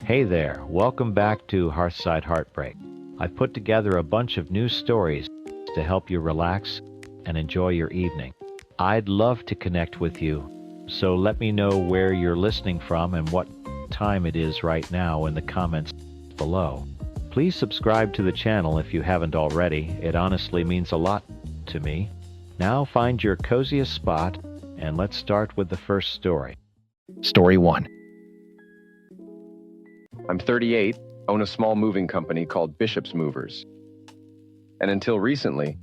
Hey there, welcome back to Hearthside Heartbreak. I've put together a bunch of new stories to help you relax and enjoy your evening. I'd love to connect with you, so let me know where you're listening from and what time it is right now in the comments below. Please subscribe to the channel if you haven't already. It honestly means a lot to me. Now find your coziest spot and let's start with the first story. Story 1. I'm 38, own a small moving company called Bishop's Movers. And until recently,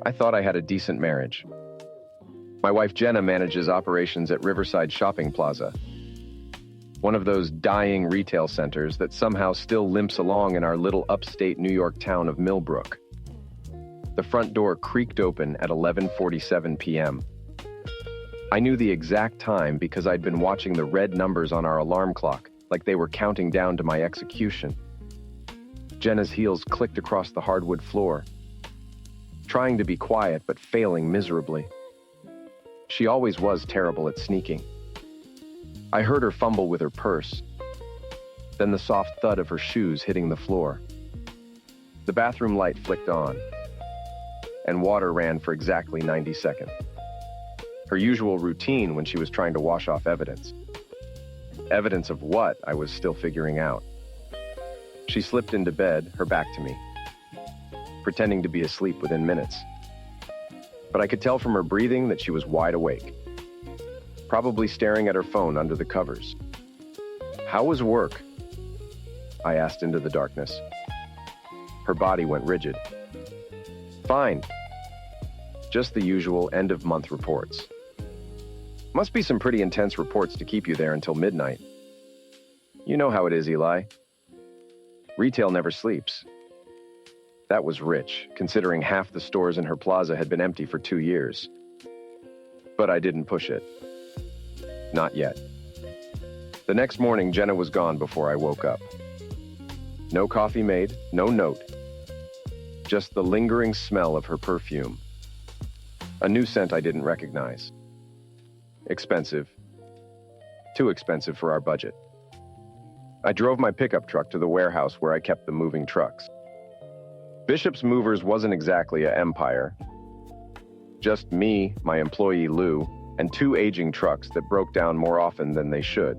I thought I had a decent marriage. My wife Jenna manages operations at Riverside Shopping Plaza, one of those dying retail centers that somehow still limps along in our little upstate New York town of Millbrook. The front door creaked open at 11:47 p.m. I knew the exact time because I'd been watching the red numbers on our alarm clock, like they were counting down to my execution. Jenna's heels clicked across the hardwood floor, trying to be quiet but failing miserably. She always was terrible at sneaking. I heard her fumble with her purse, then the soft thud of her shoes hitting the floor. The bathroom light flicked on, and water ran for exactly 90 seconds. Her usual routine when she was trying to wash off evidence. Evidence of what, I was still figuring out. She slipped into bed, her back to me, pretending to be asleep within minutes. But I could tell from her breathing that she was wide awake, probably staring at her phone under the covers. "How was work?" I asked into the darkness. Her body went rigid. "Fine. Just the usual end-of-month reports." Must be some pretty intense reports to keep you there until midnight. You know how it is, Eli. Retail never sleeps. That was rich, considering half the stores in her plaza had been empty for 2 years. But I didn't push it. Not yet. The next morning, Jenna was gone before I woke up. No coffee made, no note. Just the lingering smell of her perfume. A new scent I didn't recognize. Expensive. Too expensive for our budget. I drove my pickup truck to the warehouse where I kept the moving trucks. Bishop's Movers wasn't exactly an empire. Just me, my employee Lou, and 2 aging trucks that broke down more often than they should.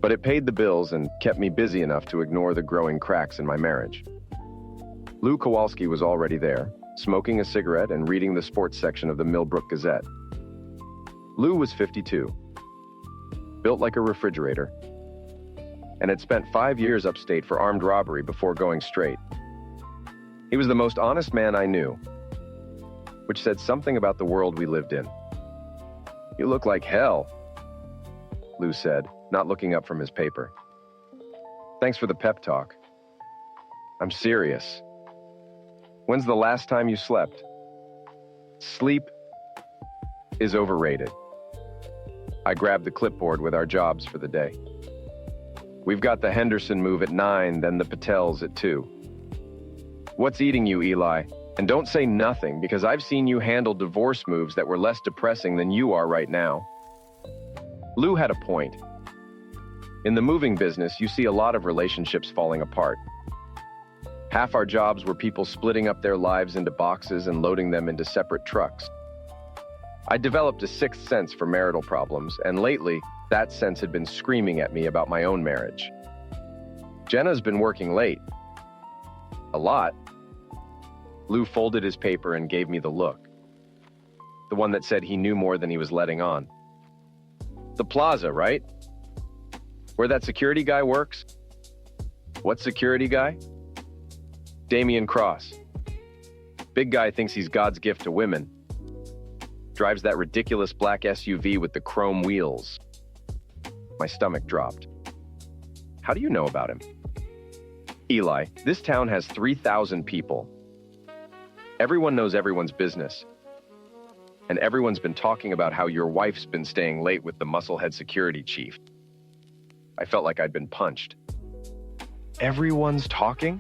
But it paid the bills and kept me busy enough to ignore the growing cracks in my marriage. Lou Kowalski was already there, smoking a cigarette and reading the sports section of the Millbrook Gazette. Lou was 52, built like a refrigerator, and had spent 5 years upstate for armed robbery before going straight. He was the most honest man I knew, which said something about the world we lived in. "You look like hell," Lou said, not looking up from his paper. "Thanks for the pep talk. I'm serious. When's the last time you slept?" Sleep is overrated. I grabbed the clipboard with our jobs for the day. "We've got the Henderson move at 9, then the Patels at 2. What's eating you, Eli? And don't say nothing, because I've seen you handle divorce moves that were less depressing than you are right now." Lou had a point. In the moving business, you see a lot of relationships falling apart. Half our jobs were people splitting up their lives into boxes and loading them into separate trucks. I developed a sixth sense for marital problems, and lately, that sense had been screaming at me about my own marriage. "Jenna's been working late." "A lot." Lou folded his paper and gave me the look. The one that said he knew more than he was letting on. "The plaza, right? Where that security guy works?" "What security guy?" "Damian Cross. Big guy thinks he's God's gift to women. Drives that ridiculous black SUV with the chrome wheels." My stomach dropped. "How do you know about him?" "Eli, this town has 3,000 people. Everyone knows everyone's business. And everyone's been talking about how your wife's been staying late with the musclehead security chief." I felt like I'd been punched. "Everyone's talking?"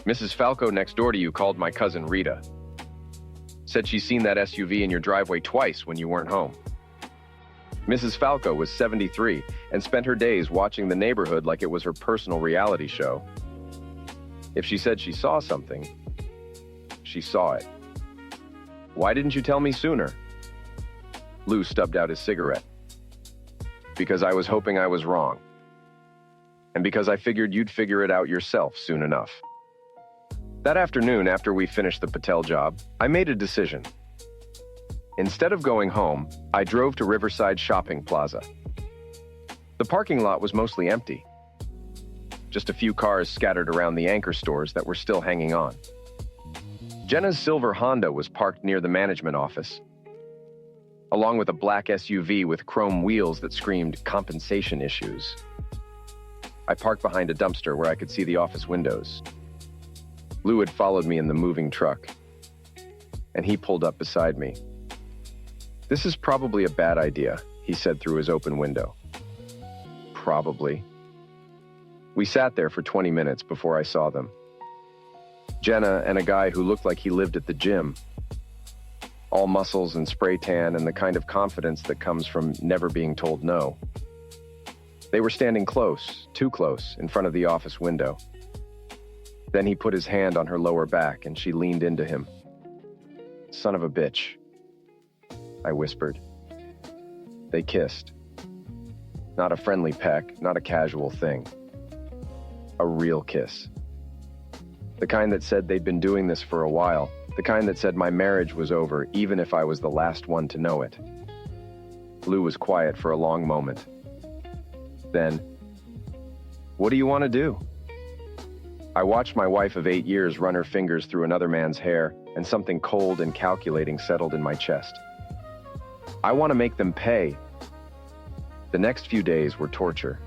"Mrs. Falco next door to you called my cousin Rita. Said she's seen that SUV in your driveway twice when you weren't home." Mrs. Falco was 73 and spent her days watching the neighborhood like it was her personal reality show. If she said she saw something, she saw it. Why didn't you tell me sooner? Lou stubbed out his cigarette. Because I was hoping I was wrong. And because I figured you'd figure it out yourself soon enough. That afternoon, after we finished the Patel job, I made a decision. Instead of going home, I drove to Riverside Shopping Plaza. The parking lot was mostly empty. Just a few cars scattered around the anchor stores that were still hanging on. Jenna's silver Honda was parked near the management office, along with a black SUV with chrome wheels that screamed compensation issues. I parked behind a dumpster where I could see the office windows. Lou had followed me in the moving truck, and he pulled up beside me. "This is probably a bad idea," he said through his open window. Probably. We sat there for 20 minutes before I saw them. Jenna and a guy who looked like he lived at the gym. All muscles and spray tan and the kind of confidence that comes from never being told no. They were standing close, too close, in front of the office window. Then he put his hand on her lower back and she leaned into him. "Son of a bitch," I whispered. They kissed. Not a friendly peck, not a casual thing. A real kiss. The kind that said they'd been doing this for a while. The kind that said my marriage was over, even if I was the last one to know it. Lou was quiet for a long moment. Then, "What do you want to do?" I watched my wife of 8 years run her fingers through another man's hair, and something cold and calculating settled in my chest. "I want to make them pay." The next few days were torture.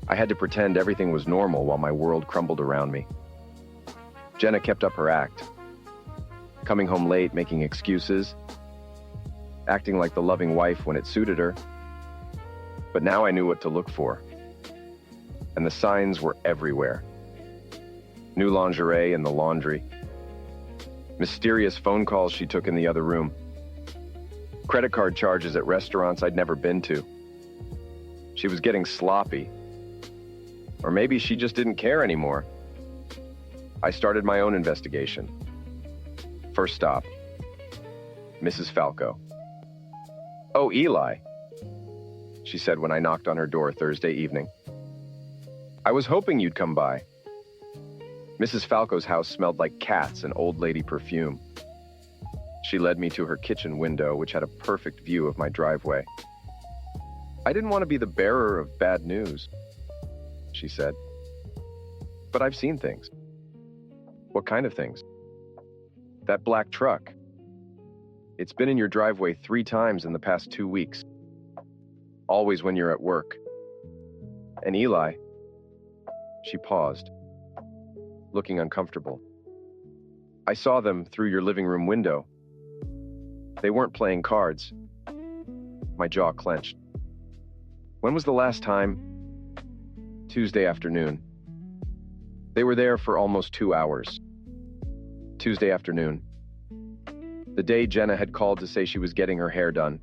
I had to pretend everything was normal while my world crumbled around me. Jenna kept up her act. Coming home late, making excuses, acting like the loving wife when it suited her. But now I knew what to look for. And the signs were everywhere. New lingerie in the laundry. Mysterious phone calls she took in the other room. Credit card charges at restaurants I'd never been to. She was getting sloppy. Or maybe she just didn't care anymore. I started my own investigation. First stop, Mrs. Falco. "Oh, Eli," she said when I knocked on her door Thursday evening. "I was hoping you'd come by." Mrs. Falco's house smelled like cats and old lady perfume. She led me to her kitchen window, which had a perfect view of my driveway. "I didn't want to be the bearer of bad news," she said. "But I've seen things." "What kind of things?" "That black truck. It's been in your driveway 3 times in the past 2 weeks. Always when you're at work. And Eli..." She paused, looking uncomfortable. "I saw them through your living room window. They weren't playing cards." My jaw clenched. "When was the last time?" "Tuesday afternoon. They were there for almost 2 hours. Tuesday afternoon. The day Jenna had called to say she was getting her hair done.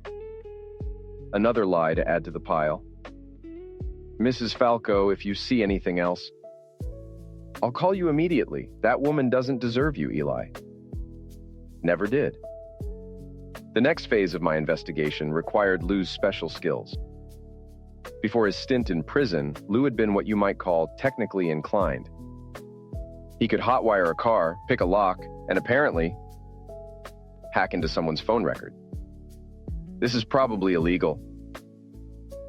Another lie to add to the pile. Mrs. Falco, if you see anything else, I'll call you immediately. That woman doesn't deserve you, Eli." Never did. The next phase of my investigation required Lou's special skills. Before his stint in prison, Lou had been what you might call technically inclined. He could hotwire a car, pick a lock, and apparently hack into someone's phone record. "This is probably illegal,"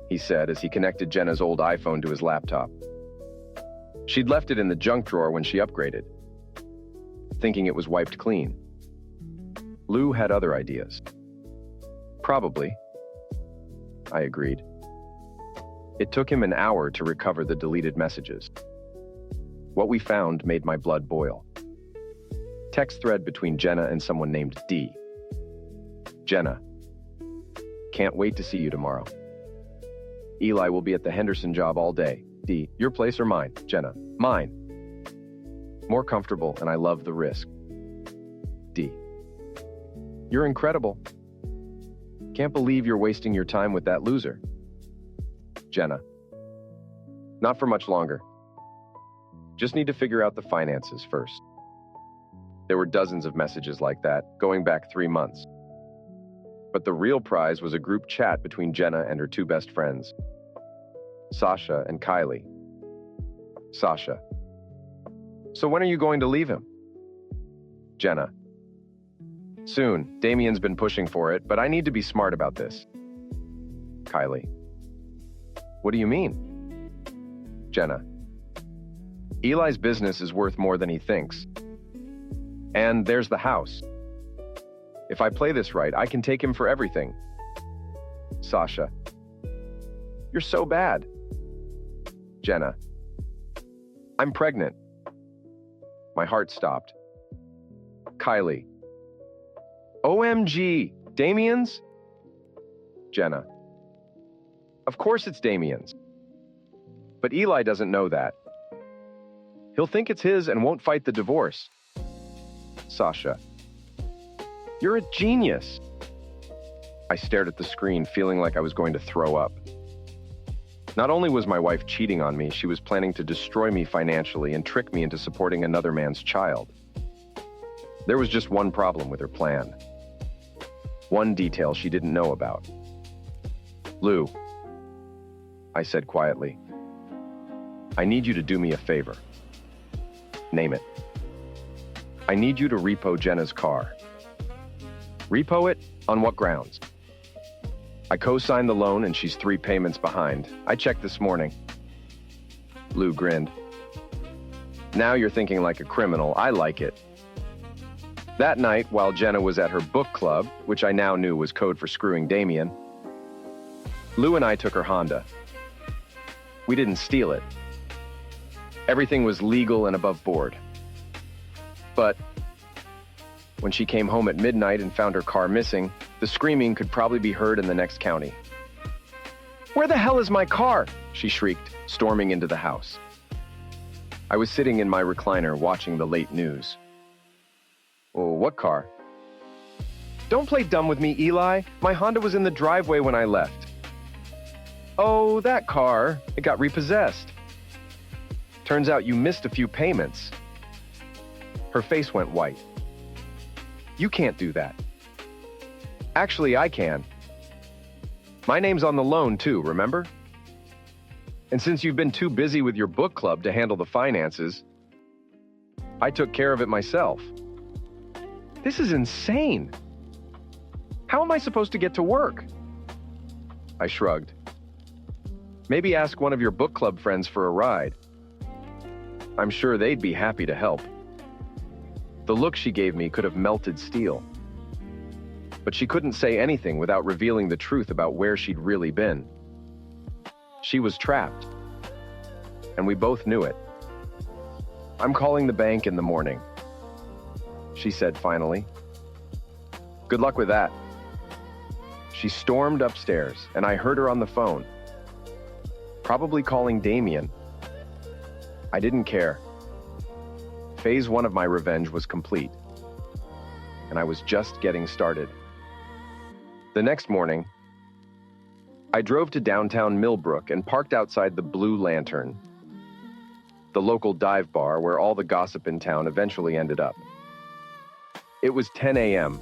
he said as he connected Jenna's old iPhone to his laptop. She'd left it in the junk drawer when she upgraded, thinking it was wiped clean. Lou had other ideas. "Probably," I agreed. It took him an hour to recover the deleted messages. What we found made my blood boil. Text thread between Jenna and someone named D. "Jenna, can't wait to see you tomorrow. Eli will be at the Henderson job all day. D, your place or mine? Jenna, mine. More comfortable and I love the risk. D, you're incredible. Can't believe you're wasting your time with that loser. Jenna. Not for much longer. Just need to figure out the finances first. There were dozens of messages like that, going back 3 months. But the real prize was a group chat between Jenna and her two best friends, Sasha and Kylie. Sasha. So when are you going to leave him? Jenna. Soon. Damien's been pushing for it, but I need to be smart about this. Kylie. What do you mean? Jenna. Eli's business is worth more than he thinks. And there's the house. If I play this right, I can take him for everything. Sasha. You're so bad. Jenna. I'm pregnant. My heart stopped. Kylie. OMG, Damien's? Jenna. Of course it's Damien's. But Eli doesn't know that. He'll think it's his and won't fight the divorce. Sasha. You're a genius. I stared at the screen, feeling like I was going to throw up. Not only was my wife cheating on me, she was planning to destroy me financially and trick me into supporting another man's child. There was just one problem with her plan. One detail she didn't know about. Lou, I said quietly, I need you to do me a favor. Name it. I need you to repo Jenna's car. Repo it? On what grounds? I co-signed the loan and she's 3 payments behind. I checked this morning. Lou grinned. Now you're thinking like a criminal. I like it. That night, while Jenna was at her book club, which I now knew was code for screwing Damien, Lou and I took her Honda. We didn't steal it. Everything was legal and above board. But when she came home at midnight and found her car missing, the screaming could probably be heard in the next county. Where the hell is my car? She shrieked, storming into the house. I was sitting in my recliner watching the late news. Oh, what car? Don't play dumb with me, Eli. My Honda was in the driveway when I left. Oh, that car. It got repossessed. Turns out you missed a few payments. Her face went white. You can't do that. Actually, I can. My name's on the loan too, remember? And since you've been too busy with your book club to handle the finances, I took care of it myself. This is insane. How am I supposed to get to work? I shrugged. Maybe ask one of your book club friends for a ride. I'm sure they'd be happy to help. The look she gave me could have melted steel. But she couldn't say anything without revealing the truth about where she'd really been. She was trapped. And we both knew it. I'm calling the bank in the morning, she said finally. Good luck with that. She stormed upstairs, and I heard her on the phone. Probably calling Damien. I didn't care. Phase 1 of my revenge was complete, and I was just getting started. The next morning, I drove to downtown Millbrook and parked outside the Blue Lantern, the local dive bar where all the gossip in town eventually ended up. It was 10 a.m.,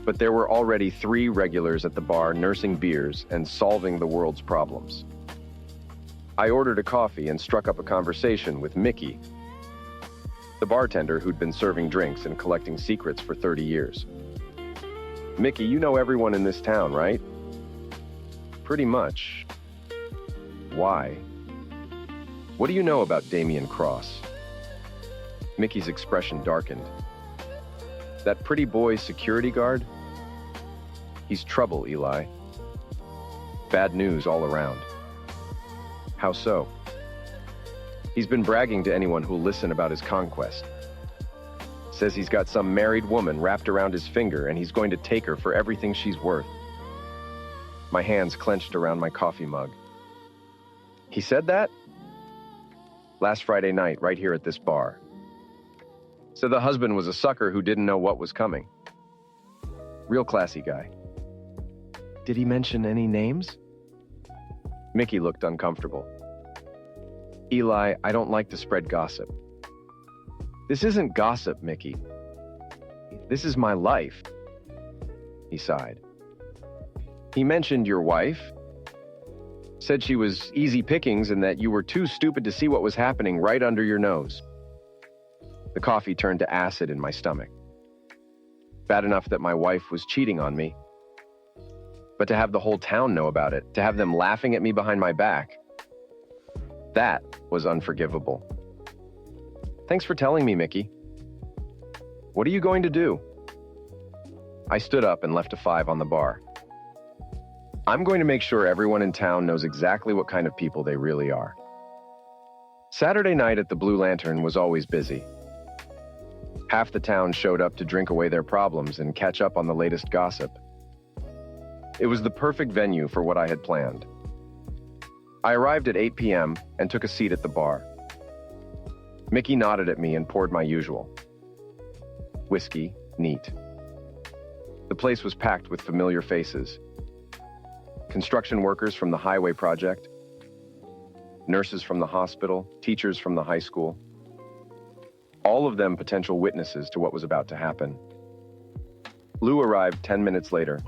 but there were already 3 regulars at the bar nursing beers and solving the world's problems. I ordered a coffee and struck up a conversation with Mickey, the bartender who'd been serving drinks and collecting secrets for 30 years. Mickey, you know everyone in this town, right? Pretty much. Why? What do you know about Damien Cross? Mickey's expression darkened. That pretty boy security guard? He's trouble, Eli. Bad news all around. How so? He's been bragging to anyone who'll listen about his conquest. Says he's got some married woman wrapped around his finger and he's going to take her for everything she's worth. My hands clenched around my coffee mug. He said that? Last Friday night, right here at this bar. So the husband was a sucker who didn't know what was coming. Real classy guy. Did he mention any names? Mickey looked uncomfortable. Eli, I don't like to spread gossip. This isn't gossip, Mickey. This is my life. He sighed. He mentioned your wife, said she was easy pickings and that you were too stupid to see what was happening right under your nose. The coffee turned to acid in my stomach. Bad enough that my wife was cheating on me, but to have the whole town know about it, to have them laughing at me behind my back, that was unforgivable. Thanks for telling me, Mickey. What are you going to do? I stood up and left a 5 on the bar. I'm going to make sure everyone in town knows exactly what kind of people they really are. Saturday night at the Blue Lantern was always busy. Half the town showed up to drink away their problems and catch up on the latest gossip. It was the perfect venue for what I had planned. I arrived at 8 p.m. and took a seat at the bar. Mickey nodded at me and poured my usual. Whiskey, neat. The place was packed with familiar faces. Construction workers from the highway project, nurses from the hospital, teachers from the high school. All of them potential witnesses to what was about to happen. Lou arrived 10 minutes later,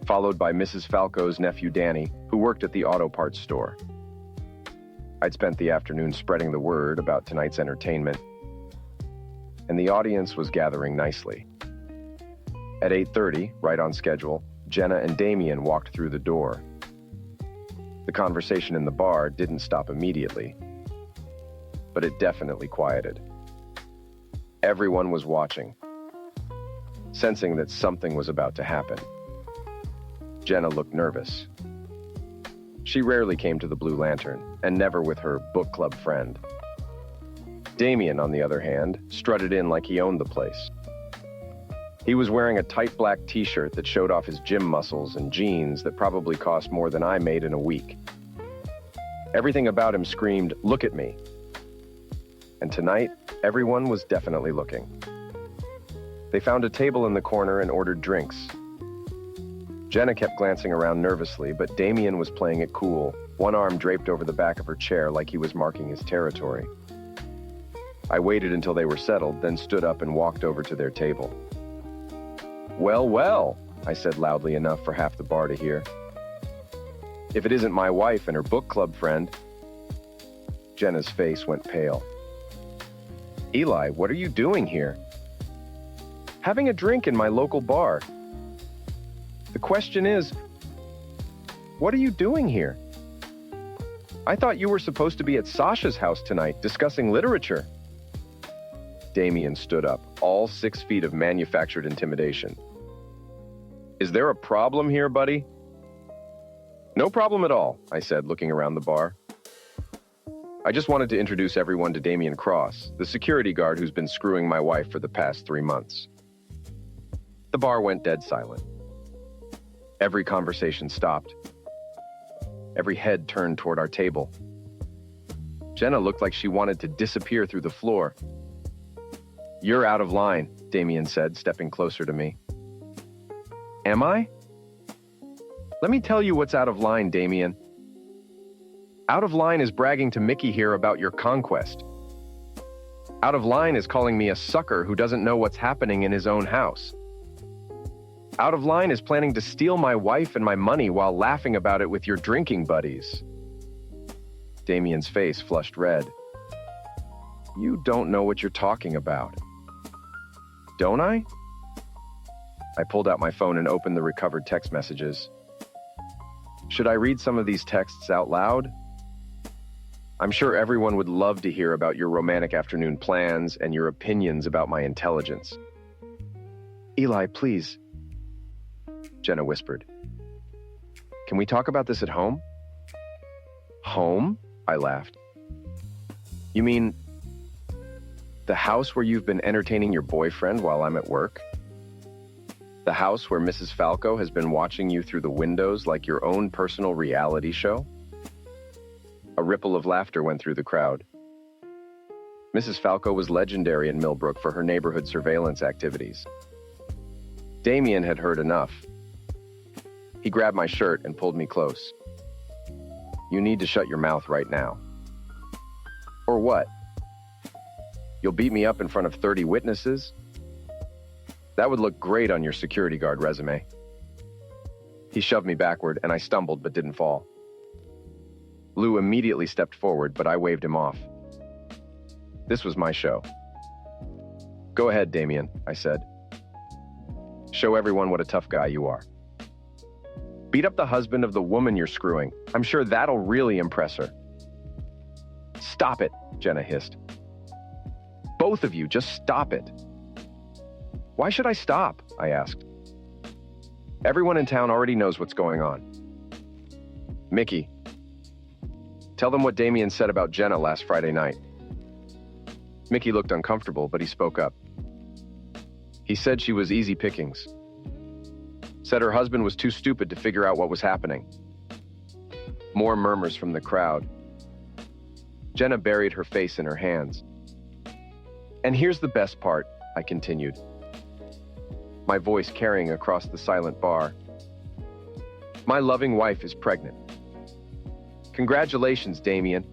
followed by Mrs. Falco's nephew Danny, who worked at the auto parts store. I'd spent the afternoon spreading the word about tonight's entertainment, and the audience was gathering nicely. At 8:30, right on schedule, Jenna and Damien walked through the door. The conversation in the bar didn't stop immediately, but it definitely quieted. Everyone was watching, sensing that something was about to happen. Jenna looked nervous. She rarely came to the Blue Lantern, and never with her book club friend. Damien, on the other hand, strutted in like he owned the place. He was wearing a tight black t-shirt that showed off his gym muscles and jeans that probably cost more than I made in a week. Everything about him screamed, "Look at me." And tonight, everyone was definitely looking. They found a table in the corner and ordered drinks. Jenna kept glancing around nervously, but Damien was playing it cool, one arm draped over the back of her chair like he was marking his territory. I waited until they were settled, then stood up and walked over to their table. "Well, well," I said loudly enough for half the bar to hear. "If it isn't my wife and her book club friend." Jenna's face went pale. "Eli, what are you doing here?" "Having a drink in my local bar." "The question is, what are you doing here?" "I thought you were supposed to be at Sasha's house tonight discussing literature." Damien stood up, all 6 feet of manufactured intimidation. "Is there a problem here, buddy?" "No problem at all," I said, looking around the bar. "I just wanted to introduce everyone to Damien Cross, the security guard who's been screwing my wife for the past 3 months." The bar went dead silent. Every conversation stopped. Every head turned toward our table. Jenna looked like she wanted to disappear through the floor. "You're out of line," Damien said, stepping closer to me. "Am I?" "Let me tell you what's out of line, Damien. Out of line is bragging to Mickey here about your conquest. Out of line is calling me a sucker who doesn't know what's happening in his own house. Out of line is planning to steal my wife and my money while laughing about it with your drinking buddies." Damien's face flushed red. "You don't know what you're talking about." "Don't I?" I pulled out my phone and opened the recovered text messages. Should I read some of these texts out loud? I'm sure everyone would love to hear about your romantic afternoon plans and your opinions about my intelligence. "Eli, please," Jenna whispered. "Can we talk about this at home?" "Home?" I laughed. "You mean the house where you've been entertaining your boyfriend while I'm at work? The house where Mrs. Falco has been watching you through the windows like your own personal reality show?" A ripple of laughter went through the crowd. Mrs. Falco was legendary in Millbrook for her neighborhood surveillance activities. Damien had heard enough. He grabbed my shirt and pulled me close. You need to shut your mouth right now. Or what? You'll beat me up in front of 30 witnesses? That would look great on your security guard resume. He shoved me backward and I stumbled but didn't fall. Lou immediately stepped forward, but I waved him off. This was my show. Go ahead, Damien, I said. Show everyone what a tough guy you are. Beat up the husband of the woman you're screwing. I'm sure that'll really impress her. Stop it, Jenna hissed. Both of you, just stop it. Why should I stop? I asked. Everyone in town already knows what's going on. Mickey, tell them what Damien said about Jenna last Friday night. Mickey looked uncomfortable, but he spoke up. He said she was easy pickings. Said her husband was too stupid to figure out what was happening. More murmurs from the crowd. Jenna buried her face in her hands. And here's the best part, I continued, my voice carrying across the silent bar. My loving wife is pregnant. Congratulations, Damien.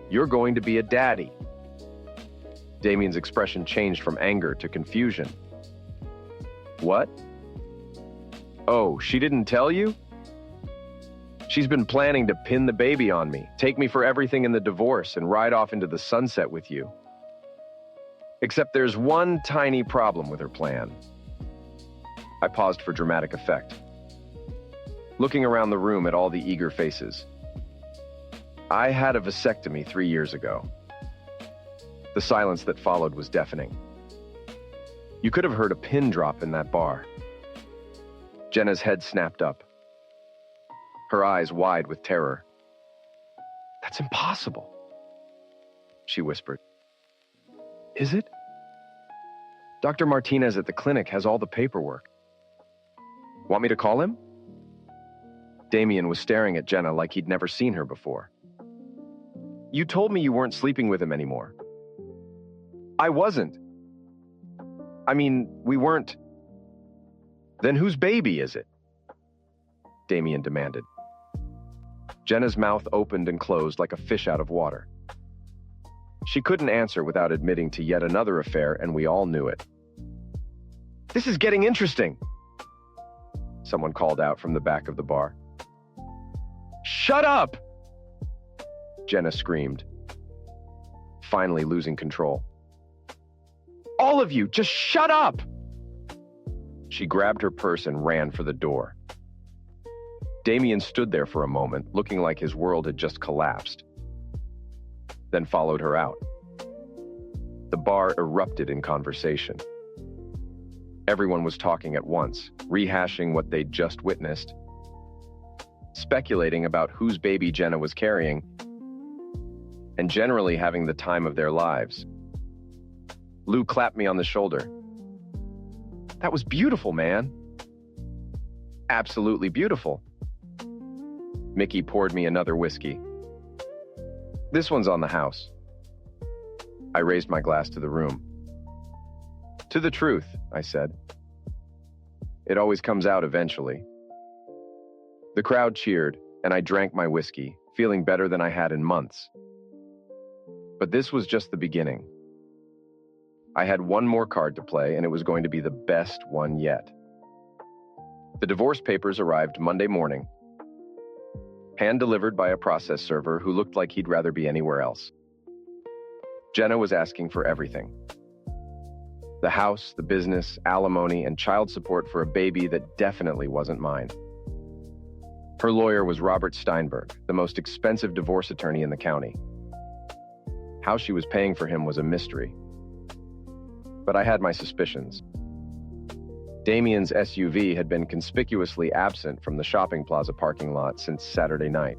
You're going to be a daddy. Damien's expression changed from anger to confusion. What? Oh, she didn't tell you? She's been planning to pin the baby on me, take me for everything in the divorce, and ride off into the sunset with you. Except there's one tiny problem with her plan. I paused for dramatic effect, looking around the room at all the eager faces. I had a vasectomy 3 years ago. The silence that followed was deafening. You could have heard a pin drop in that bar. Jenna's head snapped up, her eyes wide with terror. That's impossible, she whispered. Is it? Dr. Martinez at the clinic has all the paperwork. Want me to call him? Damien was staring at Jenna like he'd never seen her before. You told me you weren't sleeping with him anymore. I wasn't. I mean, we weren't. Then whose baby is it? Damien demanded. Jenna's mouth opened and closed like a fish out of water. She couldn't answer without admitting to yet another affair, and we all knew it. This is getting interesting, someone called out from the back of the bar. Shut up! Jenna screamed, finally losing control. All of you, just shut up! She grabbed her purse and ran for the door. Damien stood there for a moment, looking like his world had just collapsed, then followed her out. The bar erupted in conversation. Everyone was talking at once, rehashing what they'd just witnessed, speculating about whose baby Jenna was carrying, and generally having the time of their lives. Lou clapped me on the shoulder. That was beautiful, man. Absolutely beautiful. Mickey poured me another whiskey. This one's on the house. I raised my glass to the room. To the truth, I said. It always comes out eventually. The crowd cheered, and I drank my whiskey, feeling better than I had in months. But this was just the beginning. I had one more card to play, and it was going to be the best one yet. The divorce papers arrived Monday morning, hand-delivered by a process server who looked like he'd rather be anywhere else. Jenna was asking for everything. The house, the business, alimony, and child support for a baby that definitely wasn't mine. Her lawyer was Robert Steinberg, the most expensive divorce attorney in the county. How she was paying for him was a mystery. But I had my suspicions. Damien's SUV had been conspicuously absent from the shopping plaza parking lot since Saturday night.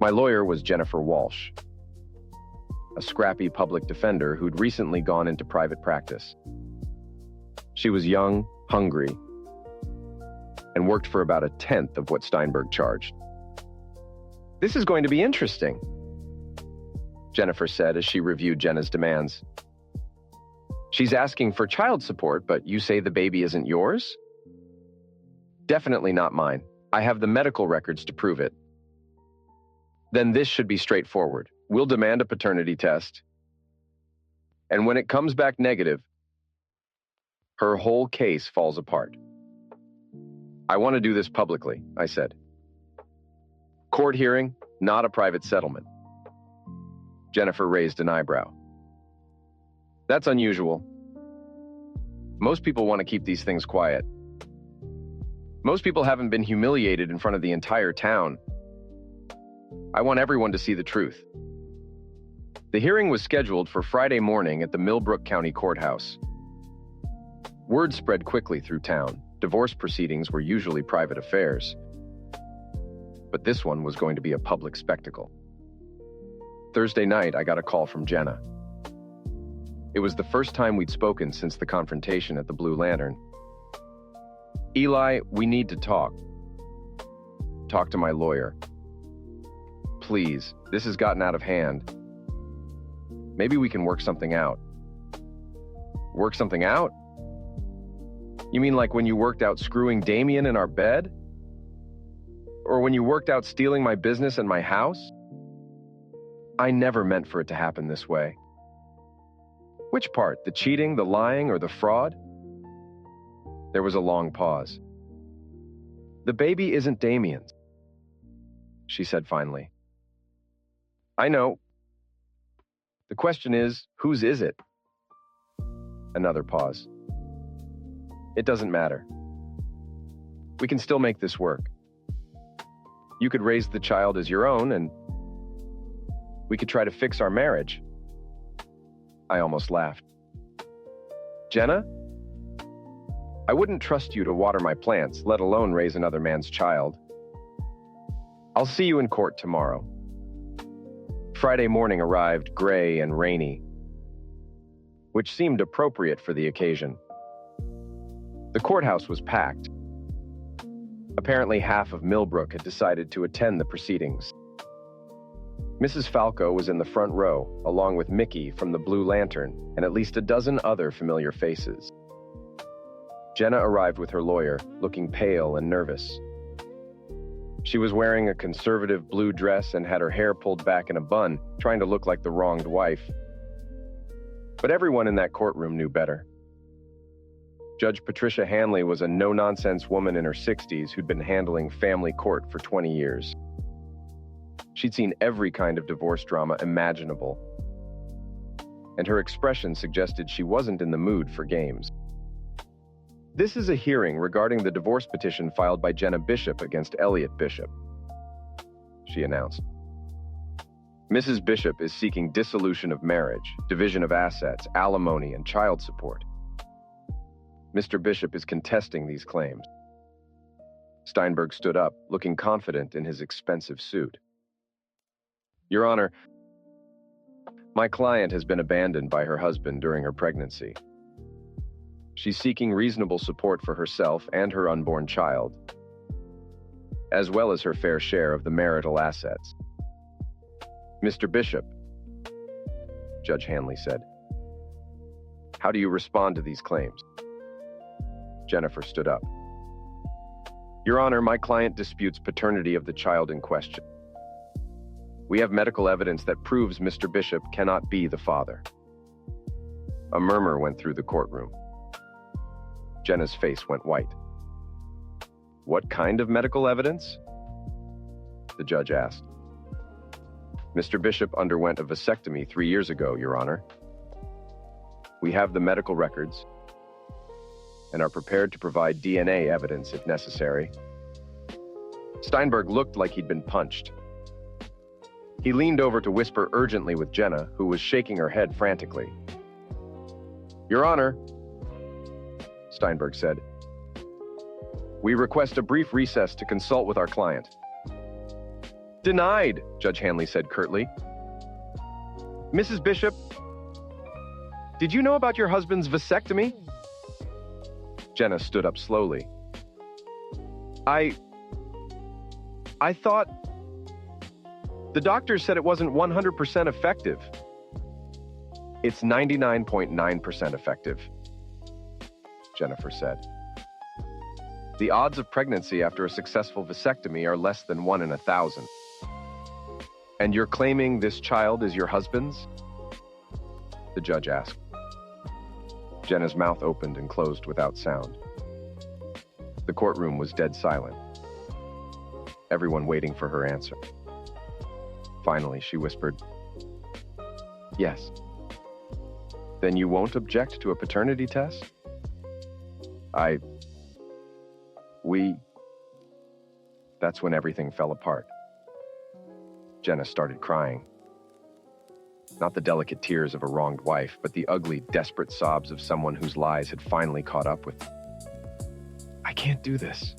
My lawyer was Jennifer Walsh, a scrappy public defender who'd recently gone into private practice. She was young, hungry, and worked for about a tenth of what Steinberg charged. This is going to be interesting, Jennifer said as she reviewed Jenna's demands. She's asking for child support, but you say the baby isn't yours? Definitely not mine. I have the medical records to prove it. Then this should be straightforward. We'll demand a paternity test. And when it comes back negative, her whole case falls apart. I want to do this publicly, I said. Court hearing, not a private settlement. Jennifer raised an eyebrow. That's unusual. Most people want to keep these things quiet. Most people haven't been humiliated in front of the entire town. I want everyone to see the truth. The hearing was scheduled for Friday morning at the Millbrook County Courthouse. Word spread quickly through town. Divorce proceedings were usually private affairs. But this one was going to be a public spectacle. Thursday night, I got a call from Jenna. It was the first time we'd spoken since the confrontation at the Blue Lantern. Eli, we need to talk. Talk to my lawyer. Please, this has gotten out of hand. Maybe we can work something out. Work something out? You mean like when you worked out screwing Damien in our bed? Or when you worked out stealing my business and my house? I never meant for it to happen this way. Which part? The cheating, the lying, or the fraud? There was a long pause. The baby isn't Damien's, she said finally. I know. The question is, whose is it? Another pause. It doesn't matter. We can still make this work. You could raise the child as your own, and we could try to fix our marriage. I almost laughed. Jenna? I wouldn't trust you to water my plants, let alone raise another man's child. I'll see you in court tomorrow. Friday morning arrived gray and rainy, which seemed appropriate for the occasion. The courthouse was packed. Apparently, half of Millbrook had decided to attend the proceedings. Mrs. Falco was in the front row, along with Mickey from the Blue Lantern and at least a dozen other familiar faces. Jenna arrived with her lawyer, looking pale and nervous. She was wearing a conservative blue dress and had her hair pulled back in a bun, trying to look like the wronged wife. But everyone in that courtroom knew better. Judge Patricia Hanley was a no-nonsense woman in her 60s who'd been handling family court for 20 years. She'd seen every kind of divorce drama imaginable, and her expression suggested she wasn't in the mood for games. This is a hearing regarding the divorce petition filed by Jenna Bishop against Elliot Bishop, she announced. Mrs. Bishop is seeking dissolution of marriage, division of assets, alimony, and child support. Mr. Bishop is contesting these claims. Steinberg stood up, looking confident in his expensive suit. Your Honor, my client has been abandoned by her husband during her pregnancy. She's seeking reasonable support for herself and her unborn child, as well as her fair share of the marital assets. Mr. Bishop, Judge Hanley said, how do you respond to these claims? Jennifer stood up. Your Honor, my client disputes paternity of the child in question. We have medical evidence that proves Mr. Bishop cannot be the father. A murmur went through the courtroom. Jenna's face went white. What kind of medical evidence? The judge asked. Mr. Bishop underwent a vasectomy 3 years ago, Your Honor. We have the medical records and are prepared to provide DNA evidence if necessary. Steinberg looked like he'd been punched. He leaned over to whisper urgently with Jenna, who was shaking her head frantically. Your Honor, Steinberg said, we request a brief recess to consult with our client. Denied, Judge Hanley said curtly. Mrs. Bishop, did you know about your husband's vasectomy? Jenna stood up slowly. I thought the doctor said it wasn't 100% effective. It's 99.9% effective, Jennifer said. The odds of pregnancy after a successful vasectomy are less than 1 in 1,000. And you're claiming this child is your husband's? The judge asked. Jenna's mouth opened and closed without sound. The courtroom was dead silent, everyone waiting for her answer. Finally, she whispered, "Yes." "Then you won't object to a paternity test?" That's when everything fell apart. Jenna started crying. Not the delicate tears of a wronged wife, but the ugly, desperate sobs of someone whose lies had finally caught up with them. "I can't do this,"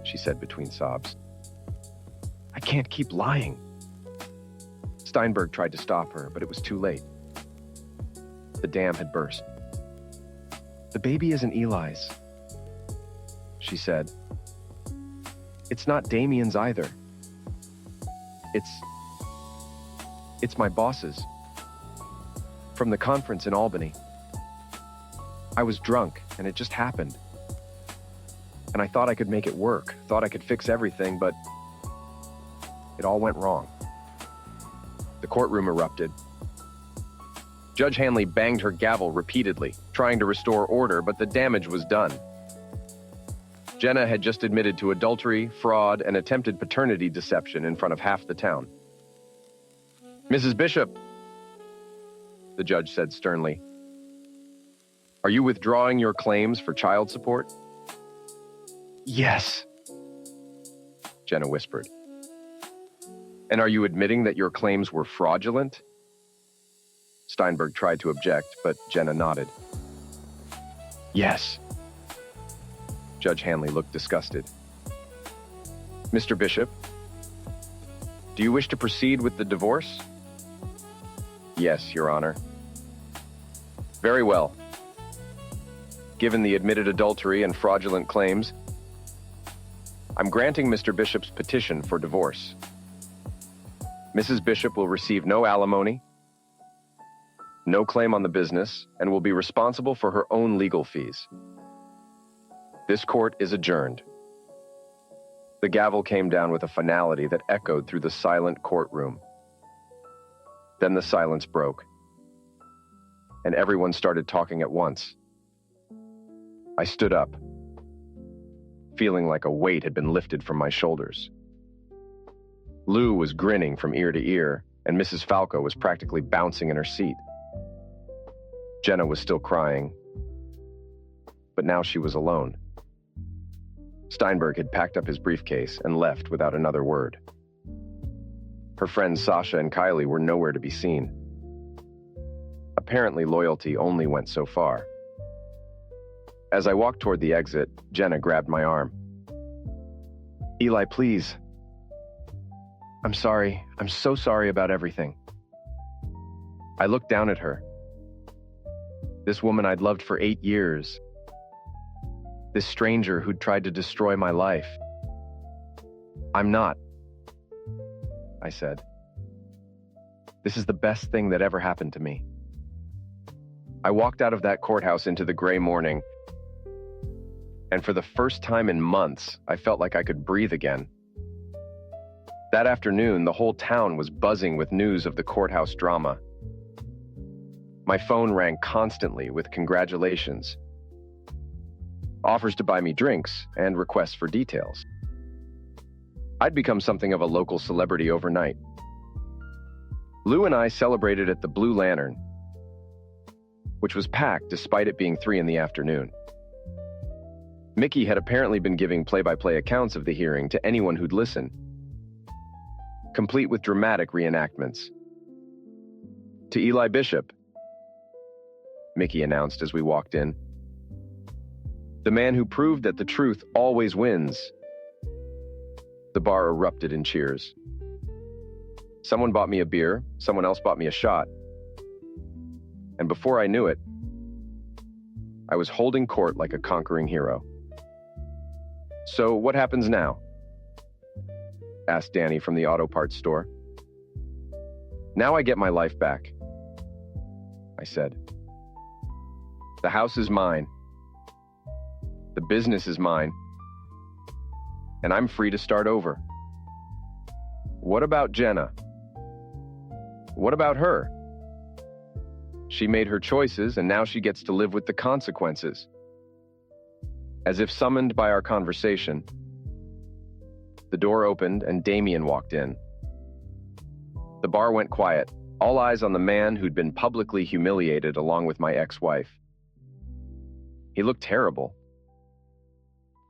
she said between sobs. "I can't keep lying." Steinberg tried to stop her, but it was too late. The dam had burst. "The baby isn't Eli's," she said. "It's not Damien's either. It's my boss's. From the conference in Albany. I was drunk, and it just happened. And I thought I could make it work, thought I could fix everything, but it all went wrong." The courtroom erupted. Judge Hanley banged her gavel repeatedly, trying to restore order, but the damage was done. Jenna had just admitted to adultery, fraud, and attempted paternity deception in front of half the town. "Mrs. Bishop," the judge said sternly, "are you withdrawing your claims for child support?" "Yes," Jenna whispered. "And are you admitting that your claims were fraudulent?" Steinberg tried to object, but Jenna nodded. "Yes." Judge Hanley looked disgusted. "Mr. Bishop, do you wish to proceed with the divorce?" "Yes, Your Honor." "Very well. Given the admitted adultery and fraudulent claims, I'm granting Mr. Bishop's petition for divorce. Mrs. Bishop will receive no alimony, no claim on the business, and will be responsible for her own legal fees. This court is adjourned." The gavel came down with a finality that echoed through the silent courtroom. Then the silence broke, and everyone started talking at once. I stood up, feeling like a weight had been lifted from my shoulders. Lou was grinning from ear to ear, and Mrs. Falco was practically bouncing in her seat. Jenna was still crying, but now she was alone. Steinberg had packed up his briefcase and left without another word. Her friends Sasha and Kylie were nowhere to be seen. Apparently, loyalty only went so far. As I walked toward the exit, Jenna grabbed my arm. "Eli, please. I'm sorry. I'm so sorry about everything." I looked down at her. This woman I'd loved for 8 years. This stranger who'd tried to destroy my life. "I'm not," I said. "This is the best thing that ever happened to me." I walked out of that courthouse into the gray morning, and for the first time in months, I felt like I could breathe again. That afternoon, the whole town was buzzing with news of the courthouse drama. My phone rang constantly with congratulations, offers to buy me drinks, and requests for details. I'd become something of a local celebrity overnight. Lou and I celebrated at the Blue Lantern, which was packed despite it being 3 in the afternoon. Mickey had apparently been giving play-by-play accounts of the hearing to anyone who'd listen, complete with dramatic reenactments. "To Eli Bishop," Mickey announced as we walked in. "The man who proved that the truth always wins." The bar erupted in cheers. Someone bought me a beer, someone else bought me a shot. And before I knew it, I was holding court like a conquering hero. "So what happens now?" asked Danny from the auto parts store. "Now I get my life back," I said. "The house is mine. The business is mine, and I'm free to start over. What about Jenna? What about her? She made her choices, and now she gets to live with the consequences. As if summoned by our conversation, the door opened and Damien walked in. The bar went quiet, all eyes on the man who'd been publicly humiliated along with my ex-wife. He looked terrible.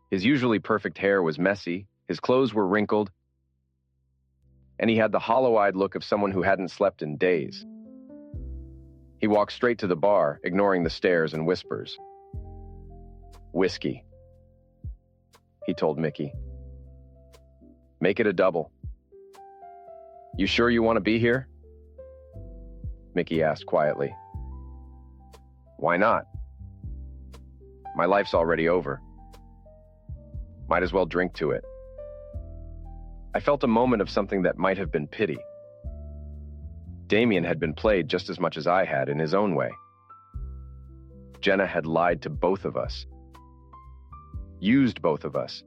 His usually perfect hair was messy, his clothes were wrinkled, and he had the hollow-eyed look of someone who hadn't slept in days. He walked straight to the bar, ignoring the stares and whispers. "Whiskey," he told Mickey. "Make it a double." "You sure you want to be here?" Mickey asked quietly. "Why not? My life's already over. Might as well drink to it." I felt a moment of something that might have been pity. Damien had been played just as much as I had in his own way. Jenna had lied to both of us, used both of us,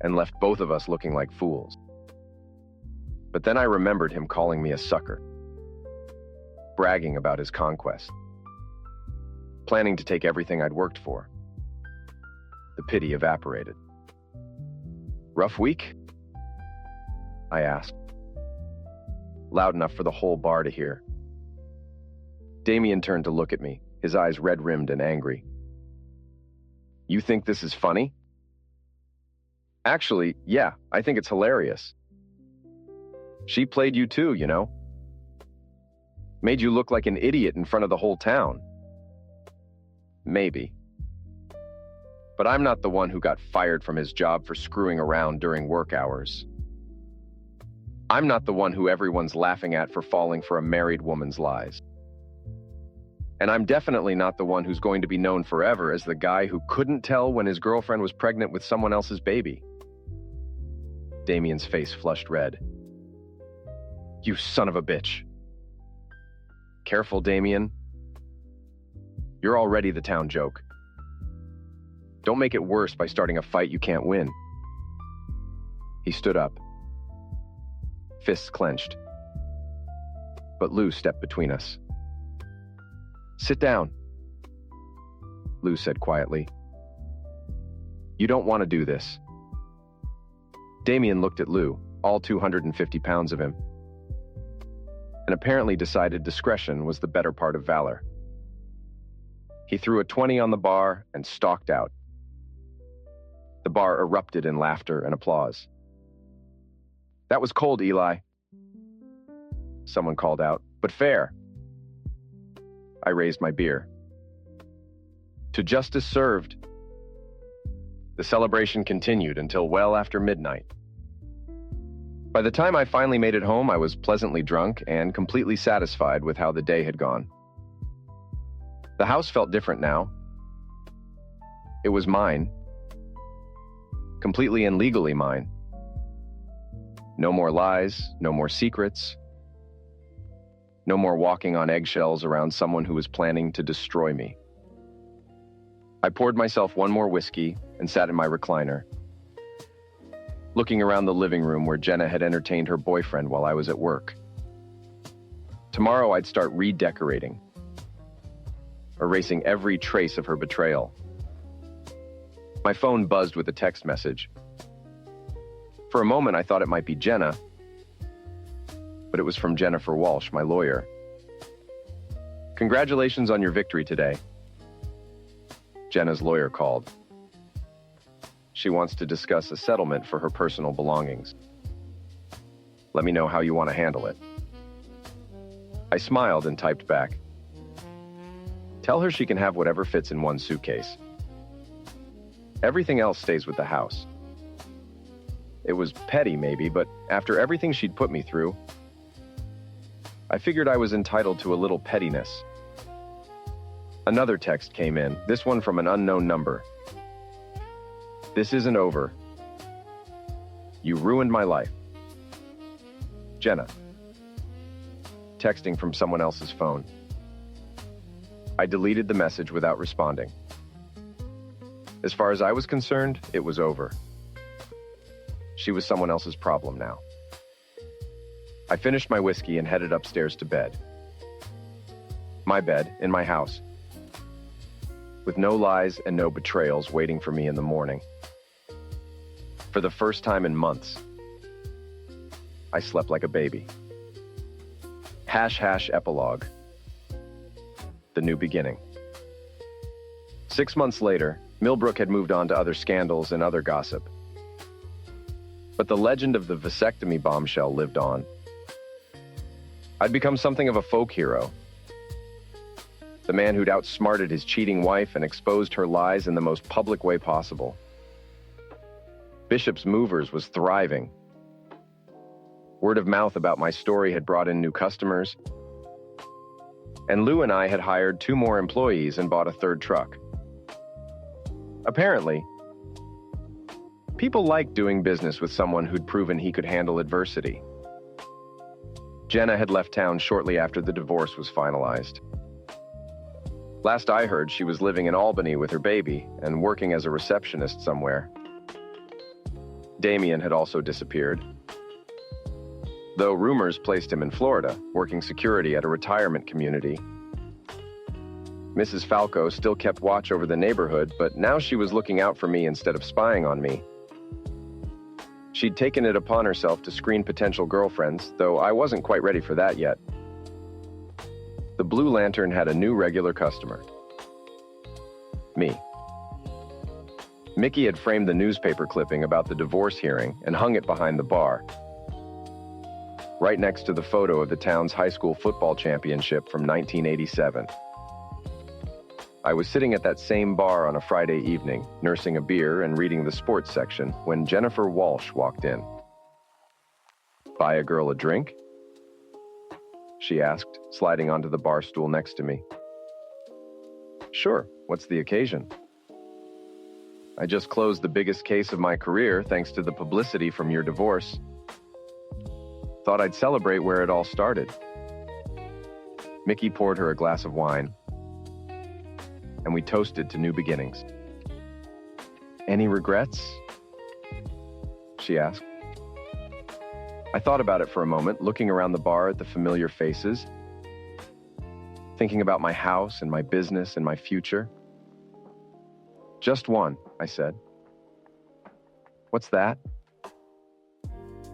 and left both of us looking like fools. But then I remembered him calling me a sucker, bragging about his conquest, planning to take everything I'd worked for. The pity evaporated. "Rough week?" I asked, loud enough for the whole bar to hear. Damien turned to look at me, his eyes red-rimmed and angry. "You think this is funny?" "Actually, yeah, I think it's hilarious. She played you too, you know. Made you look like an idiot in front of the whole town." "Maybe. But I'm not the one who got fired from his job for screwing around during work hours. I'm not the one who everyone's laughing at for falling for a married woman's lies. And I'm definitely not the one who's going to be known forever as the guy who couldn't tell when his girlfriend was pregnant with someone else's baby." Damien's face flushed red. "You son of a bitch." "Careful, Damien. You're already the town joke. Don't make it worse by starting a fight you can't win." He stood up, fists clenched. But Lou stepped between us. "Sit down," Lou said quietly. "You don't want to do this." Damien looked at Lou, all 250 pounds of him, and apparently decided discretion was the better part of valor. He threw a 20 on the bar and stalked out. The bar erupted in laughter and applause. "That was cold, Eli," someone called out, "but fair." I raised my beer. "To justice served." The celebration continued until well after midnight. By the time I finally made it home, I was pleasantly drunk and completely satisfied with how the day had gone. The house felt different now. It was mine. Completely and legally mine. No more lies, no more secrets. No more walking on eggshells around someone who was planning to destroy me. I poured myself one more whiskey and sat in my recliner, looking around the living room where Jenna had entertained her boyfriend while I was at work. Tomorrow I'd start redecorating, erasing every trace of her betrayal. My phone buzzed with a text message. For a moment I thought it might be Jenna, but it was from Jennifer Walsh, my lawyer. "Congratulations on your victory today." Jenna's lawyer called. She wants to discuss a settlement for her personal belongings. "Let me know how you want to handle it." I smiled and typed back, "Tell her she can have whatever fits in one suitcase. Everything else stays with the house." It was petty maybe, but after everything she'd put me through, I figured I was entitled to a little pettiness. Another text came in, this one from an unknown number. "This isn't over. You ruined my life. Jenna." Texting from someone else's phone. I deleted the message without responding. As far as I was concerned, it was over. She was someone else's problem now. I finished my whiskey and headed upstairs to bed. My bed, in my house, with no lies and no betrayals waiting for me in the morning. For the first time in months, I slept like a baby. # epilogue. The new beginning. 6 months later, Millbrook had moved on to other scandals and other gossip. But the legend of the vasectomy bombshell lived on. I'd become something of a folk hero. The man who'd outsmarted his cheating wife and exposed her lies in the most public way possible. Bishop's Movers was thriving. Word of mouth about my story had brought in new customers. And Lou and I had hired 2 more employees and bought a 3rd truck. Apparently, people liked doing business with someone who'd proven he could handle adversity. Jenna had left town shortly after the divorce was finalized. Last I heard, she was living in Albany with her baby and working as a receptionist somewhere. Damien had also disappeared, though rumors placed him in Florida, working security at a retirement community. Mrs. Falco still kept watch over the neighborhood, but now she was looking out for me instead of spying on me. She'd taken it upon herself to screen potential girlfriends, though I wasn't quite ready for that yet. The Blue Lantern had a new regular customer. Me. Mickey had framed the newspaper clipping about the divorce hearing and hung it behind the bar, right next to the photo of the town's high school football championship from 1987. I was sitting at that same bar on a Friday evening, nursing a beer and reading the sports section, when Jennifer Walsh walked in. "Buy a girl a drink?" she asked, sliding onto the bar stool next to me. "Sure, what's the occasion?" "I just closed the biggest case of my career thanks to the publicity from your divorce. Thought I'd celebrate where it all started." Mickey poured her a glass of wine, and we toasted to new beginnings. "Any regrets?" she asked. I thought about it for a moment, looking around the bar at the familiar faces, thinking about my house and my business and my future. "Just one," I said. "What's that?"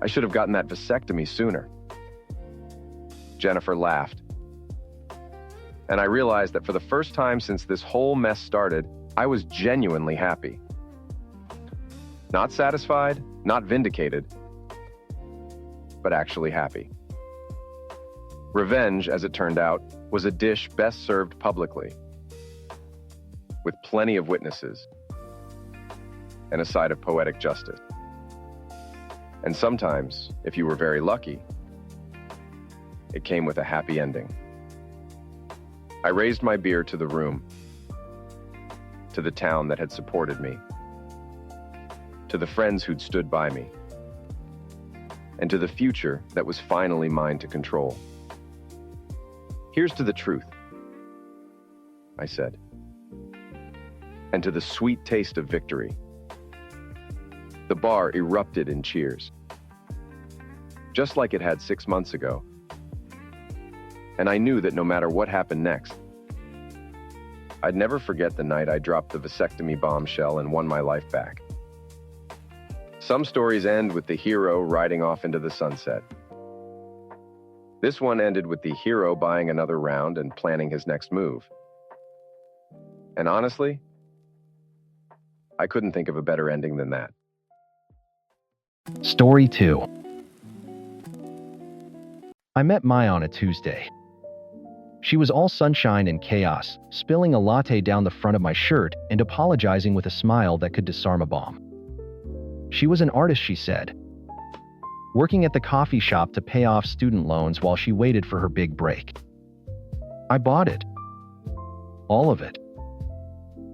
"I should have gotten that vasectomy sooner." Jennifer laughed. And I realized that for the first time since this whole mess started, I was genuinely happy. Not satisfied, not vindicated, but actually happy. Revenge, as it turned out, was a dish best served publicly, with plenty of witnesses, and a side of poetic justice. And sometimes, if you were very lucky, it came with a happy ending. I raised my beer to the room, to the town that had supported me, to the friends who'd stood by me, and to the future that was finally mine to control. "Here's to the truth," I said, "and to the sweet taste of victory." The bar erupted in cheers, just like it had 6 months ago. And I knew that no matter what happened next, I'd never forget the night I dropped the vasectomy bombshell and won my life back. Some stories end with the hero riding off into the sunset. This one ended with the hero buying another round and planning his next move. And honestly, I couldn't think of a better ending than that. Story 2. I met Mai on a Tuesday. She was all sunshine and chaos, spilling a latte down the front of my shirt and apologizing with a smile that could disarm a bomb. She was an artist, she said, working at the coffee shop to pay off student loans while she waited for her big break. I bought it. All of it.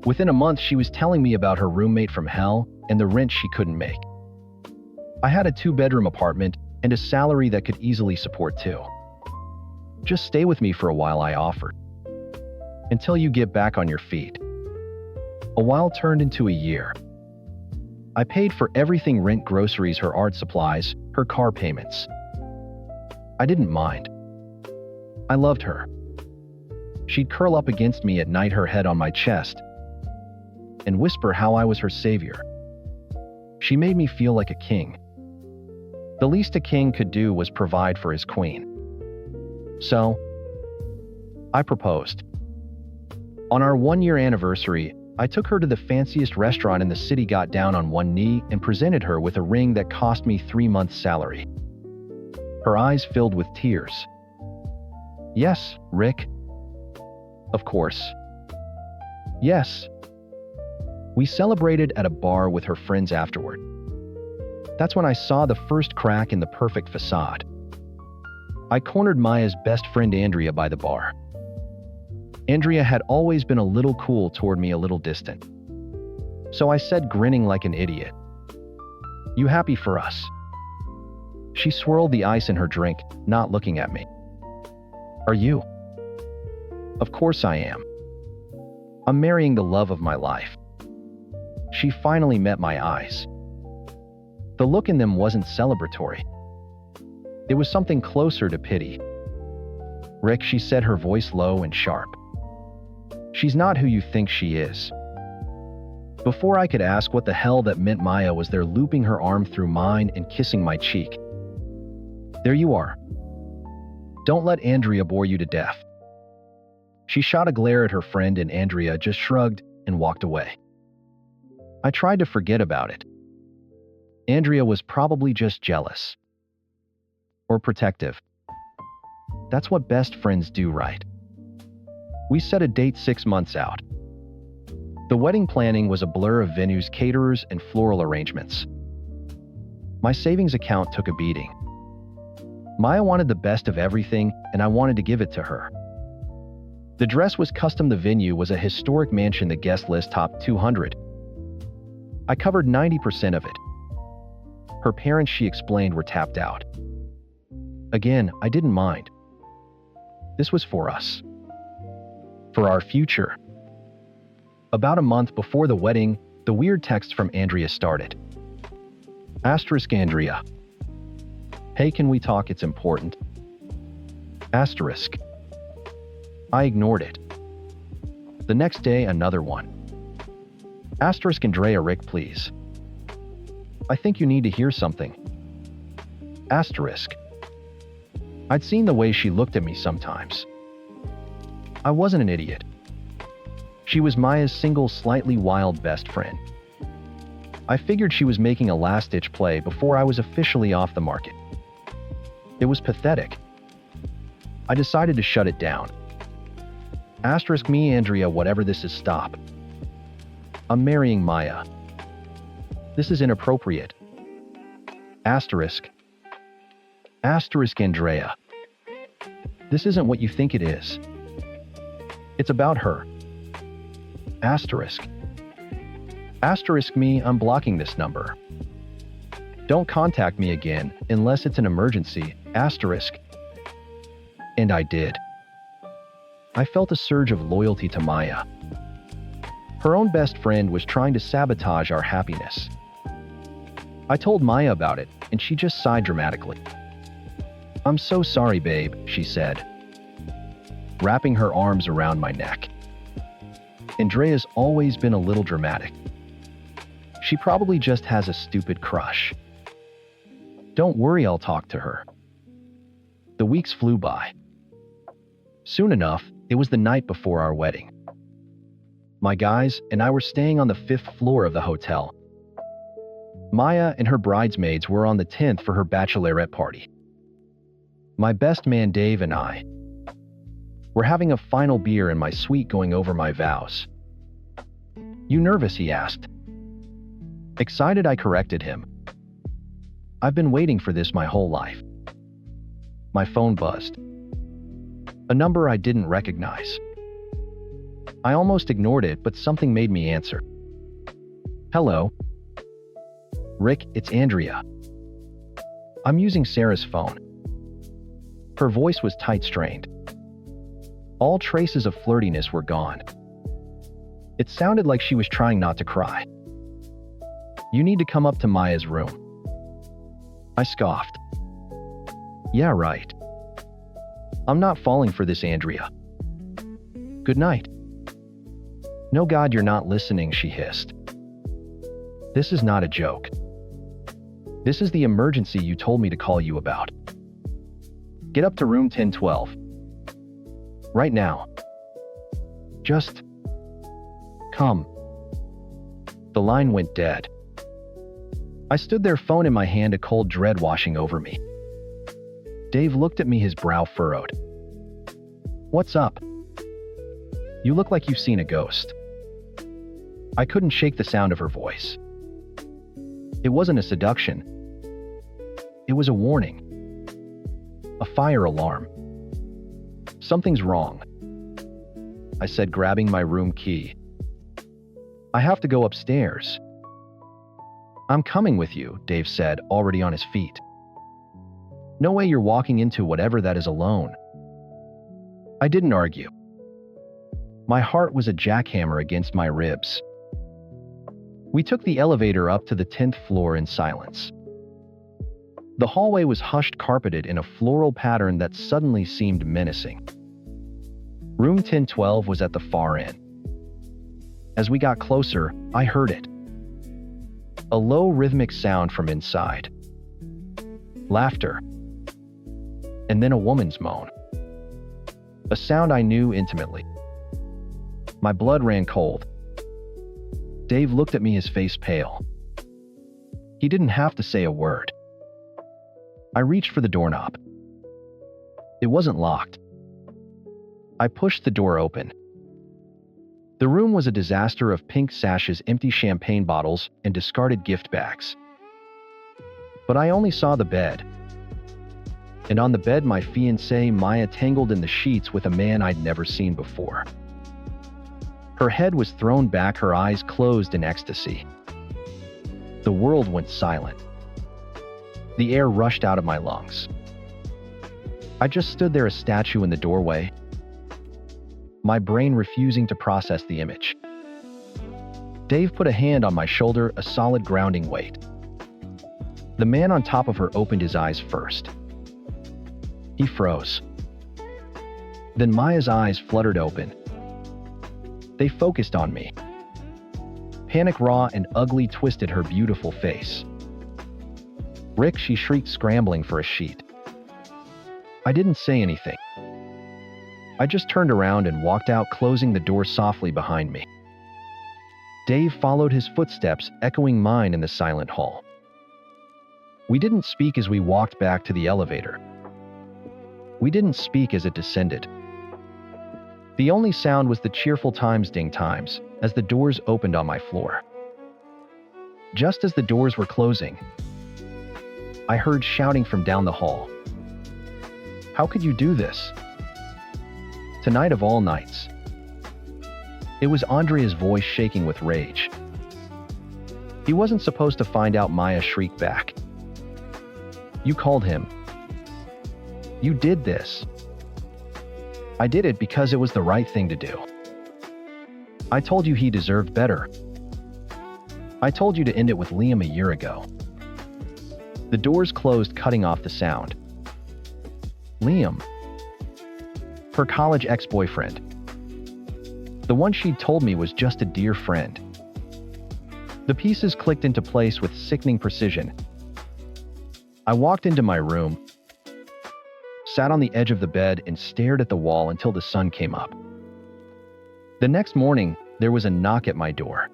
Within a month, she was telling me about her roommate from hell and the rent she couldn't make. I had a 2-bedroom apartment and a salary that could easily support 2. "Just stay with me for a while," I offered. "Until you get back on your feet." A while turned into a year. I paid for everything: rent, groceries, her art supplies, her car payments. I didn't mind. I loved her. She'd curl up against me at night, her head on my chest, and whisper how I was her savior. She made me feel like a king. The least a king could do was provide for his queen. So, I proposed. On our 1-year anniversary, I took her to the fanciest restaurant in the city, got down on one knee, and presented her with a ring that cost me 3 months' salary. Her eyes filled with tears. Yes, Rick. Of course. Yes. We celebrated at a bar with her friends afterward. That's when I saw the first crack in the perfect facade. I cornered Maya's best friend Andrea by the bar. Andrea had always been a little cool toward me, a little distant. So I said, grinning like an idiot, "You happy for us?" She swirled the ice in her drink, not looking at me. "Are you?" "Of course I am. I'm marrying the love of my life." She finally met my eyes. The look in them wasn't celebratory. It was something closer to pity. "Rick," she said, her voice low and sharp, "she's not who you think she is." Before I could ask what the hell that meant, Maya was there, looping her arm through mine and kissing my cheek. "There you are. Don't let Andrea bore you to death." She shot a glare at her friend, and Andrea just shrugged and walked away. I tried to forget about it. Andrea was probably just jealous. Or protective. That's what best friends do, right? We set a date 6 months out. The wedding planning was a blur of venues, caterers, and floral arrangements. My savings account took a beating. Maya wanted the best of everything, and I wanted to give it to her. The dress was custom. The venue was a historic mansion. The guest list topped 200. I covered 90% of it. Her parents, she explained, were tapped out. Again, I didn't mind. This was for us. For our future. About a month before the wedding, the weird text from Andrea started. Asterisk Andrea. Hey, can we talk? It's important. Asterisk. I ignored it. The next day, another one. Asterisk Andrea. Rick, please. I think you need to hear something. Asterisk. I'd seen the way she looked at me sometimes. I wasn't an idiot. She was Maya's single, slightly wild best friend. I figured she was making a last-ditch play before I was officially off the market. It was pathetic. I decided to shut it down. Asterisk me, Andrea, whatever this is, stop. I'm marrying Maya. This is inappropriate. Asterisk. Asterisk Andrea. This isn't what you think it is. It's about her. Asterisk. Asterisk me, I'm blocking this number. Don't contact me again unless it's an emergency. Asterisk. And I did. I felt a surge of loyalty to Maya. Her own best friend was trying to sabotage our happiness. I told Maya about it, and she just sighed dramatically. I'm so sorry, babe, she said, wrapping her arms around my neck. Andrea's always been a little dramatic. She probably just has a stupid crush. Don't worry, I'll talk to her. The weeks flew by. Soon enough, it was the night before our wedding. My guys and I were staying on the 5th floor of the hotel. Maya and her bridesmaids were on the 10th for her bachelorette party. My best man Dave and I were having a final beer in my suite, going over my vows. You nervous? He asked. Excited, I corrected him. I've been waiting for this my whole life. My phone buzzed. A number I didn't recognize. I almost ignored it, but something made me answer. Hello. Rick, it's Andrea. I'm using Sarah's phone. Her voice was tight, strained. All traces of flirtiness were gone. It sounded like she was trying not to cry. "You need to come up to Maya's room." I scoffed. "Yeah, right. I'm not falling for this, Andrea. Good night." "No, God, you're not listening," she hissed. "This is not a joke. This is the emergency you told me to call you about. Get up to room 1012. Right now. Just come." The line went dead. I stood there, phone in my hand, a cold dread washing over me. Dave looked at me, his brow furrowed. "What's up? You look like you've seen a ghost." I couldn't shake the sound of her voice. It wasn't a seduction. It was a warning. A fire alarm. "Something's wrong," I said, grabbing my room key. "I have to go upstairs." "I'm coming with you," Dave said, already on his feet. "No way you're walking into whatever that is alone." I didn't argue. My heart was a jackhammer against my ribs. We took the elevator up to the 10th floor in silence. The hallway was hushed, carpeted in a floral pattern that suddenly seemed menacing. Room 1012 was at the far end. As we got closer, I heard it. A low, rhythmic sound from inside. Laughter. And then a woman's moan. A sound I knew intimately. My blood ran cold. Dave looked at me, his face pale. He didn't have to say a word. I reached for the doorknob. It wasn't locked. I pushed the door open. The room was a disaster of pink sashes, empty champagne bottles, and discarded gift bags. But I only saw the bed. And on the bed, my fiancée, Maya, tangled in the sheets with a man I'd never seen before. Her head was thrown back, her eyes closed in ecstasy. The world went silent. The air rushed out of my lungs. I just stood there, a statue in the doorway, my brain refusing to process the image. Dave put a hand on my shoulder, a solid grounding weight. The man on top of her opened his eyes first. He froze. Then Maya's eyes fluttered open. They focused on me. Panic, raw and ugly, twisted her beautiful face. "Rick," she shrieked, scrambling for a sheet. I didn't say anything. I just turned around and walked out, closing the door softly behind me. Dave followed, his footsteps echoing mine in the silent hall. We didn't speak as we walked back to the elevator. We didn't speak as it descended. The only sound was the cheerful times, ding times, as the doors opened on my floor. Just as the doors were closing, I heard shouting from down the hall. "How could you do this? Tonight of all nights." It was Andrea's voice, shaking with rage. He wasn't supposed to find out, Maya shrieked back. "You called him. You did this." "I did it because it was the right thing to do. I told you he deserved better. I told you to end it with Liam a year ago." The doors closed, cutting off the sound. Liam. Her college ex-boyfriend. The one she'd told me was just a dear friend. The pieces clicked into place with sickening precision. I walked into my room, sat on the edge of the bed, and stared at the wall until the sun came up. The next morning, there was a knock at my door.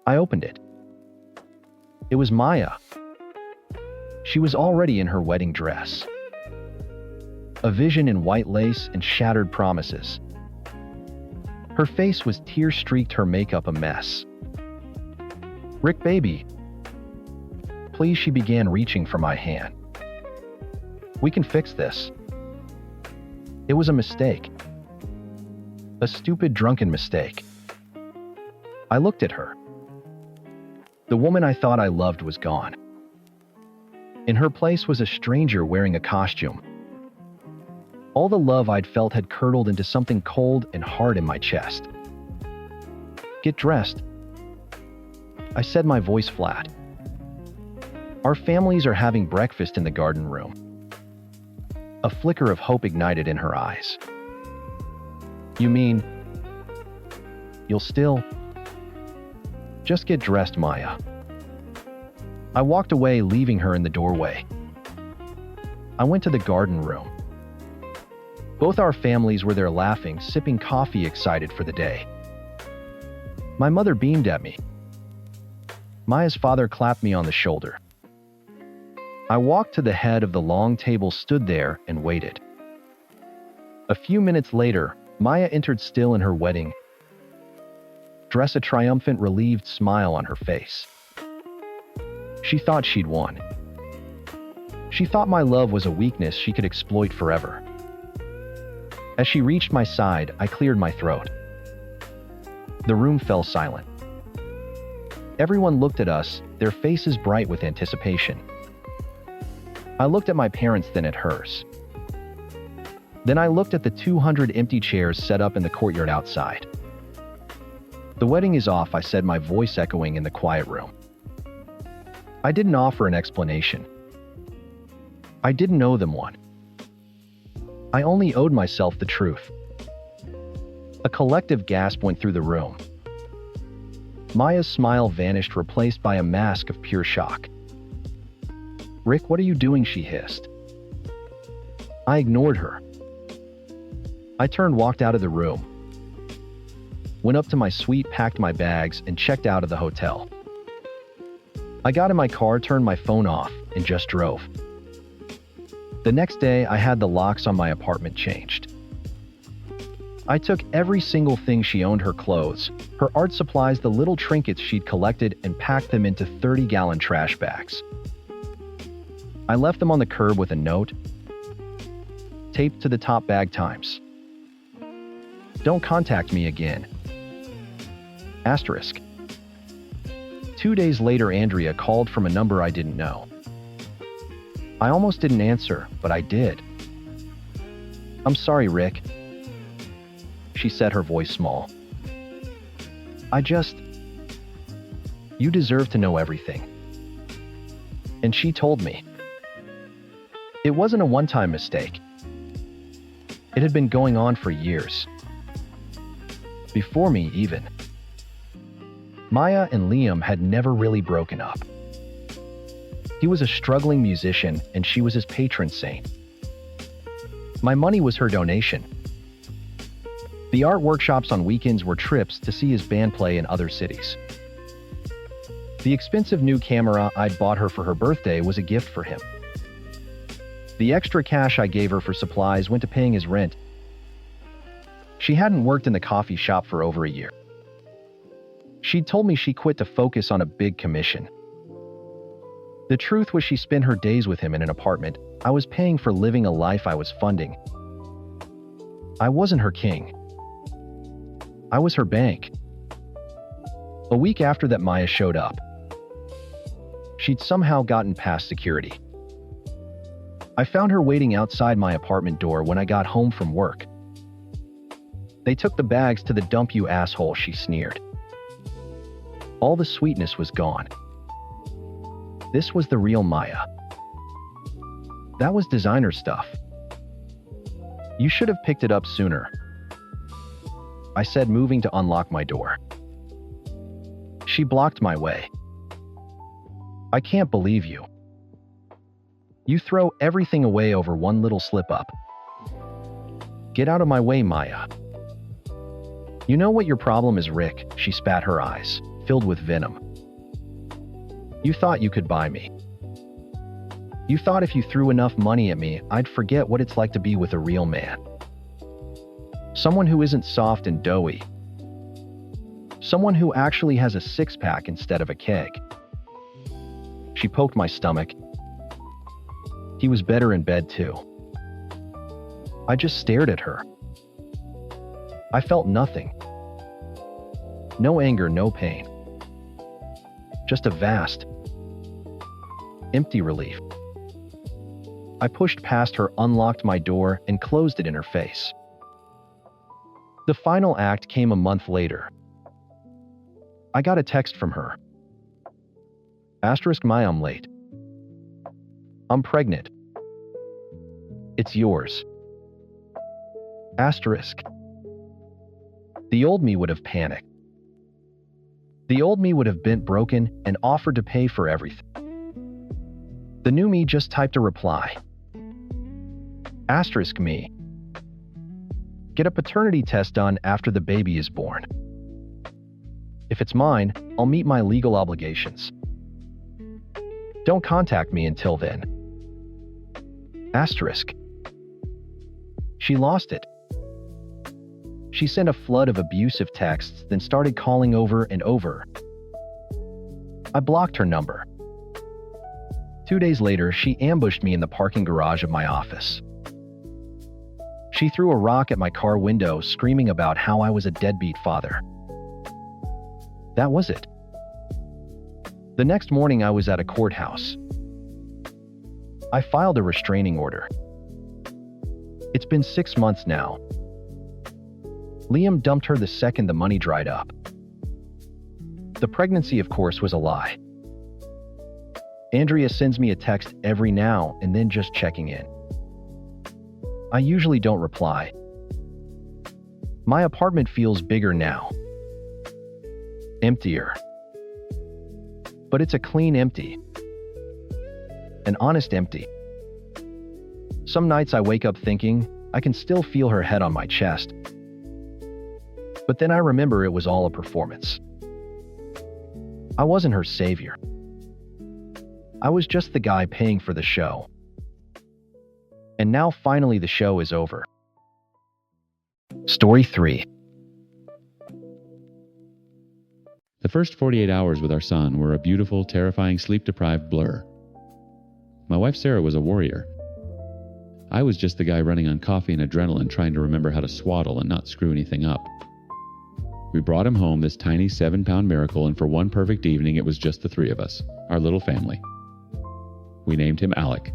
I opened it. It was Maya. She was already in her wedding dress. A vision in white lace and shattered promises. Her face was tear-streaked, her makeup a mess. "Rick, baby. Please," she began, reaching for my hand. "We can fix this. It was a mistake. A stupid, drunken mistake." I looked at her. The woman I thought I loved was gone. In her place was a stranger wearing a costume. All the love I'd felt had curdled into something cold and hard in my chest. Get dressed, I said, my voice flat. Our families are having breakfast in the garden room. A flicker of hope ignited in her eyes. You mean you'll still? Just get dressed, Maya. I walked away, leaving her in the doorway. I went to the garden room. Both our families were there laughing, sipping coffee, excited for the day. My mother beamed at me. Maya's father clapped me on the shoulder. I walked to the head of the long table, stood there, and waited. A few minutes later, Maya entered, still in her wedding dress, a triumphant, relieved smile on her face. She thought she'd won. She thought my love was a weakness she could exploit forever. As she reached my side, I cleared my throat. The room fell silent. Everyone looked at us, their faces bright with anticipation. I looked at my parents, then at hers. Then I looked at the 200 empty chairs set up in the courtyard outside. The wedding is off, I said, my voice echoing in the quiet room. I didn't offer an explanation. I didn't owe them one. I only owed myself the truth. A collective gasp went through the room. Maya's smile vanished, replaced by a mask of pure shock. Rick, what are you doing? She hissed. I ignored her. I turned, walked out of the room, went up to my suite, packed my bags, and checked out of the hotel. I got in my car, turned my phone off, and just drove. The next day, I had the locks on my apartment changed. I took every single thing she owned, her clothes, her art supplies, the little trinkets she'd collected, and packed them into 30-gallon trash bags. I left them on the curb with a note taped to the top bag: Times. Don't contact me again. Asterisk. 2 days later, Andrea called from a number I didn't know. I almost didn't answer, but I did. I'm sorry, Rick, she said, her voice small. You deserve to know everything. And she told me. It wasn't a one-time mistake. It had been going on for years. Before me, even. Maya and Liam had never really broken up. He was a struggling musician, and she was his patron saint. My money was her donation. The art workshops on weekends were trips to see his band play in other cities. The expensive new camera I'd bought her for her birthday was a gift for him. The extra cash I gave her for supplies went to paying his rent. She hadn't worked in the coffee shop for over a year. She'd told me she quit to focus on a big commission. The truth was, she spent her days with him in an apartment I was paying for, living a life I was funding. I wasn't her king. I was her bank. A week after that, Maya showed up. She'd somehow gotten past security. I found her waiting outside my apartment door when I got home from work. They took the bags to the dump, you asshole, she sneered. All the sweetness was gone. This was the real Maya. That was designer stuff. You should have picked it up sooner, I said, moving to unlock my door. She blocked my way. I can't believe you. You throw everything away over one little slip-up. Get out of my way, Maya. You know what your problem is, Rick, she spat, her eyes filled with venom. You thought you could buy me. You thought if you threw enough money at me, I'd forget what it's like to be with a real man. Someone who isn't soft and doughy. Someone who actually has a six-pack instead of a keg. She poked my stomach. He was better in bed, too. I just stared at her. I felt nothing. No anger, no pain. Just a vast, empty relief. I pushed past her, unlocked my door, and closed it in her face. The final act came a month later. I got a text from her. My I'm late. I'm pregnant. It's yours. Asterisk. The old me would have panicked. The old me would have been broken and offered to pay for everything. The new me just typed a reply. Asterisk me. Get a paternity test done after the baby is born. If it's mine, I'll meet my legal obligations. Don't contact me until then. Asterisk. She lost it. She sent a flood of abusive texts, then started calling over and over. I blocked her number. 2 days later, she ambushed me in the parking garage of my office. She threw a rock at my car window, screaming about how I was a deadbeat father. That was it. The next morning, I was at a courthouse. I filed a restraining order. It's been 6 months now. Liam dumped her the second the money dried up. The pregnancy, of course, was a lie. Andrea sends me a text every now and then just checking in. I usually don't reply. My apartment feels bigger now. Emptier. But it's a clean empty. An honest empty. Some nights I wake up thinking I can still feel her head on my chest. But then I remember it was all a performance. I wasn't her savior. I was just the guy paying for the show. And now finally the show is over. Story 3. The first 48 hours with our son were a beautiful, terrifying, sleep-deprived blur. My wife Sarah was a warrior. I was just the guy running on coffee and adrenaline trying to remember how to swaddle and not screw anything up. We brought him home, this tiny 7-pound miracle, and for one perfect evening it was just the three of us, our little family. We named him Alec.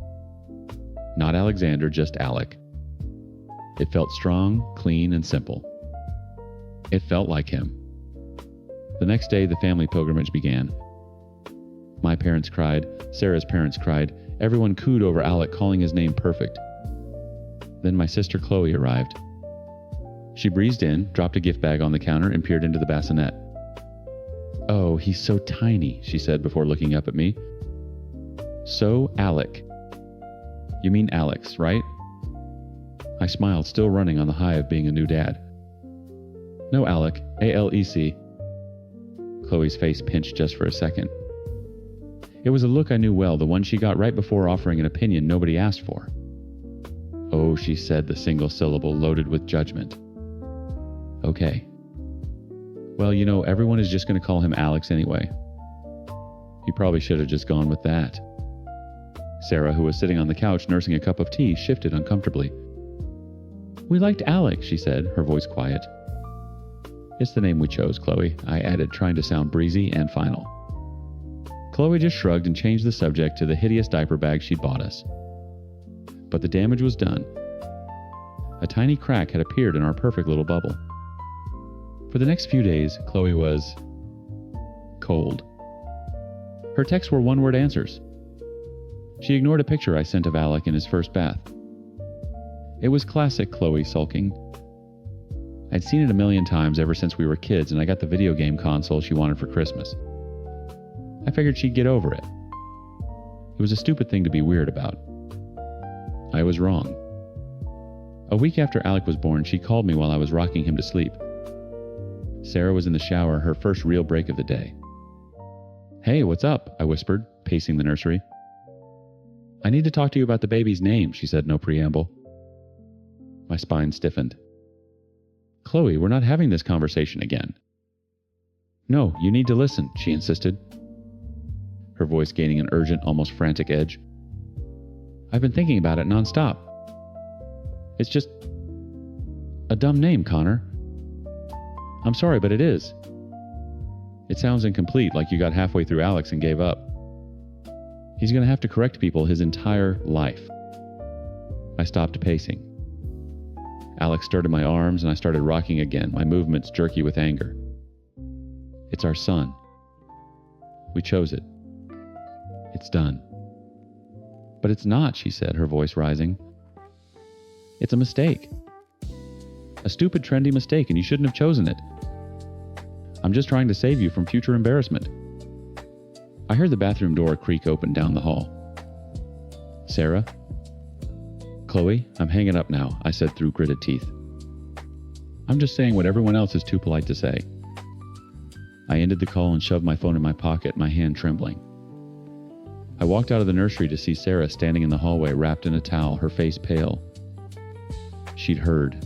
Not Alexander, just Alec. It felt strong, clean, and simple. It felt like him. The next day, the family pilgrimage began. My parents cried, Sarah's parents cried, everyone cooed over Alec, calling his name perfect. Then my sister Chloe arrived. She breezed in, dropped a gift bag on the counter, and peered into the bassinet. "Oh, he's so tiny," she said before looking up at me. "So, Alec. You mean Alex, right?" I smiled, still running on the high of being a new dad. "No, Alec. A-L-E-C. Chloe's face pinched just for a second. It was a look I knew well, the one she got right before offering an opinion nobody asked for. "Oh," she said, the single syllable loaded with judgment. "Okay. Well, you know, everyone is just going to call him Alex anyway. You probably should have just gone with that." Sarah, who was sitting on the couch nursing a cup of tea, shifted uncomfortably. "We liked Alex," she said, her voice quiet. "It's the name we chose, Chloe," I added, trying to sound breezy and final. Chloe just shrugged and changed the subject to the hideous diaper bag she'd bought us. But the damage was done. A tiny crack had appeared in our perfect little bubble. For the next few days, Chloe was cold. Her texts were one-word answers. She ignored a picture I sent of Alec in his first bath. It was classic Chloe sulking. I'd seen it a million times ever since we were kids, and I got the video game console she wanted for Christmas. I figured she'd get over it. It was a stupid thing to be weird about. I was wrong. A week after Alec was born, she called me while I was rocking him to sleep. Sarah was in the shower, her first real break of the day. "Hey, what's up?" I whispered, pacing the nursery. "I need to talk to you about the baby's name," she said, no preamble. My spine stiffened. "Chloe, we're not having this conversation again." "No, you need to listen," she insisted, her voice gaining an urgent, almost frantic edge. "I've been thinking about it nonstop. It's just a dumb name, Connor. I'm sorry, but it is. It sounds incomplete, like you got halfway through Alex and gave up. He's going to have to correct people his entire life." I stopped pacing. Alex stirred in my arms, and I started rocking again, my movements jerky with anger. It's our son. We chose it. It's done. But it's not, she said, her voice rising. It's a mistake. A stupid, trendy mistake, and you shouldn't have chosen it. I'm just trying to save you from future embarrassment. I heard the bathroom door creak open down the hall. Sarah? Chloe, I'm hanging up now, I said through gritted teeth. I'm just saying what everyone else is too polite to say. I ended the call and shoved my phone in my pocket, my hand trembling. I walked out of the nursery to see Sarah standing in the hallway wrapped in a towel, her face pale. She'd heard.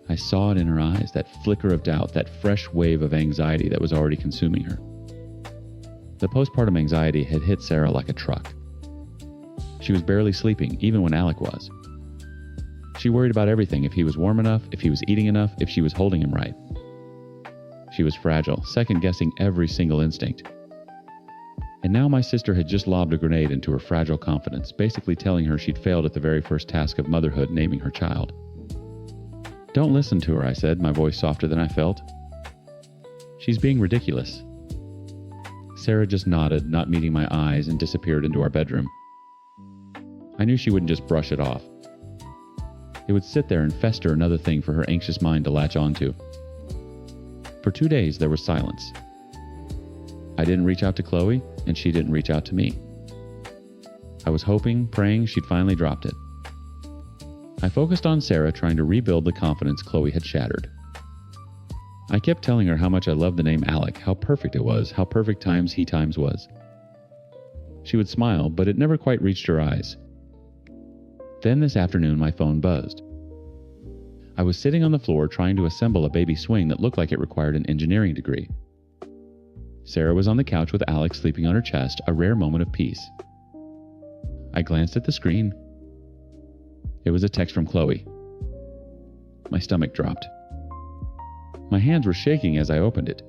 I saw it in her eyes, that flicker of doubt, that fresh wave of anxiety that was already consuming her. The postpartum anxiety had hit Sarah like a truck. She was barely sleeping, even when Alec was. She worried about everything, if he was warm enough, if he was eating enough, if she was holding him right. She was fragile, second-guessing every single instinct. And now my sister had just lobbed a grenade into her fragile confidence, basically telling her she'd failed at the very first task of motherhood, naming her child. Don't listen to her, I said, my voice softer than I felt. She's being ridiculous. Sarah just nodded, not meeting my eyes, and disappeared into our bedroom. I knew she wouldn't just brush it off. It would sit there and fester, another thing for her anxious mind to latch onto. For 2 days, there was silence. I didn't reach out to Chloe, and she didn't reach out to me. I was hoping, praying she'd finally dropped it. I focused on Sarah, trying to rebuild the confidence Chloe had shattered. I kept telling her how much I loved the name Alec, how perfect it was, how perfect times he times was. She would smile, but it never quite reached her eyes. Then this afternoon, my phone buzzed. I was sitting on the floor trying to assemble a baby swing that looked like it required an engineering degree. Sarah was on the couch with Alec sleeping on her chest, a rare moment of peace. I glanced at the screen. It was a text from Chloe. My stomach dropped. My hands were shaking as I opened it.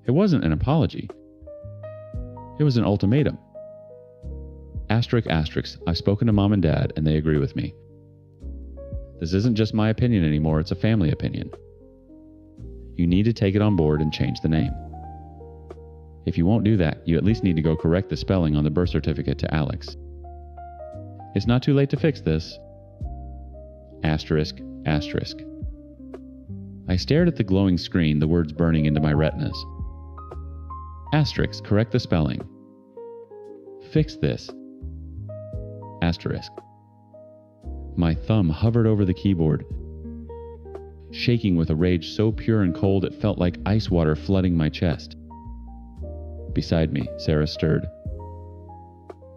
It wasn't an apology. It was an ultimatum. Asterisk, asterisk, I've spoken to Mom and Dad, and they agree with me. This isn't just my opinion anymore, it's a family opinion. You need to take it on board and change the name. If you won't do that, you at least need to go correct the spelling on the birth certificate to Alex. It's not too late to fix this. Asterisk, asterisk. I stared at the glowing screen, the words burning into my retinas. Asterisk, correct the spelling. Fix this. Asterisk. My thumb hovered over the keyboard, shaking with a rage so pure and cold it felt like ice water flooding my chest. Beside me, Sarah stirred.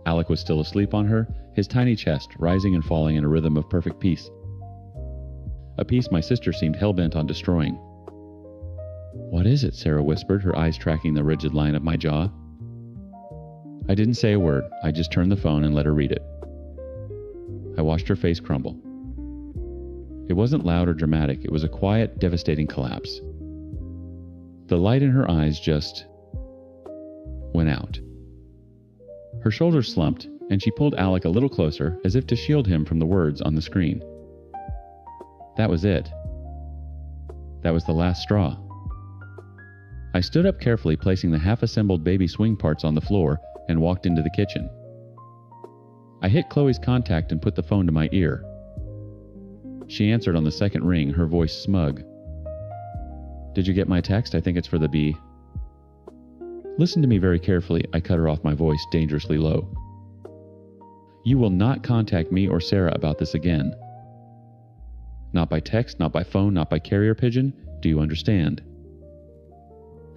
Alec was still asleep on her, his tiny chest rising and falling in a rhythm of perfect peace. A peace my sister seemed hell-bent on destroying. What is it? Sarah whispered, her eyes tracking the rigid line of my jaw. I didn't say a word. I just turned the phone and let her read it. I watched her face crumble. It wasn't loud or dramatic. It was a quiet, devastating collapse. The light in her eyes just went out. Her shoulders slumped, and she pulled Alec a little closer, as if to shield him from the words on the screen. That was it. That was the last straw. I stood up carefully, placing the half-assembled baby swing parts on the floor, and walked into the kitchen. I hit Chloe's contact and put the phone to my ear. She answered on the second ring, her voice smug. Did you get my text? I think it's for the bee. Listen to me very carefully. I cut her off, my voice dangerously low. You will not contact me or Sarah about this again. Not by text, not by phone, not by carrier pigeon. Do you understand?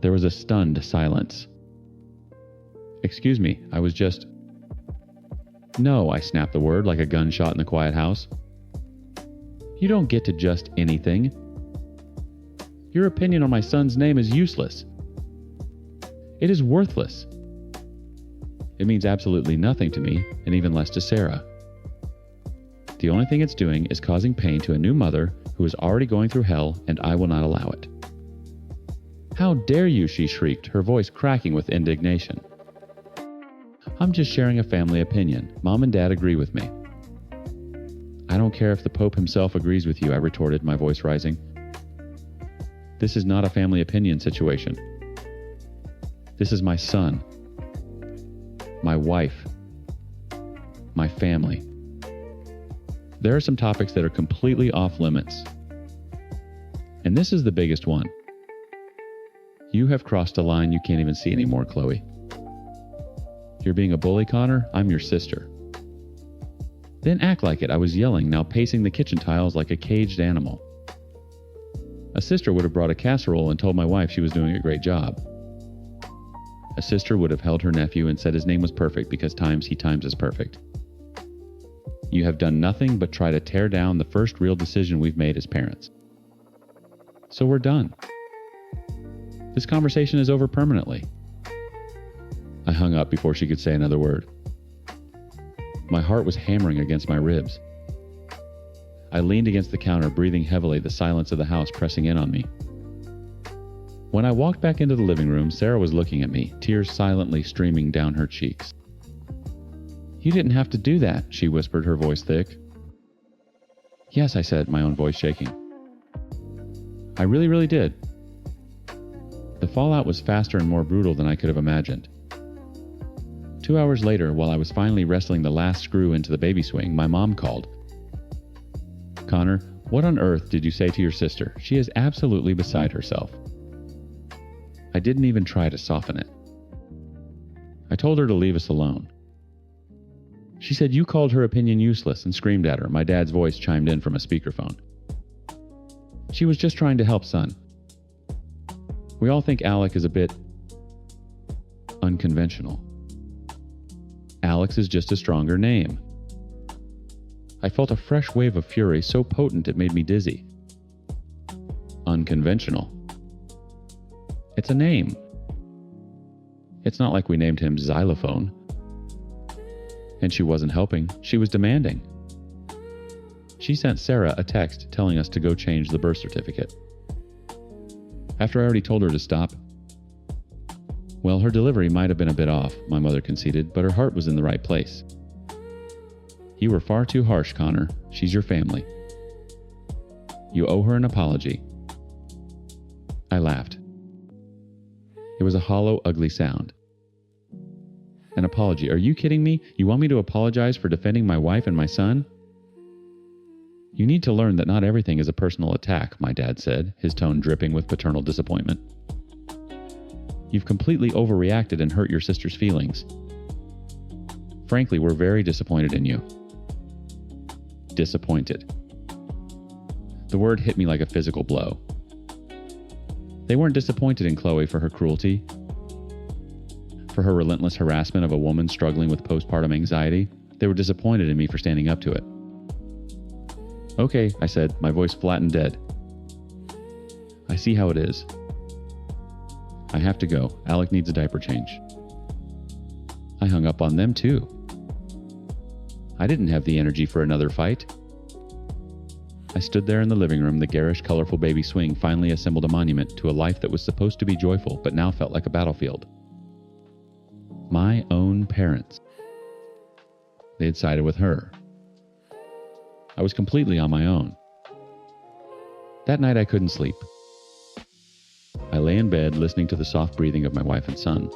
There was a stunned silence. Excuse me, I was just... No, I snapped the word like a gunshot in the quiet house. You don't get to just anything. Your opinion on my son's name is useless. It is worthless. It means absolutely nothing to me, and even less to Sarah. The only thing it's doing is causing pain to a new mother who is already going through hell, and I will not allow it. How dare you, she shrieked, her voice cracking with indignation. I'm just sharing a family opinion. Mom and Dad agree with me. I don't care if the Pope himself agrees with you, I retorted, my voice rising. This is not a family opinion situation. This is my son, my wife, my family. There are some topics that are completely off limits. And this is the biggest one. You have crossed a line you can't even see anymore, Chloe. You're being a bully, Connor. I'm your sister. Then act like it. I was yelling, now pacing the kitchen tiles like a caged animal. A sister would have brought a casserole and told my wife she was doing a great job. A sister would have held her nephew and said his name was perfect because times he times is perfect. You have done nothing but try to tear down the first real decision we've made as parents. So we're done. This conversation is over permanently. I hung up before she could say another word. My heart was hammering against my ribs. I leaned against the counter, breathing heavily, the silence of the house pressing in on me. When I walked back into the living room, Sarah was looking at me, tears silently streaming down her cheeks. You didn't have to do that, she whispered, her voice thick. Yes, I said, my own voice shaking. I really did. The fallout was faster and more brutal than I could have imagined. 2 hours later, while I was finally wrestling the last screw into the baby swing, my mom called. Connor, what on earth did you say to your sister? She is absolutely beside herself. I didn't even try to soften it. I told her to leave us alone. She said you called her opinion useless and screamed at her. My dad's voice chimed in from a speakerphone. She was just trying to help son. We all think Alec is a bit unconventional. Alex is just a stronger name. I felt a fresh wave of fury so potent it made me dizzy. Unconventional. It's a name. It's not like we named him Xylophone. And she wasn't helping, she was demanding. She sent Sarah a text telling us to go change the birth certificate. After I already told her to stop. Well, her delivery might have been a bit off, my mother conceded, but her heart was in the right place. You were far too harsh, Connor. She's your family. You owe her an apology. I laughed. It was a hollow, ugly sound. An apology? Are you kidding me? You want me to apologize for defending my wife and my son? You need to learn that not everything is a personal attack, my dad said, his tone dripping with paternal disappointment. You've completely overreacted and hurt your sister's feelings. Frankly, we're very disappointed in you. Disappointed. The word hit me like a physical blow. They weren't disappointed in Chloe for her cruelty, for her relentless harassment of a woman struggling with postpartum anxiety. They were disappointed in me for standing up to it. Okay, I said, my voice flat and dead. I see how it is. I have to go. Alec needs a diaper change. I hung up on them too. I didn't have the energy for another fight. I stood there in the living room, the garish, colorful baby swing finally assembled a monument to a life that was supposed to be joyful, but now felt like a battlefield. My own parents. They had sided with her. I was completely on my own. That night I couldn't sleep. I lay in bed listening to the soft breathing of my wife and son.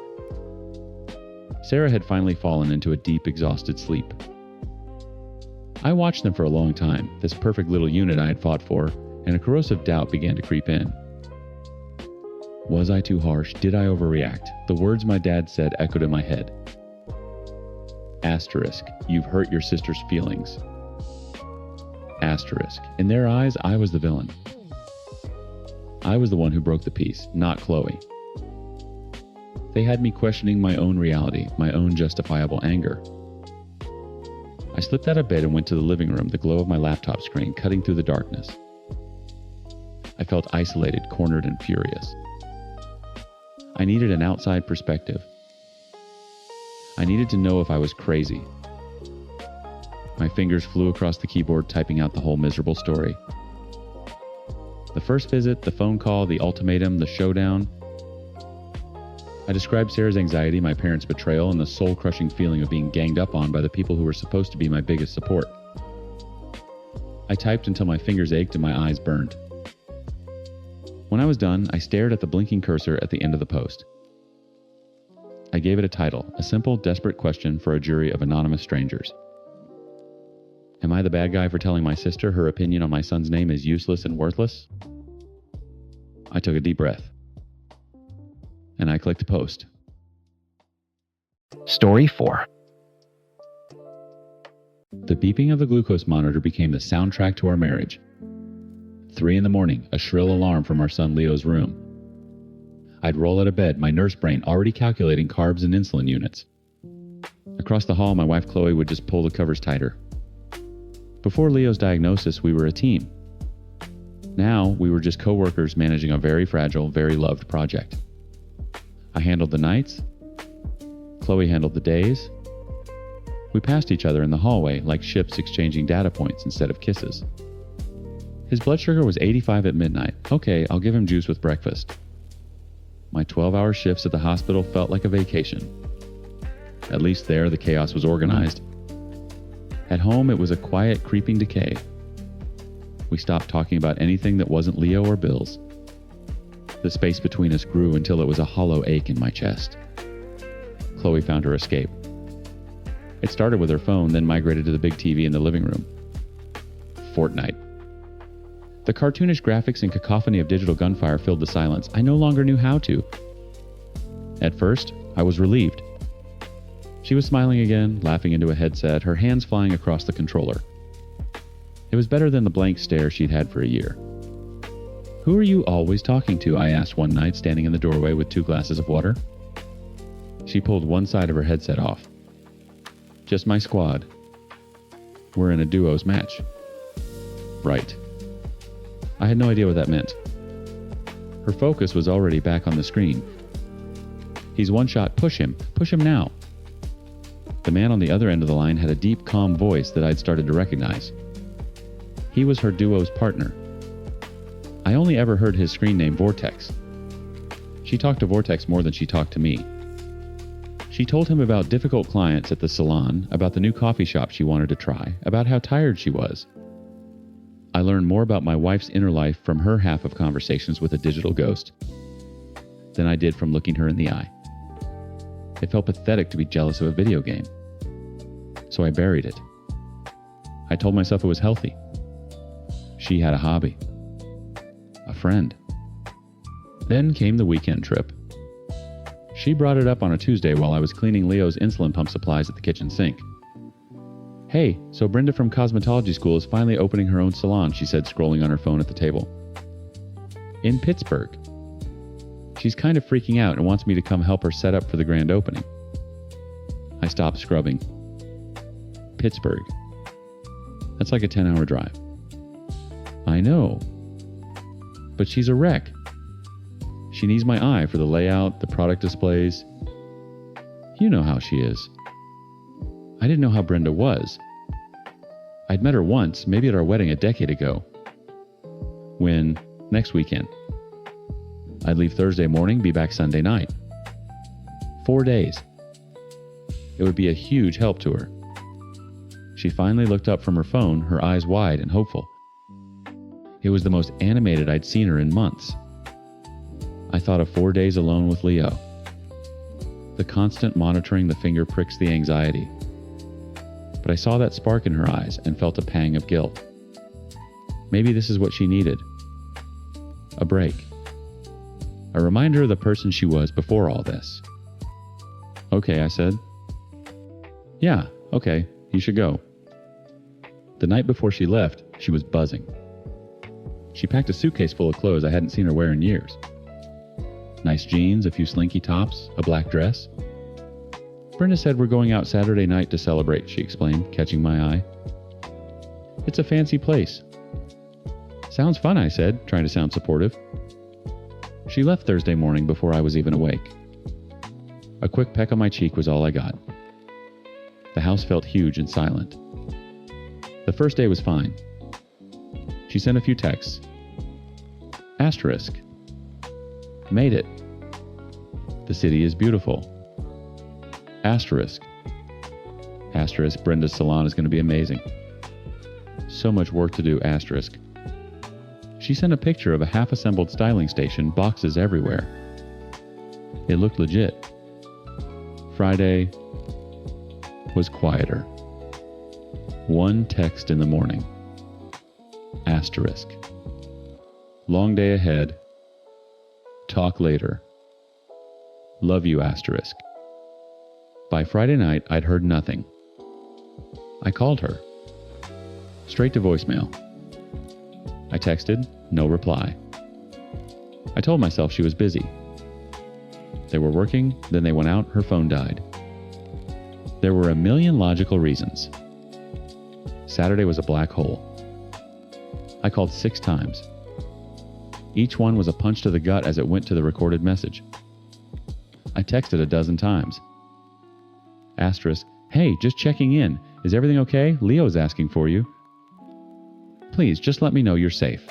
Sarah had finally fallen into a deep, exhausted sleep. I watched them for a long time, this perfect little unit I had fought for, and a corrosive doubt began to creep in. Was I too harsh? Did I overreact? The words my dad said echoed in my head. Asterisk, you've hurt your sister's feelings. Asterisk, in their eyes, I was the villain. I was the one who broke the peace, not Chloe. They had me questioning my own reality, my own justifiable anger. I slipped out of bed and went to the living room, the glow of my laptop screen cutting through the darkness. I felt isolated, cornered, and furious. I needed an outside perspective. I needed to know if I was crazy. My fingers flew across the keyboard, typing out the whole miserable story. The first visit, the phone call, the ultimatum, the showdown. I described Sarah's anxiety, my parents' betrayal, and the soul-crushing feeling of being ganged up on by the people who were supposed to be my biggest support. I typed until my fingers ached and my eyes burned. When I was done, I stared at the blinking cursor at the end of the post. I gave it a title, a simple, desperate question for a jury of anonymous strangers. Am I the bad guy for telling my sister her opinion on my son's name is useless and worthless? I took a deep breath. And I clicked post. Story 4. The beeping of the glucose monitor became the soundtrack to our marriage. 3 a.m, a shrill alarm from our son Leo's room. I'd roll out of bed, my nurse brain already calculating carbs and insulin units. Across the hall, my wife Chloe would just pull the covers tighter. Before Leo's diagnosis, we were a team. Now, we were just co-workers managing a very fragile, very loved project. I handled the nights. Chloe handled the days. We passed each other in the hallway like ships exchanging data points instead of kisses. His blood sugar was 85 at midnight. Okay, I'll give him juice with breakfast. My 12-hour shifts at the hospital felt like a vacation. At least there, the chaos was organized. At home, it was a quiet, creeping decay. We stopped talking about anything that wasn't Leo or Bill's. The space between us grew until it was a hollow ache in my chest. Chloe found her escape. It started with her phone, then migrated to the big TV in the living room. Fortnite. The cartoonish graphics and cacophony of digital gunfire filled the silence. I no longer knew how to. At first, I was relieved. She was smiling again, laughing into a headset, her hands flying across the controller. It was better than the blank stare she'd had for a year. Who are you always talking to? I asked one night, standing in the doorway with 2 glasses of water. She pulled one side of her headset off. Just my squad. We're in a duos match. Right. I had no idea what that meant. Her focus was already back on the screen. He's one shot. Push him. Push him now. The man on the other end of the line had a deep, calm voice that I'd started to recognize. He was her duo's partner. I only ever heard his screen name, Vortex. She talked to Vortex more than she talked to me. She told him about difficult clients at the salon, about the new coffee shop she wanted to try, about how tired she was. I learned more about my wife's inner life from her half of conversations with a digital ghost than I did from looking her in the eye. It felt pathetic to be jealous of a video game. So I buried it. I told myself it was healthy. She had a hobby. A friend. Then came the weekend trip. She brought it up on a Tuesday while I was cleaning Leo's insulin pump supplies at the kitchen sink. Hey, so Brenda from cosmetology school is finally opening her own salon, she said, scrolling on her phone at the table. In Pittsburgh. She's kind of freaking out and wants me to come help her set up for the grand opening. I stopped scrubbing. Pittsburgh. That's like a 10-hour drive. I know. But she's a wreck. She needs my eye for the layout, the product displays. You know how she is. I didn't know how Brenda was. I'd met her once, maybe at our wedding a decade ago. When? Next weekend. I'd leave Thursday morning, be back Sunday night. 4 days. It would be a huge help to her. She finally looked up from her phone, her eyes wide and hopeful. It was the most animated I'd seen her in months. I thought of 4 days alone with Leo. The constant monitoring the finger pricks the anxiety. But I saw that spark in her eyes and felt a pang of guilt. Maybe this is what she needed. A break. A reminder of the person she was before all this. Okay, I said. Yeah, okay, you should go. The night before she left, she was buzzing. She packed a suitcase full of clothes I hadn't seen her wear in years. Nice jeans, a few slinky tops, a black dress. Brenda said we're going out Saturday night to celebrate, she explained, catching my eye. It's a fancy place. Sounds fun, I said, trying to sound supportive. She left Thursday morning before I was even awake. A quick peck on my cheek was all I got. The house felt huge and silent. The first day was fine. She sent a few texts. Asterisk. Made it. The city is beautiful. Asterisk. Asterisk, Brenda's salon is going to be amazing. So much work to do, asterisk. She sent a picture of a half-assembled styling station, boxes everywhere. It looked legit. Friday was quieter. One text in the morning. Asterisk. Long day ahead. Talk later. Love you, asterisk. By Friday night, I'd heard nothing. I called her. Straight to voicemail. I texted, no reply. I told myself she was busy. They were working, then they went out, her phone died. There were a million logical reasons. Saturday was a black hole. I called 6 times. Each one was a punch to the gut as it went to the recorded message. I texted a dozen times. Asterisk, hey, just checking in. Is everything okay? Leo's asking for you. Please, just let me know you're safe.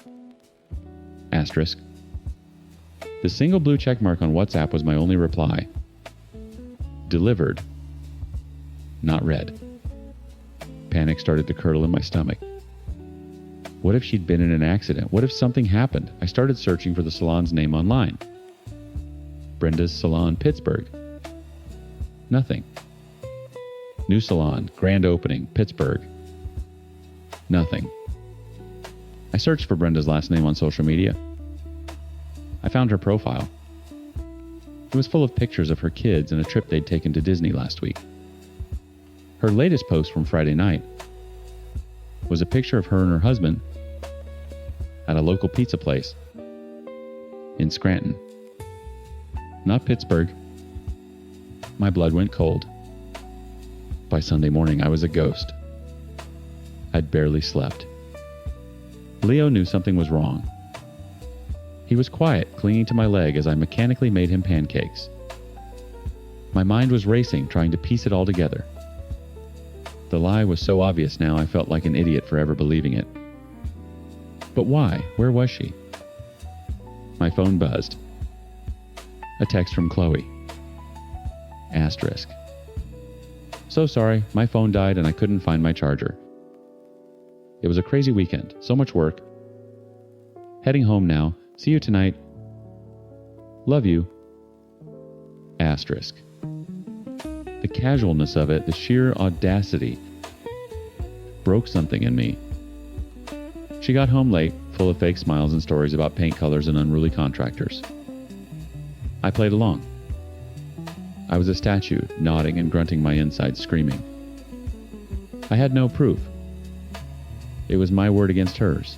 Asterisk. The single blue check mark on WhatsApp was my only reply. Delivered. Not read. Panic started to curdle in my stomach. What if she'd been in an accident? What if something happened? I started searching for the salon's name online. Brenda's Salon, Pittsburgh. Nothing. New salon, grand opening, Pittsburgh. Nothing. I searched for Brenda's last name on social media. I found her profile. It was full of pictures of her kids and a trip they'd taken to Disney last week. Her latest post from Friday night was a picture of her and her husband at a local pizza place in Scranton. Not Pittsburgh. My blood went cold. By Sunday morning, I was a ghost. I'd barely slept. Leo knew something was wrong. He was quiet, clinging to my leg as I mechanically made him pancakes. My mind was racing, trying to piece it all together. The lie was so obvious now I felt like an idiot for ever believing it. But why? Where was she? My phone buzzed. A text from Chloe. Asterisk. So sorry, my phone died and I couldn't find my charger. It was a crazy weekend, so much work. Heading home now. See you tonight. Love you. Asterisk. The casualness of it, the sheer audacity, broke something in me. She got home late, full of fake smiles and stories about paint colors and unruly contractors. I played along. I was a statue, nodding and grunting my insides, screaming. I had no proof. It was my word against hers.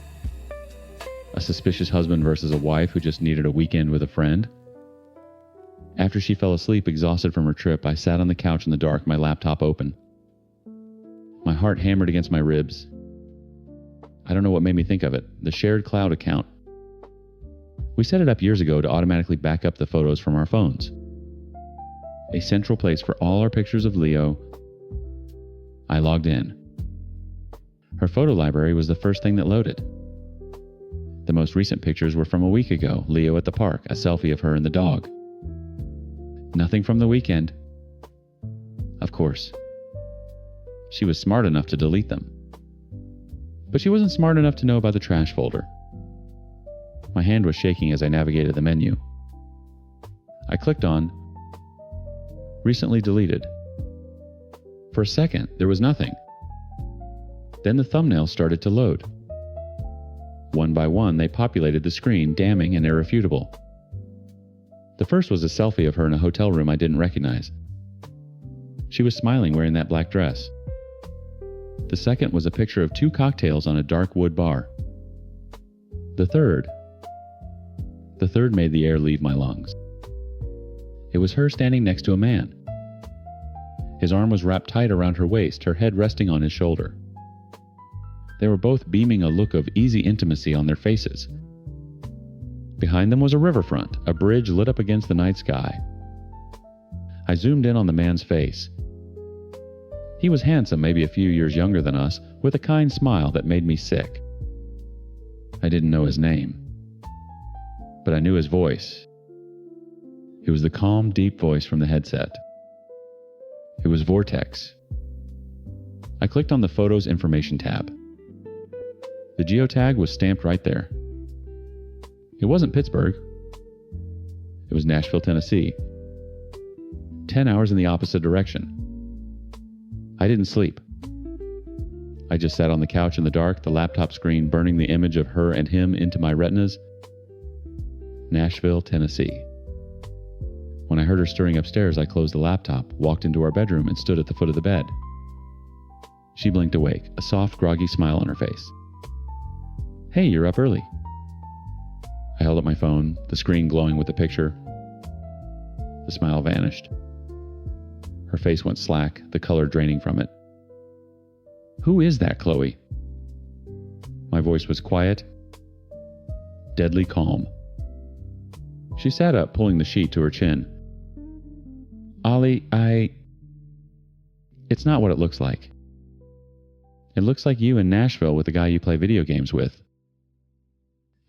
A suspicious husband versus a wife who just needed a weekend with a friend. After she fell asleep, exhausted from her trip, I sat on the couch in the dark, my laptop open. My heart hammered against my ribs. I don't know what made me think of it. The shared cloud account. We set it up years ago to automatically back up the photos from our phones. A central place for all our pictures of Leo. I logged in. Her photo library was the first thing that loaded. The most recent pictures were from a week ago, Leo at the park, a selfie of her and the dog. Nothing from the weekend. Of course. She was smart enough to delete them. But she wasn't smart enough to know about the trash folder. My hand was shaking as I navigated the menu. I clicked on Recently Deleted. For a second, there was nothing. Then the thumbnails started to load. One by one, they populated the screen, damning and irrefutable. The first was a selfie of her in a hotel room I didn't recognize. She was smiling wearing that black dress. The second was a picture of 2 cocktails on a dark wood bar. The third made the air leave my lungs. It was her standing next to a man. His arm was wrapped tight around her waist, her head resting on his shoulder. They were both beaming a look of easy intimacy on their faces. Behind them was a riverfront, a bridge lit up against the night sky. I zoomed in on the man's face. He was handsome, maybe a few years younger than us, with a kind smile that made me sick. I didn't know his name, but I knew his voice. It was the calm, deep voice from the headset. It was Vortex. I clicked on the Photos Information tab. The geotag was stamped right there. It wasn't Pittsburgh. It was Nashville, Tennessee. 10 hours in the opposite direction. I didn't sleep. I just sat on the couch in the dark, the laptop screen burning the image of her and him into my retinas. Nashville, Tennessee. When I heard her stirring upstairs, I closed the laptop, walked into our bedroom, and stood at the foot of the bed. She blinked awake, a soft, groggy smile on her face. Hey, you're up early. I held up my phone, the screen glowing with the picture. The smile vanished. Her face went slack, the color draining from it. Who is that, Chloe? My voice was quiet, deadly calm. She sat up, pulling the sheet to her chin. Ollie, It's not what it looks like. It looks like you in Nashville with the guy you play video games with.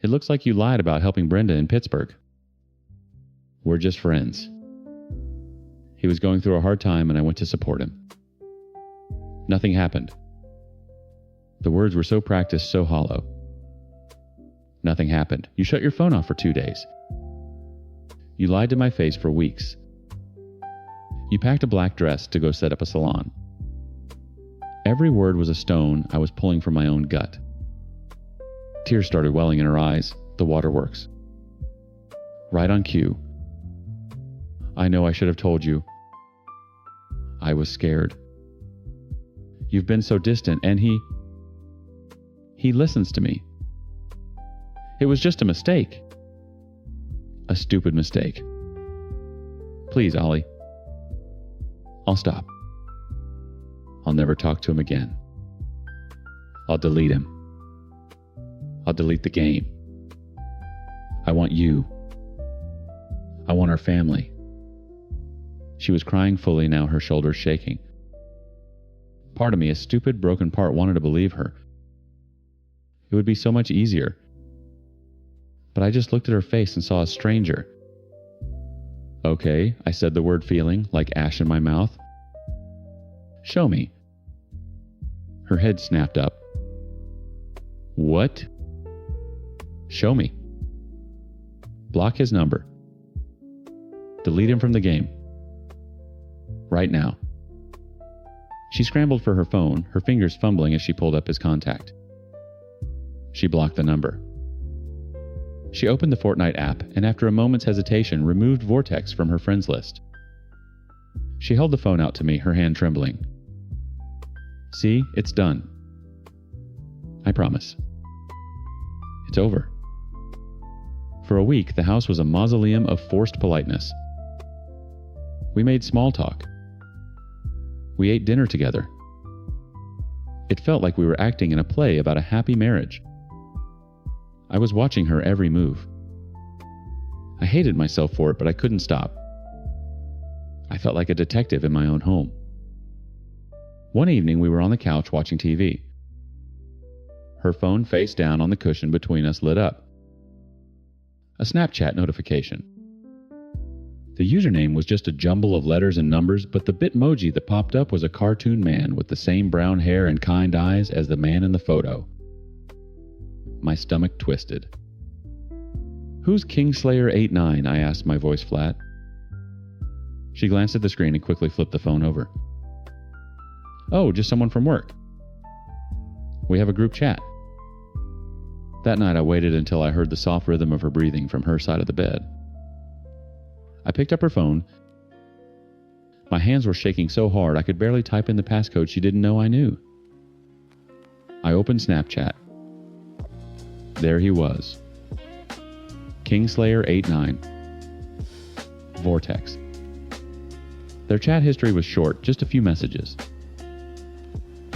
It looks like you lied about helping Brenda in Pittsburgh. We're just friends. He was going through a hard time and I went to support him. Nothing happened. The words were so practiced, so hollow. Nothing happened. You shut your phone off for 2 days. You lied to my face for weeks. You packed a black dress to go set up a salon. Every word was a stone I was pulling from my own gut. Tears started welling in her eyes, the waterworks. Right on cue. I know I should have told you. I was scared. You've been so distant, and he listens to me. It was just a mistake. A stupid mistake. Please, Ollie. I'll stop. I'll never talk to him again. I'll delete him. I'll delete the game. I want you. I want our family. She was crying fully now, her shoulders shaking. Part of me, a stupid, broken part, wanted to believe her. It would be so much easier. But I just looked at her face and saw a stranger. Okay, I said the word, feeling like ash in my mouth. Show me. Her head snapped up. What? Show me. Block his number. Delete him from the game. Right now. She scrambled for her phone, her fingers fumbling as she pulled up his contact. She blocked the number. She opened the Fortnite app and after a moment's hesitation removed Vortex from her friends list. She held the phone out to me, her hand trembling. See, it's done. I promise. It's over. For a week, the house was a mausoleum of forced politeness. We made small talk. We ate dinner together. It felt like we were acting in a play about a happy marriage. I was watching her every move. I hated myself for it, but I couldn't stop. I felt like a detective in my own home. One evening, we were on the couch watching TV. Her phone face down on the cushion between us lit up. A Snapchat notification. The username was just a jumble of letters and numbers, but the Bitmoji that popped up was a cartoon man with the same brown hair and kind eyes as the man in the photo. My stomach twisted. Who's Kingslayer89? I asked, my voice flat. She glanced at the screen and quickly flipped the phone over. Oh, just someone from work. We have a group chat. That night I waited until I heard the soft rhythm of her breathing from her side of the bed. I picked up her phone. My hands were shaking so hard I could barely type in the passcode she didn't know I knew. I opened Snapchat. There he was. Kingslayer89. Vortex. Their chat history was short, just a few messages.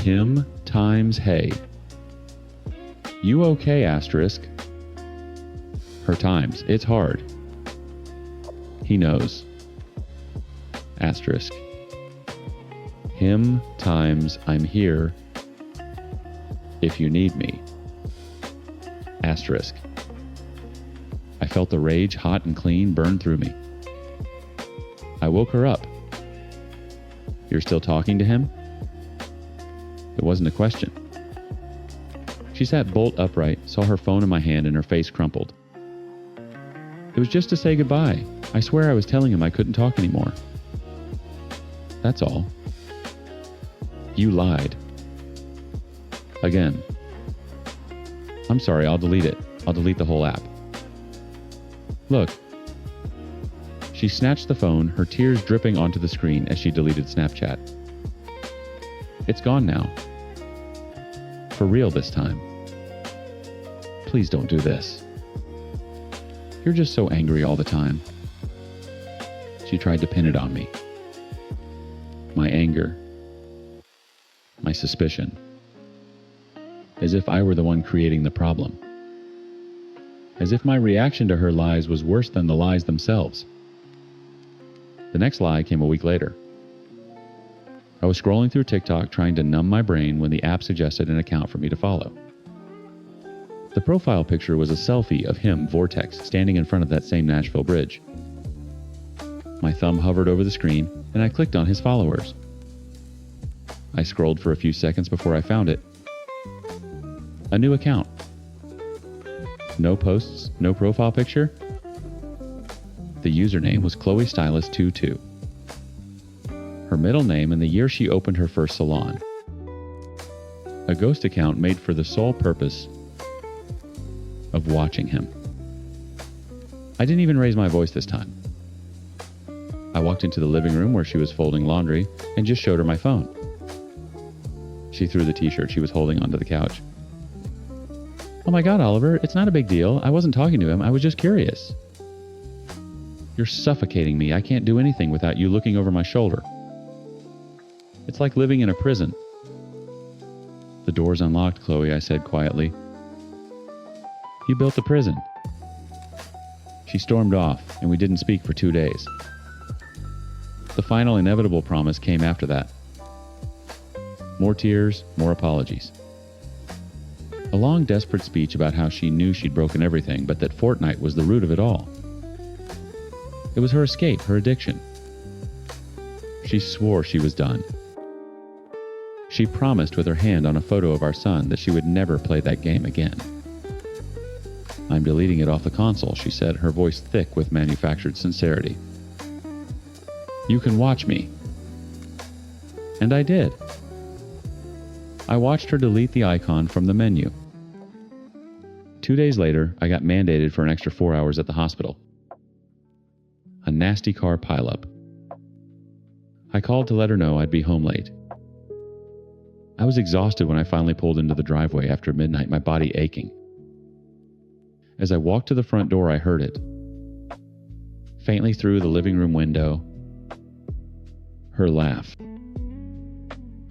Him times hey. You okay, asterisk? Her times. It's hard. He knows. Asterisk. Him times I'm here. If you need me. Asterisk. I felt the rage, hot and clean, burn through me. I woke her up. You're still talking to him? It wasn't a question. She sat bolt upright, saw her phone in my hand, and her face crumpled. It was just to say goodbye. I swear I was telling him I couldn't talk anymore. That's all. You lied. Again. I'm sorry, I'll delete it. I'll delete the whole app. Look. She snatched the phone, her tears dripping onto the screen as she deleted Snapchat. It's gone now. For real this time. Please don't do this. You're just so angry all the time. She tried to pin it on me. My anger. My suspicion. As if I were the one creating the problem. As if my reaction to her lies was worse than the lies themselves. The next lie came a week later. I was scrolling through TikTok trying to numb my brain when the app suggested an account for me to follow. The profile picture was a selfie of him, Vortex, standing in front of that same Nashville bridge. My thumb hovered over the screen, and I clicked on his followers. I scrolled for a few seconds before I found it. A new account. No posts, no profile picture. The username was ChloeStylist22. Her middle name and the year she opened her first salon. A ghost account made for the sole purpose of watching him. I didn't even raise my voice this time. I walked into the living room where she was folding laundry and just showed her my phone. She threw the t-shirt she was holding onto the couch. Oh my God, Oliver, it's not a big deal. I wasn't talking to him. I was just curious. You're suffocating me. I can't do anything without you looking over my shoulder. It's like living in a prison. The door's unlocked, Chloe, I said quietly. You built the prison. She stormed off, and we didn't speak for 2 days. The final inevitable promise came after that. More tears, more apologies. A long, desperate speech about how she knew she'd broken everything, but that Fortnite was the root of it all. It was her escape, her addiction. She swore she was done. She promised with her hand on a photo of our son that she would never play that game again. I'm deleting it off the console, she said, her voice thick with manufactured sincerity. You can watch me. And I did. I watched her delete the icon from the menu. 2 days later, I got mandated for an extra 4 hours at the hospital. A nasty car pileup. I called to let her know I'd be home late. I was exhausted when I finally pulled into the driveway after midnight, my body aching. As I walked to the front door, I heard it. Faintly through the living room window, her laugh.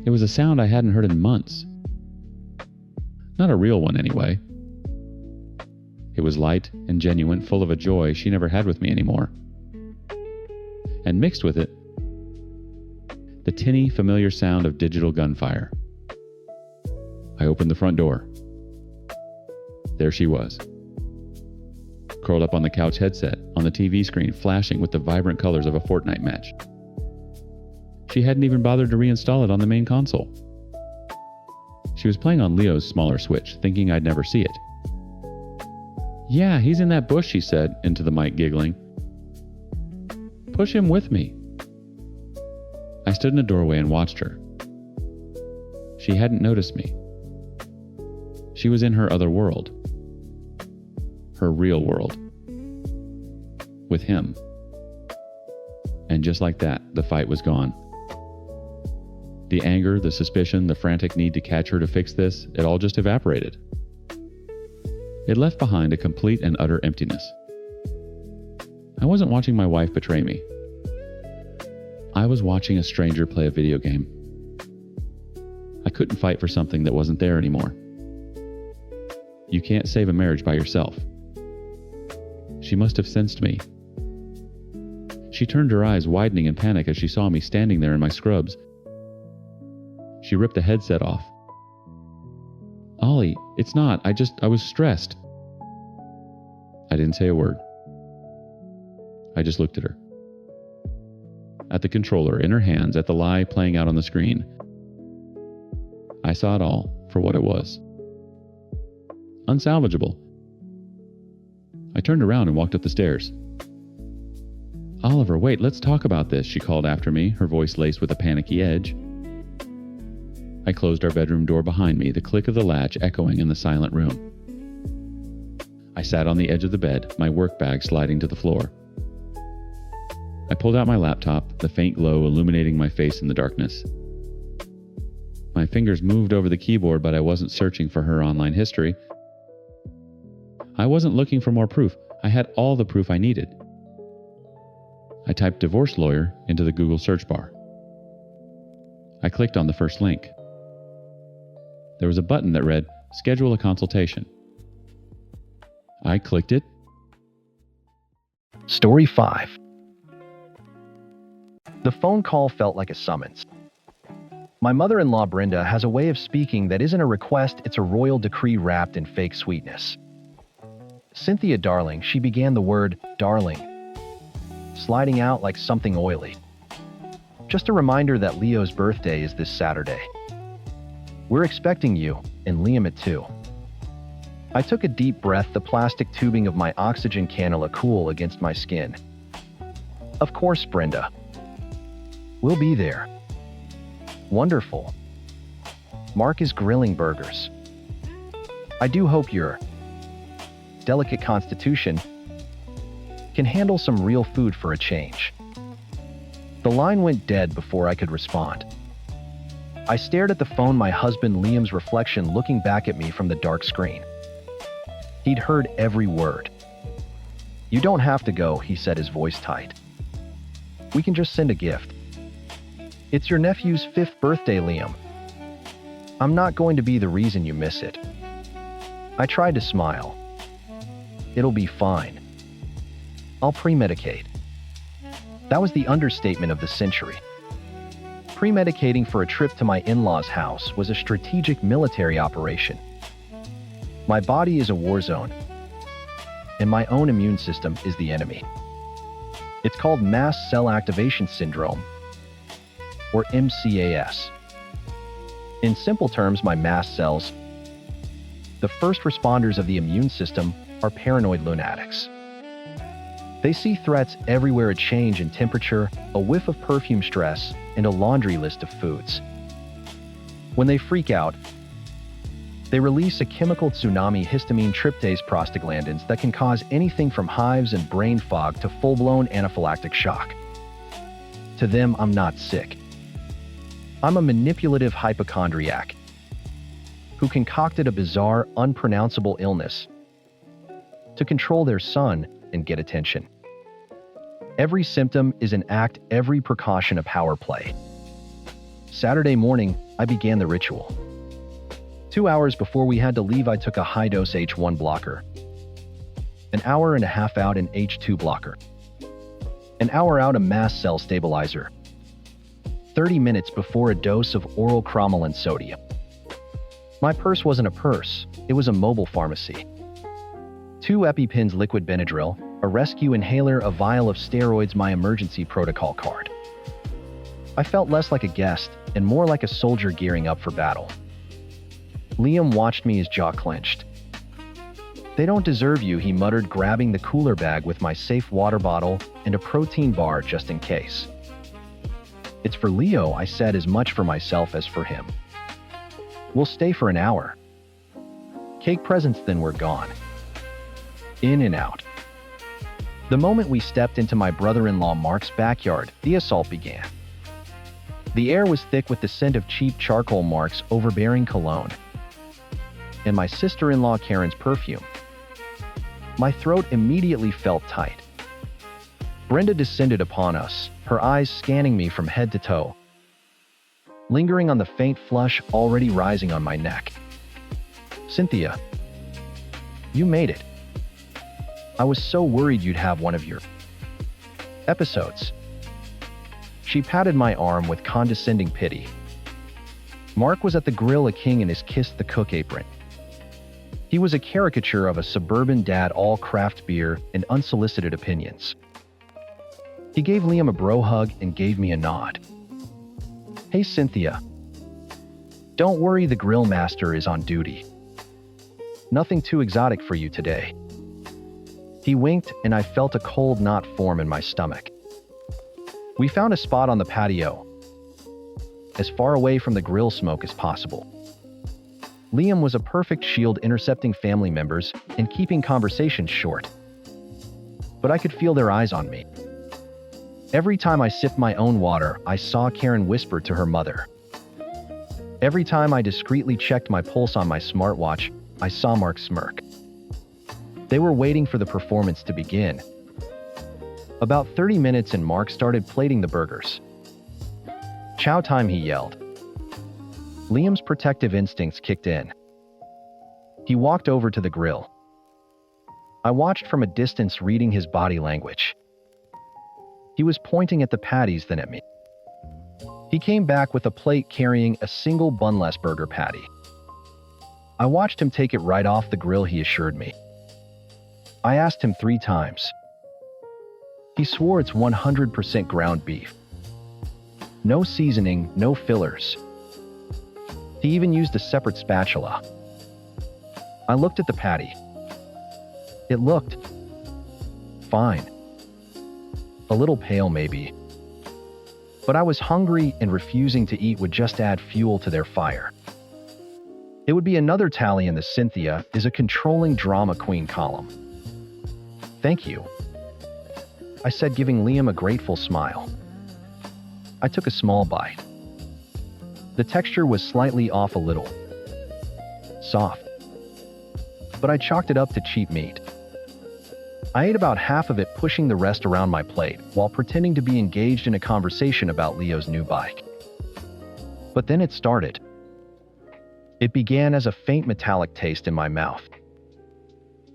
It was a sound I hadn't heard in months. Not a real one, anyway. It was light and genuine, full of a joy she never had with me anymore. And mixed with it, the tinny, familiar sound of digital gunfire. I opened the front door. There she was. Curled up on the couch headset, on the TV screen, flashing with the vibrant colors of a Fortnite match. She hadn't even bothered to reinstall it on the main console. She was playing on Leo's smaller Switch, thinking I'd never see it. Yeah, he's in that bush, she said, into the mic, giggling. Push him with me. I stood in a doorway and watched her. She hadn't noticed me. She was in her other world. Her real world. With him. And just like that, the fight was gone. The anger, the suspicion, the frantic need to catch her to fix this, it all just evaporated. It left behind a complete and utter emptiness. I wasn't watching my wife betray me. I was watching a stranger play a video game. I couldn't fight for something that wasn't there anymore. You can't save a marriage by yourself. She must have sensed me. She turned her eyes, widening in panic as she saw me standing there in my scrubs. She ripped the headset off. Ollie, it's not. I was stressed. I didn't say a word. I just looked at her. At the controller, in her hands, at the lie playing out on the screen. I saw it all for what it was. Unsalvageable. I turned around and walked up the stairs. "Oliver, wait, let's talk about this," she called after me, her voice laced with a panicky edge. I closed our bedroom door behind me, the click of the latch echoing in the silent room. I sat on the edge of the bed, my work bag sliding to the floor. I pulled out my laptop, the faint glow illuminating my face in the darkness. My fingers moved over the keyboard, but I wasn't searching for her online history. I wasn't looking for more proof. I had all the proof I needed. I typed "divorce lawyer" into the Google search bar. I clicked on the first link. There was a button that read, "Schedule a consultation." I clicked it. Story 5. The phone call felt like a summons. My mother-in-law Brenda has a way of speaking that isn't a request, it's a royal decree wrapped in fake sweetness. "Cynthia, darling," she began the word "darling," sliding out like something oily. "Just a reminder that Leo's birthday is this Saturday. We're expecting you, and Liam at 2. I took a deep breath, the plastic tubing of my oxygen cannula cool against my skin. "Of course, Brenda. We'll be there." "Wonderful. Mark is grilling burgers. I do hope your delicate constitution can handle some real food for a change." The line went dead before I could respond. I stared at the phone, my husband Liam's reflection looking back at me from the dark screen. He'd heard every word. "You don't have to go," he said, his voice tight. "We can just send a gift. It's your nephew's 5th birthday, Liam. I'm not going to be the reason you miss it." I tried to smile. "It'll be fine. I'll premedicate." That was the understatement of the century. Premedicating for a trip to my in-laws' house was a strategic military operation. My body is a war zone, and my own immune system is the enemy. It's called mast cell activation syndrome, or MCAS. In simple terms, my mast cells, the first responders of the immune system, are paranoid lunatics. They see threats everywhere: a change in temperature, a whiff of perfume, stress, and a laundry list of foods. When they freak out, they release a chemical tsunami, histamine, tryptase, prostaglandins that can cause anything from hives and brain fog to full-blown anaphylactic shock. To them, I'm not sick. I'm a manipulative hypochondriac who concocted a bizarre, unpronounceable illness to control their son and get attention. Every symptom is an act, every precaution a power play. Saturday morning, I began the ritual. 2 hours before we had to leave, I took a high-dose H1 blocker. An hour and a half out, an H2 blocker. An hour out, a mast cell stabilizer. 30 minutes before, a dose of oral cromolyn sodium. My purse wasn't a purse, it was a mobile pharmacy. 2 EpiPens, liquid Benadryl, a rescue inhaler, a vial of steroids, my emergency protocol card. I felt less like a guest and more like a soldier gearing up for battle. Liam watched me, his jaw clenched. "They don't deserve you," he muttered, grabbing the cooler bag with my safe water bottle and a protein bar just in case. "It's for Leo," I said, as much for myself as for him. "We'll stay for an hour." Cake, presents, then we're gone. In and out. The moment we stepped into my brother-in-law Mark's backyard, the assault began. The air was thick with the scent of cheap charcoal, Mark's overbearing cologne, and my sister-in-law Karen's perfume. My throat immediately felt tight. Brenda descended upon us, her eyes scanning me from head to toe, lingering on the faint flush already rising on my neck. "Cynthia, you made it. I was so worried you'd have one of your episodes." She patted my arm with condescending pity. Mark was at the grill, a king in his kiss the cook apron. He was a caricature of a suburban dad, all craft beer and unsolicited opinions. He gave Liam a bro hug and gave me a nod. "Hey, Cynthia. Don't worry, the grill master is on duty. Nothing too exotic for you today." He winked, and I felt a cold knot form in my stomach. We found a spot on the patio, as far away from the grill smoke as possible. Liam was a perfect shield, intercepting family members and keeping conversations short. But I could feel their eyes on me. Every time I sipped my own water, I saw Karen whisper to her mother. Every time I discreetly checked my pulse on my smartwatch, I saw Mark smirk. They were waiting for the performance to begin. About 30 minutes and Mark started plating the burgers. "Chow time," he yelled. Liam's protective instincts kicked in. He walked over to the grill. I watched from a distance, reading his body language. He was pointing at the patties, then at me. He came back with a plate carrying a single bunless burger patty. I watched him take it right off the grill, he assured me. I asked him 3 times. He swore it's 100% ground beef. No seasoning, no fillers. He even used a separate spatula. I looked at the patty. It looked fine. A little pale, maybe. But I was hungry, and refusing to eat would just add fuel to their fire. It would be another tally in the "Cynthia is a controlling drama queen" column. "Thank you," I said, giving Liam a grateful smile. I took a small bite. The texture was slightly off, a little soft, but I chalked it up to cheap meat. I ate about half of it, pushing the rest around my plate while pretending to be engaged in a conversation about Leo's new bike. But then it started. It began as a faint metallic taste in my mouth,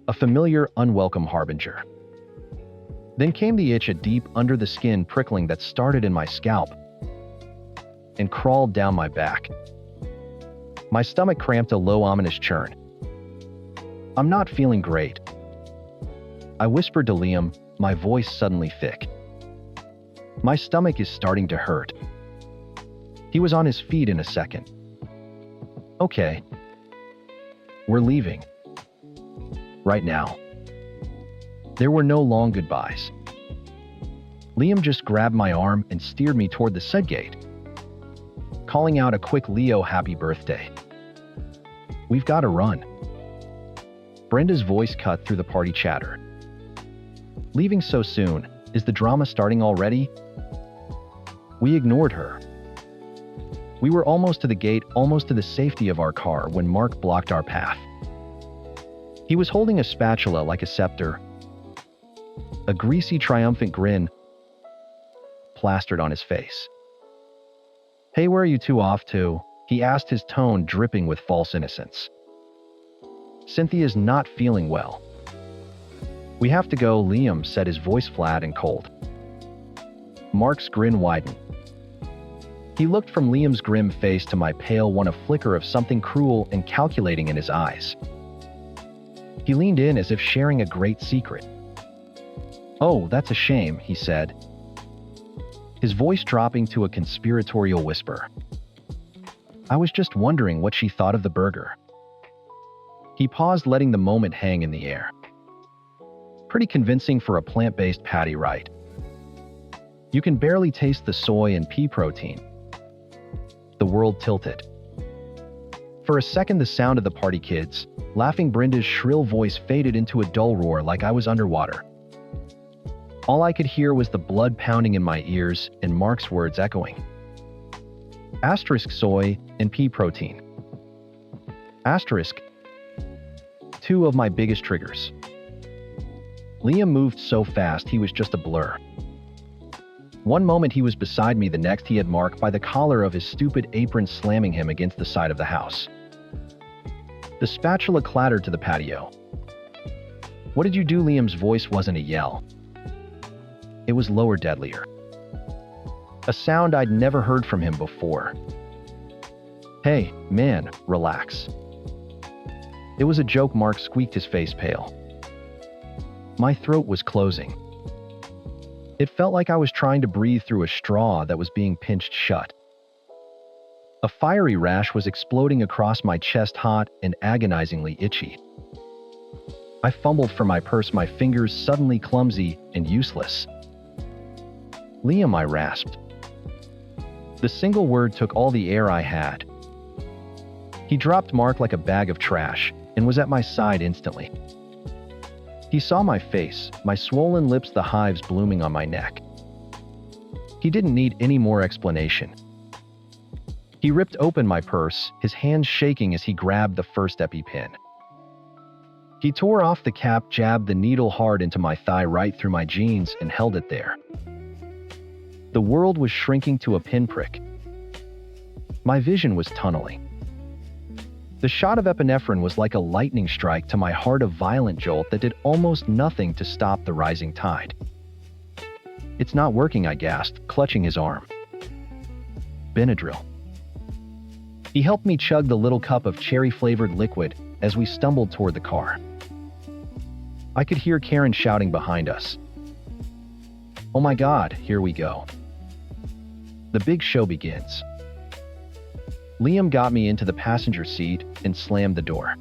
a familiar, unwelcome harbinger. Then came the itch, a deep under the skin prickling that started in my scalp and crawled down my back. My stomach cramped, a low, ominous churn. "I'm not feeling great," I whispered to Liam, my voice suddenly thick. "My stomach is starting to hurt." He was on his feet in a second. "Okay. We're leaving. Right now." There were no long goodbyes. Liam just grabbed my arm and steered me toward the side gate, calling out a quick "Leo, happy birthday." "We've got to run." Brenda's voice cut through the party chatter. "Leaving so soon? Is the drama starting already?" We ignored her. We were almost to the gate, almost to the safety of our car, when Mark blocked our path. He was holding a spatula like a scepter, a greasy, triumphant grin plastered on his face. "Hey, where are you two off to?" he asked, his tone dripping with false innocence. "Cynthia's not feeling well." "We have to go," Liam said, his voice flat and cold. Mark's grin widened. He looked from Liam's grim face to my pale one, a flicker of something cruel and calculating in his eyes. He leaned in as if sharing a great secret. "Oh, that's a shame," he said, his voice dropping to a conspiratorial whisper. "I was just wondering what she thought of the burger." He paused, letting the moment hang in the air. "Pretty convincing for a plant-based patty, right? You can barely taste the soy and pea protein." The world tilted. For a second, the sound of the party kids laughing, Brenda's shrill voice, faded into a dull roar like I was underwater. All I could hear was the blood pounding in my ears and Mark's words echoing. Asterisk soy and pea protein. Asterisk. 2 of my biggest triggers. Liam moved so fast he was just a blur. One moment he was beside me, the next he had Mark by the collar of his stupid apron, slamming him against the side of the house. The spatula clattered to the patio. "What did you do?" Liam's voice wasn't a yell. It was lower, deadlier. A sound I'd never heard from him before. "Hey, man, relax." It was a joke, Mark squeaked, his face pale. My throat was closing. It felt like I was trying to breathe through a straw that was being pinched shut. A fiery rash was exploding across my chest, hot and agonizingly itchy. I fumbled for my purse, my fingers suddenly clumsy and useless. "Liam," I rasped. The single word took all the air I had. He dropped Mark like a bag of trash and was at my side instantly. He saw my face, my swollen lips, the hives blooming on my neck. He didn't need any more explanation. He ripped open my purse, his hands shaking as he grabbed the first EpiPen. He tore off the cap, jabbed the needle hard into my thigh right through my jeans, and held it there. The world was shrinking to a pinprick. My vision was tunneling. The shot of epinephrine was like a lightning strike to my heart, a violent jolt that did almost nothing to stop the rising tide. "It's not working," I gasped, clutching his arm. "Benadryl." He helped me chug the little cup of cherry-flavored liquid as we stumbled toward the car. I could hear Karen shouting behind us. "Oh my God, here we go. The big show begins." Liam got me into the passenger seat and slammed the door.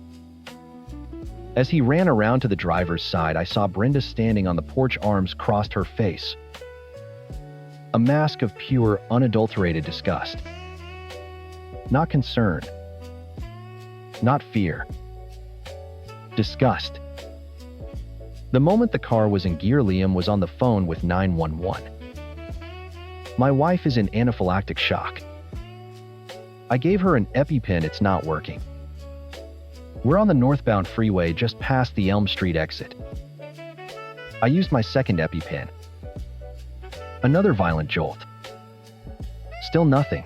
As he ran around to the driver's side, I saw Brenda standing on the porch, arms crossed, her face a mask of pure, unadulterated disgust. Not concern. Not fear. Disgust. The moment the car was in gear, Liam was on the phone with 911. "My wife is in anaphylactic shock. I gave her an EpiPen, it's not working. We're on the northbound freeway just past the Elm Street exit. I used my second EpiPen." Another violent jolt. Still nothing.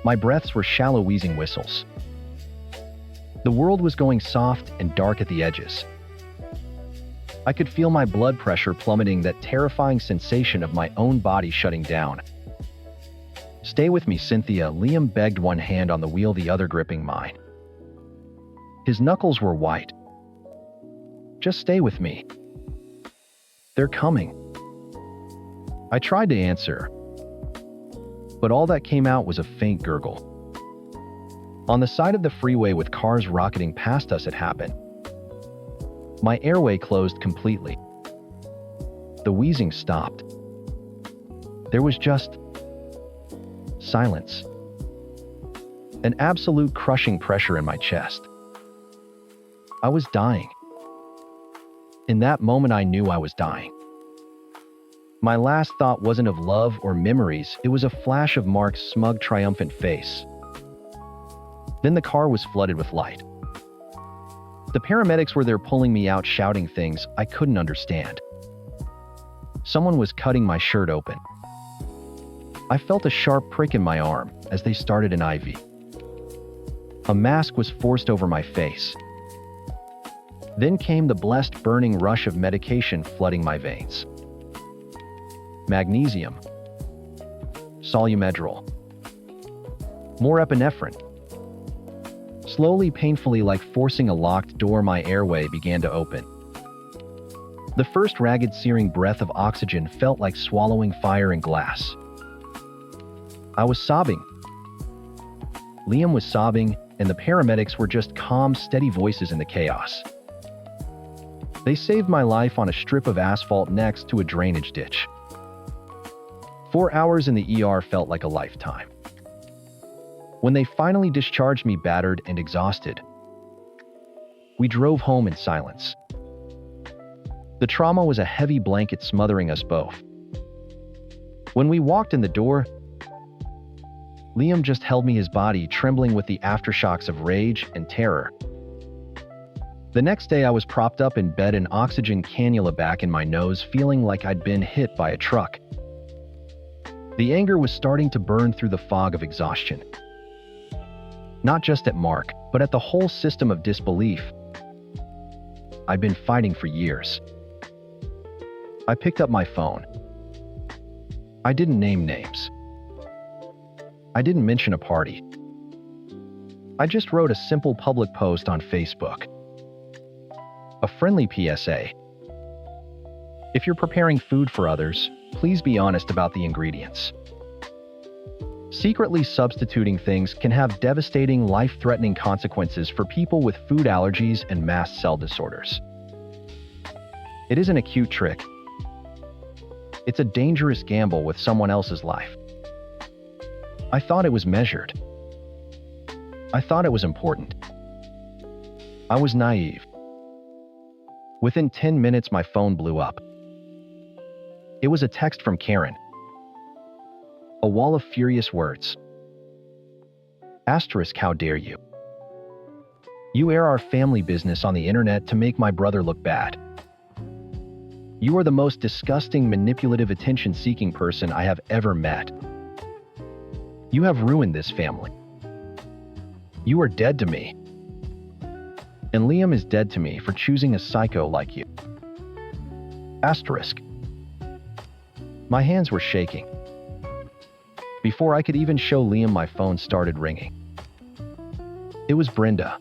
My breaths were shallow, wheezing whistles. The world was going soft and dark at the edges. I could feel my blood pressure plummeting, that terrifying sensation of my own body shutting down. "Stay with me, Cynthia," Liam begged, one hand on the wheel, the other gripping mine. His knuckles were white. "Just stay with me. They're coming." I tried to answer, but all that came out was a faint gurgle. On the side of the freeway, with cars rocketing past us, it happened. My airway closed completely. The wheezing stopped. There was just silence. An absolute crushing pressure in my chest. I was dying. In that moment, I knew I was dying. My last thought wasn't of love or memories, it was a flash of Mark's smug, triumphant face. Then the car was flooded with light. The paramedics were there, pulling me out, shouting things I couldn't understand. Someone was cutting my shirt open. I felt a sharp prick in my arm as they started an IV. A mask was forced over my face. Then came the blessed burning rush of medication flooding my veins. Magnesium. Solumedrol. More epinephrine. Slowly, painfully, like forcing a locked door, my airway began to open. The first ragged, searing breath of oxygen felt like swallowing fire and glass. I was sobbing. Liam was sobbing, and the paramedics were just calm, steady voices in the chaos. They saved my life on a strip of asphalt next to a drainage ditch. 4 hours in the ER felt like a lifetime. When they finally discharged me, battered and exhausted, we drove home in silence. The trauma was a heavy blanket smothering us both. When we walked in the door, Liam just held me, his body trembling with the aftershocks of rage and terror. The next day, I was propped up in bed, an oxygen cannula back in my nose, feeling like I'd been hit by a truck. The anger was starting to burn through the fog of exhaustion. Not just at Mark, but at the whole system of disbelief I'd been fighting for years. I picked up my phone. I didn't name names. I didn't mention a party. I just wrote a simple public post on Facebook. A friendly PSA. If you're preparing food for others, please be honest about the ingredients. Secretly substituting things can have devastating, life-threatening consequences for people with food allergies and mast cell disorders. It isn't a cute trick. It's a dangerous gamble with someone else's life. I thought it was measured. I thought it was important. I was naive. Within 10 minutes, my phone blew up. It was a text from Karen. A wall of furious words. Asterisk, how dare you? You air our family business on the internet to make my brother look bad. You are the most disgusting, manipulative, attention-seeking person I have ever met. You have ruined this family. You are dead to me. And Liam is dead to me for choosing a psycho like you. Asterisk. My hands were shaking. Before I could even show Liam, my phone started ringing. It was Brenda.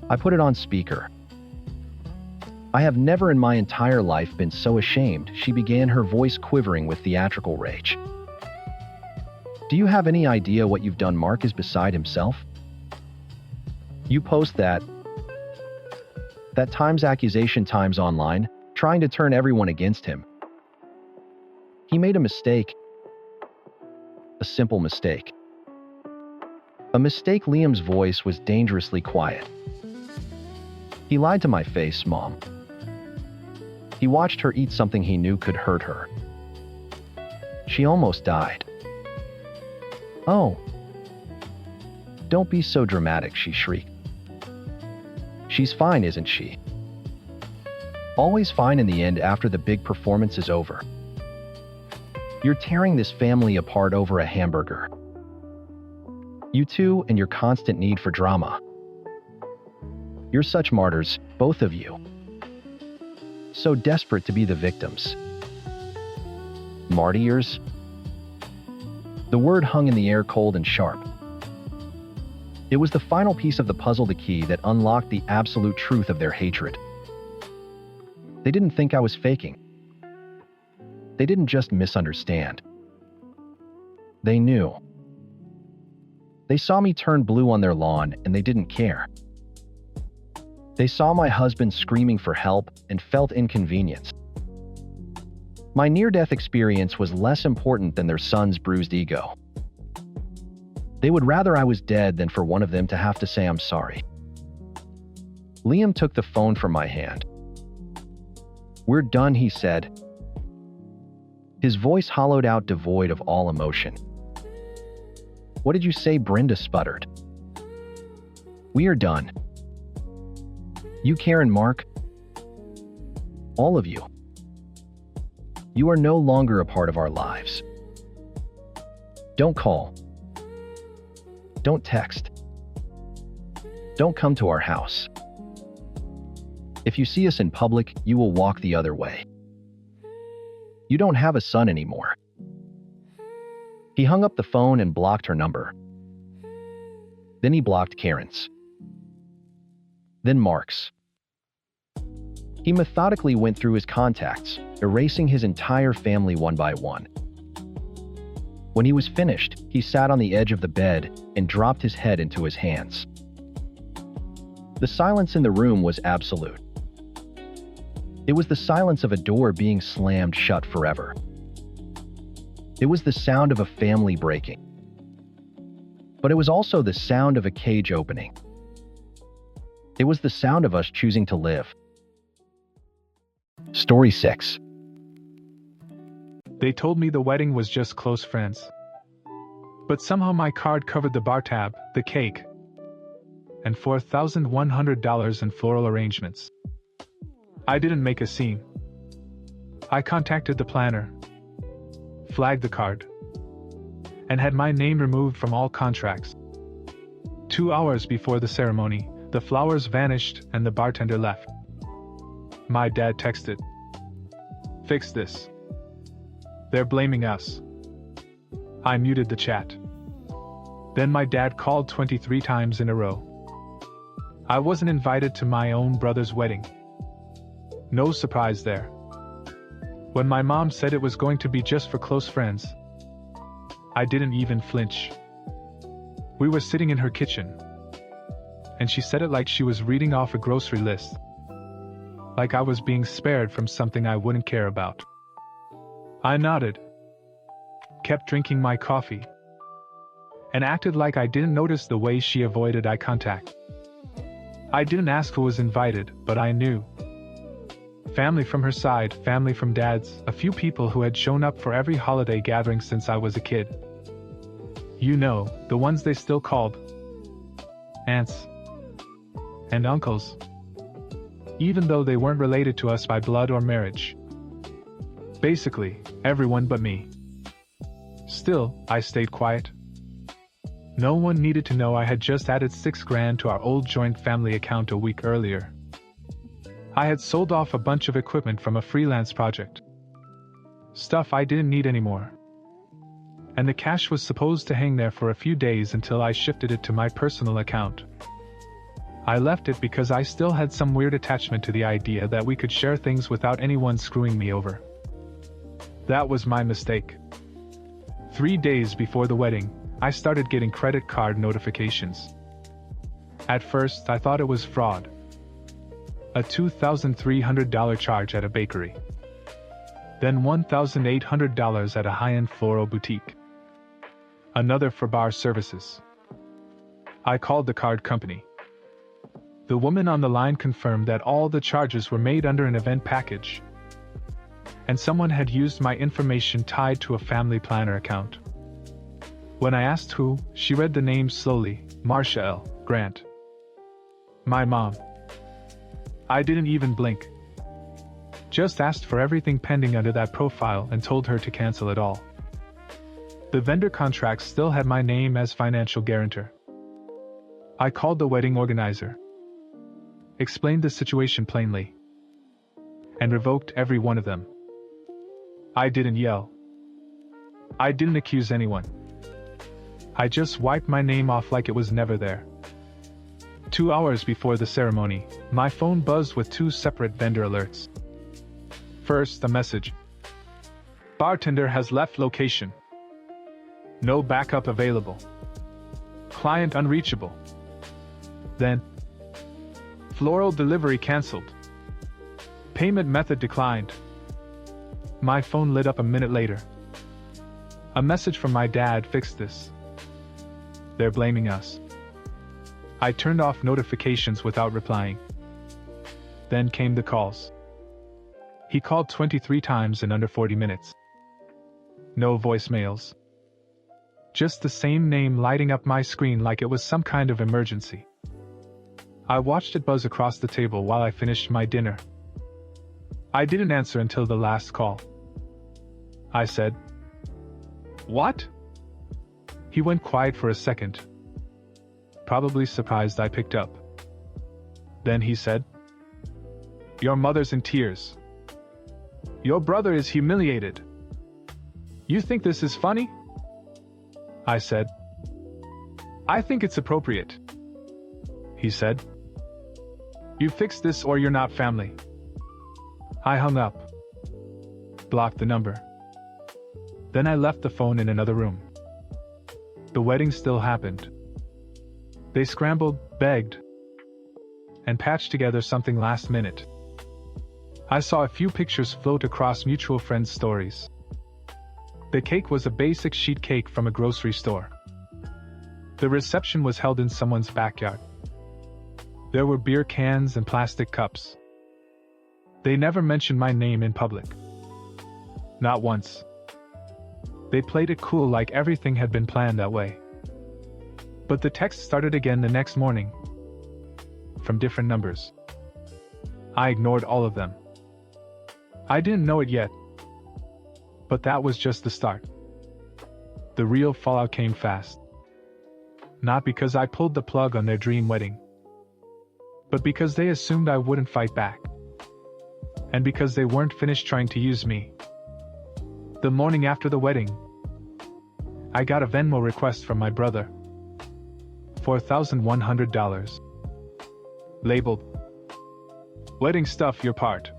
I put it on speaker. I have never in my entire life been so ashamed, she began, her voice quivering with theatrical rage. Do you have any idea what you've done? Mark is beside himself. You post that Times accusation Times online, trying to turn everyone against him. He made a mistake. A simple mistake. A mistake. Liam's voice was dangerously quiet. He lied to my face, Mom. He watched her eat something he knew could hurt her. She almost died. Oh. Don't be so dramatic, she shrieked. She's fine, isn't she? Always fine in the end after the big performance is over. You're tearing this family apart over a hamburger. You two and your constant need for drama. You're such martyrs, both of you. So desperate to be the victims. Martyrs? The word hung in the air, cold and sharp. It was the final piece of the puzzle, the key that unlocked the absolute truth of their hatred. They didn't think I was faking. They didn't just misunderstand. They knew. They saw me turn blue on their lawn, and they didn't care. They saw my husband screaming for help and felt inconvenienced. My near-death experience was less important than their son's bruised ego. They would rather I was dead than for one of them to have to say I'm sorry. Liam took the phone from my hand. We're done, he said. His voice hollowed out, devoid of all emotion. What did you say? Brenda sputtered. We are done. You, Karen, Mark. All of you. You are no longer a part of our lives. Don't call. Don't text. Don't come to our house. If you see us in public, you will walk the other way. You don't have a son anymore. He hung up the phone and blocked her number. Then he blocked Karen's. Then Mark's. He methodically went through his contacts, erasing his entire family one by one. When he was finished, he sat on the edge of the bed and dropped his head into his hands. The silence in the room was absolute. It was the silence of a door being slammed shut forever. It was the sound of a family breaking. But it was also the sound of a cage opening. It was the sound of us choosing to live. Story 6. They told me the wedding was just close friends. But somehow my card covered the bar tab, the cake, and $4,100 in floral arrangements. I didn't make a scene. I contacted the planner, flagged the card, and had my name removed from all contracts. 2 hours before the ceremony, the flowers vanished and the bartender left. My dad texted, "Fix this. They're blaming us." I muted the chat. Then my dad called 23 times in a row. I wasn't invited to my own brother's wedding. No surprise there. When my mom said it was going to be just for close friends, I didn't even flinch. We were sitting in her kitchen, and she said it like she was reading off a grocery list, like I was being spared from something I wouldn't care about. I nodded, kept drinking my coffee, and acted like I didn't notice the way she avoided eye contact. I didn't ask who was invited, but I knew. Family from her side, family from Dad's, a few people who had shown up for every holiday gathering since I was a kid. You know, the ones they still called aunts and uncles, even though they weren't related to us by blood or marriage. Basically, everyone but me. Still, I stayed quiet. No one needed to know I had just added $6,000 to our old joint family account a week earlier. I had sold off a bunch of equipment from a freelance project. Stuff I didn't need anymore. And the cash was supposed to hang there for a few days until I shifted it to my personal account. I left it because I still had some weird attachment to the idea that we could share things without anyone screwing me over. That was my mistake. 3 days before the wedding, I started getting credit card notifications. At first, I thought it was fraud. A $2,300 charge at a bakery. Then $1,800 at a high-end floral boutique. Another for bar services. I called the card company. The woman on the line confirmed that all the charges were made under an event package, and someone had used my information tied to a family planner account. When I asked who, she read the name slowly, Marcia L. Grant. My mom. I didn't even blink. Just asked for everything pending under that profile and told her to cancel it all. The vendor contract still had my name as financial guarantor. I called the wedding organizer, explained the situation plainly, and revoked every one of them. I didn't yell. I didn't accuse anyone. I just wiped my name off like it was never there. 2 hours before the ceremony, my phone buzzed with 2 separate vendor alerts. First, a message. Bartender has left location. No backup available. Client unreachable. Then, floral delivery canceled. Payment method declined. My phone lit up a minute later. A message from my dad fixed this. They're blaming us. I turned off notifications without replying. Then came the calls. He called 23 times in under 40 minutes. No voicemails. Just the same name lighting up my screen like it was some kind of emergency. I watched it buzz across the table while I finished my dinner. I didn't answer until the last call. I said, "What?" He went quiet for a second, probably surprised I picked up. Then he said, "Your mother's in tears. Your brother is humiliated. You think this is funny?" I said, "I think it's appropriate." He said, "You fix this or you're not family." I hung up, blocked the number. Then I left the phone in another room. The wedding still happened. They scrambled, begged, and patched together something last minute. I saw a few pictures float across mutual friends' stories. The cake was a basic sheet cake from a grocery store. The reception was held in someone's backyard. There were beer cans and plastic cups. They never mentioned my name in public. Not once. They played it cool like everything had been planned that way. But the text started again the next morning, from different numbers. I ignored all of them. I didn't know it yet, but that was just the start. The real fallout came fast. Not because I pulled the plug on their dream wedding, but because they assumed I wouldn't fight back. And because they weren't finished trying to use me. The morning after the wedding, I got a Venmo request from my brother. $4,100. Labeled, "Wedding stuff, your part."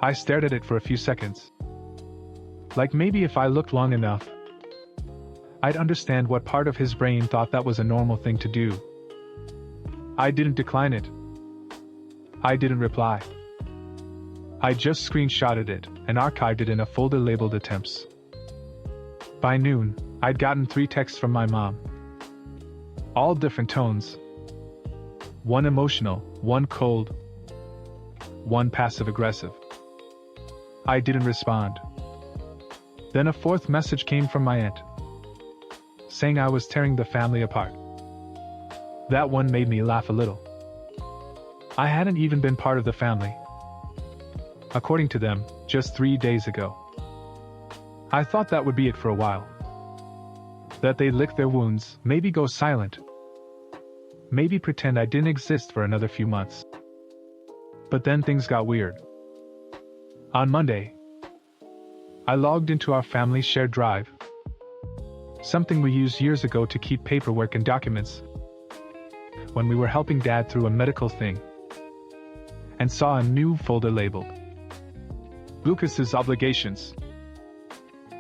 I stared at it for a few seconds. Like maybe if I looked long enough, I'd understand what part of his brain thought that was a normal thing to do. I didn't decline it. I didn't reply. I just screenshotted it and archived it in a folder labeled attempts. By noon, I'd gotten 3 texts from my mom. All different tones. One emotional, one cold, one passive-aggressive. I didn't respond. Then a 4th message came from my aunt, saying I was tearing the family apart. That one made me laugh a little. I hadn't even been part of the family, according to them, just 3 days ago. I thought that would be it for a while. That they'd lick their wounds, maybe go silent, maybe pretend I didn't exist for another few months. But then things got weird. On Monday, I logged into our family's shared drive, something we used years ago to keep paperwork and documents, when we were helping Dad through a medical thing, and saw a new folder labeled Lucas's Obligations.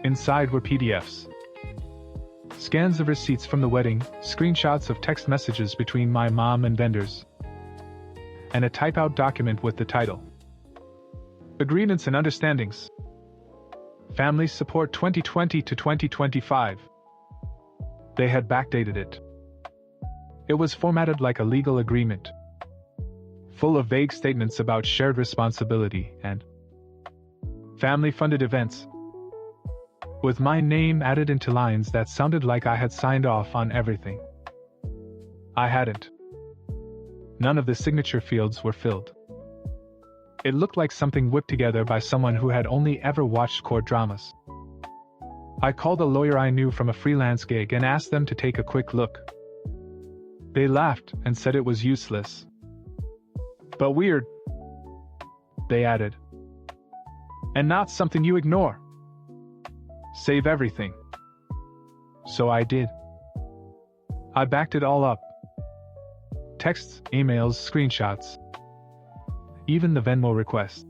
Inside were PDFs, scans of receipts from the wedding, screenshots of text messages between my mom and vendors, and a type-out document with the title Agreements and Understandings. Family Support 2020 to 2025. They had backdated it. It was formatted like a legal agreement, full of vague statements about shared responsibility and family-funded events, with my name added into lines that sounded like I had signed off on everything. I hadn't. None of the signature fields were filled. It looked like something whipped together by someone who had only ever watched court dramas. I called a lawyer I knew from a freelance gig and asked them to take a quick look. They laughed and said it was useless. But weird, they added. And not something you ignore. Save everything. So I did. I backed it all up. Texts, emails, screenshots. Even the Venmo request.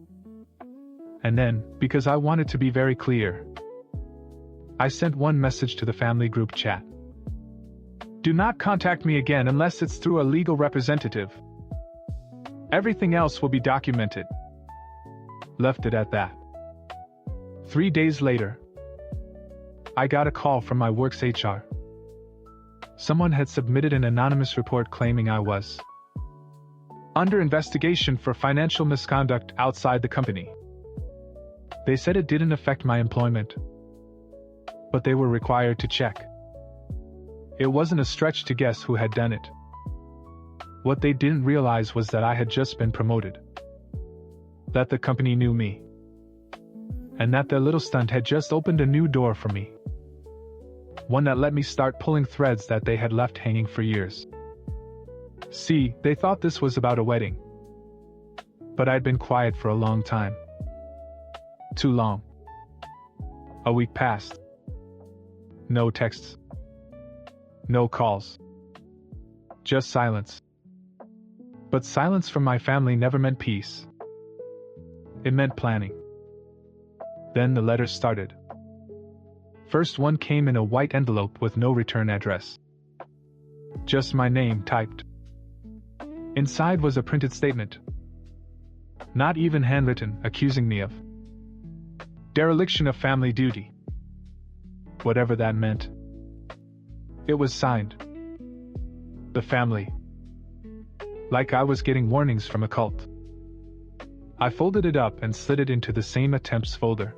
And then, because I wanted to be very clear, I sent one message to the family group chat. Do not contact me again unless it's through a legal representative. Everything else will be documented. Left it at that. 3 days later, I got a call from my work's HR. Someone had submitted an anonymous report claiming I was under investigation for financial misconduct outside the company. They said it didn't affect my employment, but they were required to check. It wasn't a stretch to guess who had done it. What they didn't realize was that I had just been promoted, that the company knew me, and that their little stunt had just opened a new door for me. One that let me start pulling threads that they had left hanging for years. See, they thought this was about a wedding. But I'd been quiet for a long time. Too long. A week passed. No texts. No calls. Just silence. But silence from my family never meant peace. It meant planning. Then the letters started. First one came in a white envelope with no return address. Just my name typed. Inside was a printed statement. Not even handwritten, accusing me of dereliction of family duty. Whatever that meant. It was signed. The family. Like I was getting warnings from a cult. I folded it up and slid it into the same attempts folder.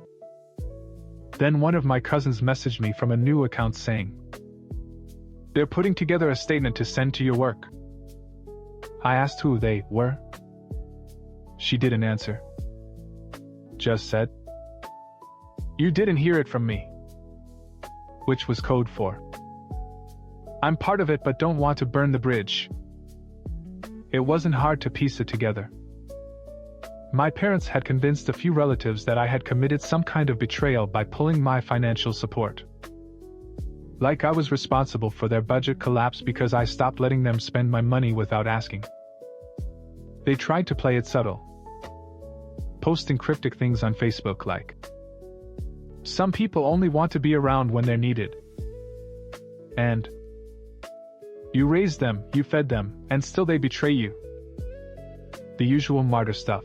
Then one of my cousins messaged me from a new account saying, "They're putting together a statement to send to your work." I asked who they were. She didn't answer. Just said, "You didn't hear it from me." Which was code for, "I'm part of it but don't want to burn the bridge." It wasn't hard to piece it together. My parents had convinced a few relatives that I had committed some kind of betrayal by pulling my financial support. Like I was responsible for their budget collapse because I stopped letting them spend my money without asking. They tried to play it subtle, posting cryptic things on Facebook like, "Some people only want to be around when they're needed." And you raised them, you fed them, and still they betray you. The usual martyr stuff.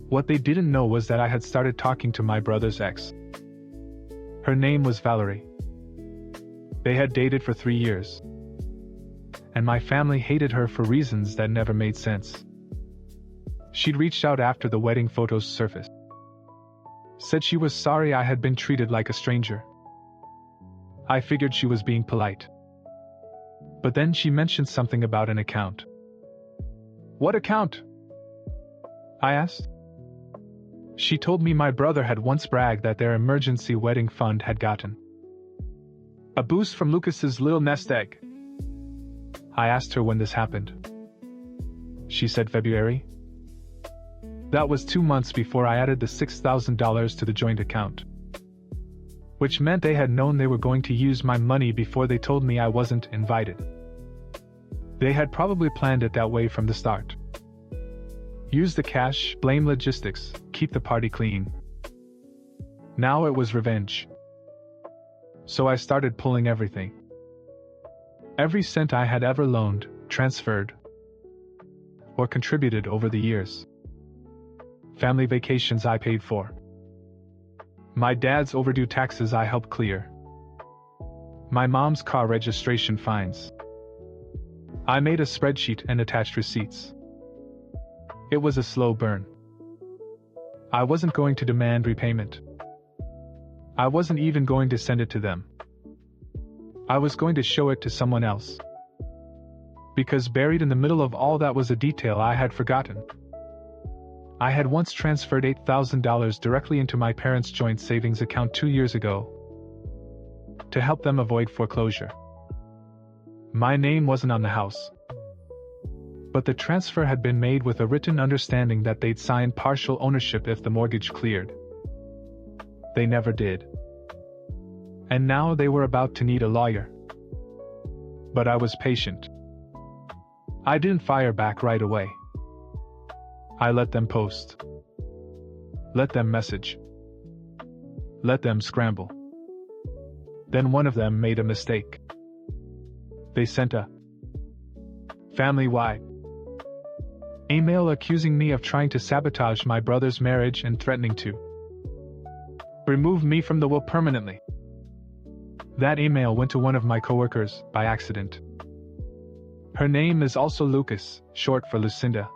What they didn't know was that I had started talking to my brother's ex. Her name was Valerie. They had dated for 3 years. And my family hated her for reasons that never made sense. She'd reached out after the wedding photos surfaced. Said she was sorry I had been treated like a stranger. I figured she was being polite. But then she mentioned something about an account. What account? I asked. She told me my brother had once bragged that their emergency wedding fund had gotten a boost from Lucas's little nest egg. I asked her when this happened. She said February. That was 2 months before I added the $6,000 to the joint account. Which meant they had known they were going to use my money before they told me I wasn't invited. They had probably planned it that way from the start. Use the cash, blame logistics, keep the party clean. Now it was revenge. So I started pulling everything. Every cent I had ever loaned, transferred, or contributed over the years. Family vacations I paid for. My dad's overdue taxes I helped clear. My mom's car registration fines. I made a spreadsheet and attached receipts. It was a slow burn. I wasn't going to demand repayment. I wasn't even going to send it to them. I was going to show it to someone else. Because buried in the middle of all that was a detail I had forgotten. I had once transferred $8,000 directly into my parents' joint savings account 2 years ago to help them avoid foreclosure. My name wasn't on the house. But the transfer had been made with a written understanding that they'd sign partial ownership if the mortgage cleared. They never did. And now they were about to need a lawyer. But I was patient. I didn't fire back right away. I let them post. Let them message. Let them scramble. Then one of them made a mistake. They sent a family-wide email accusing me of trying to sabotage my brother's marriage and threatening to remove me from the will permanently. That email went to one of my coworkers by accident. Her name is also Lucas, short for Lucinda.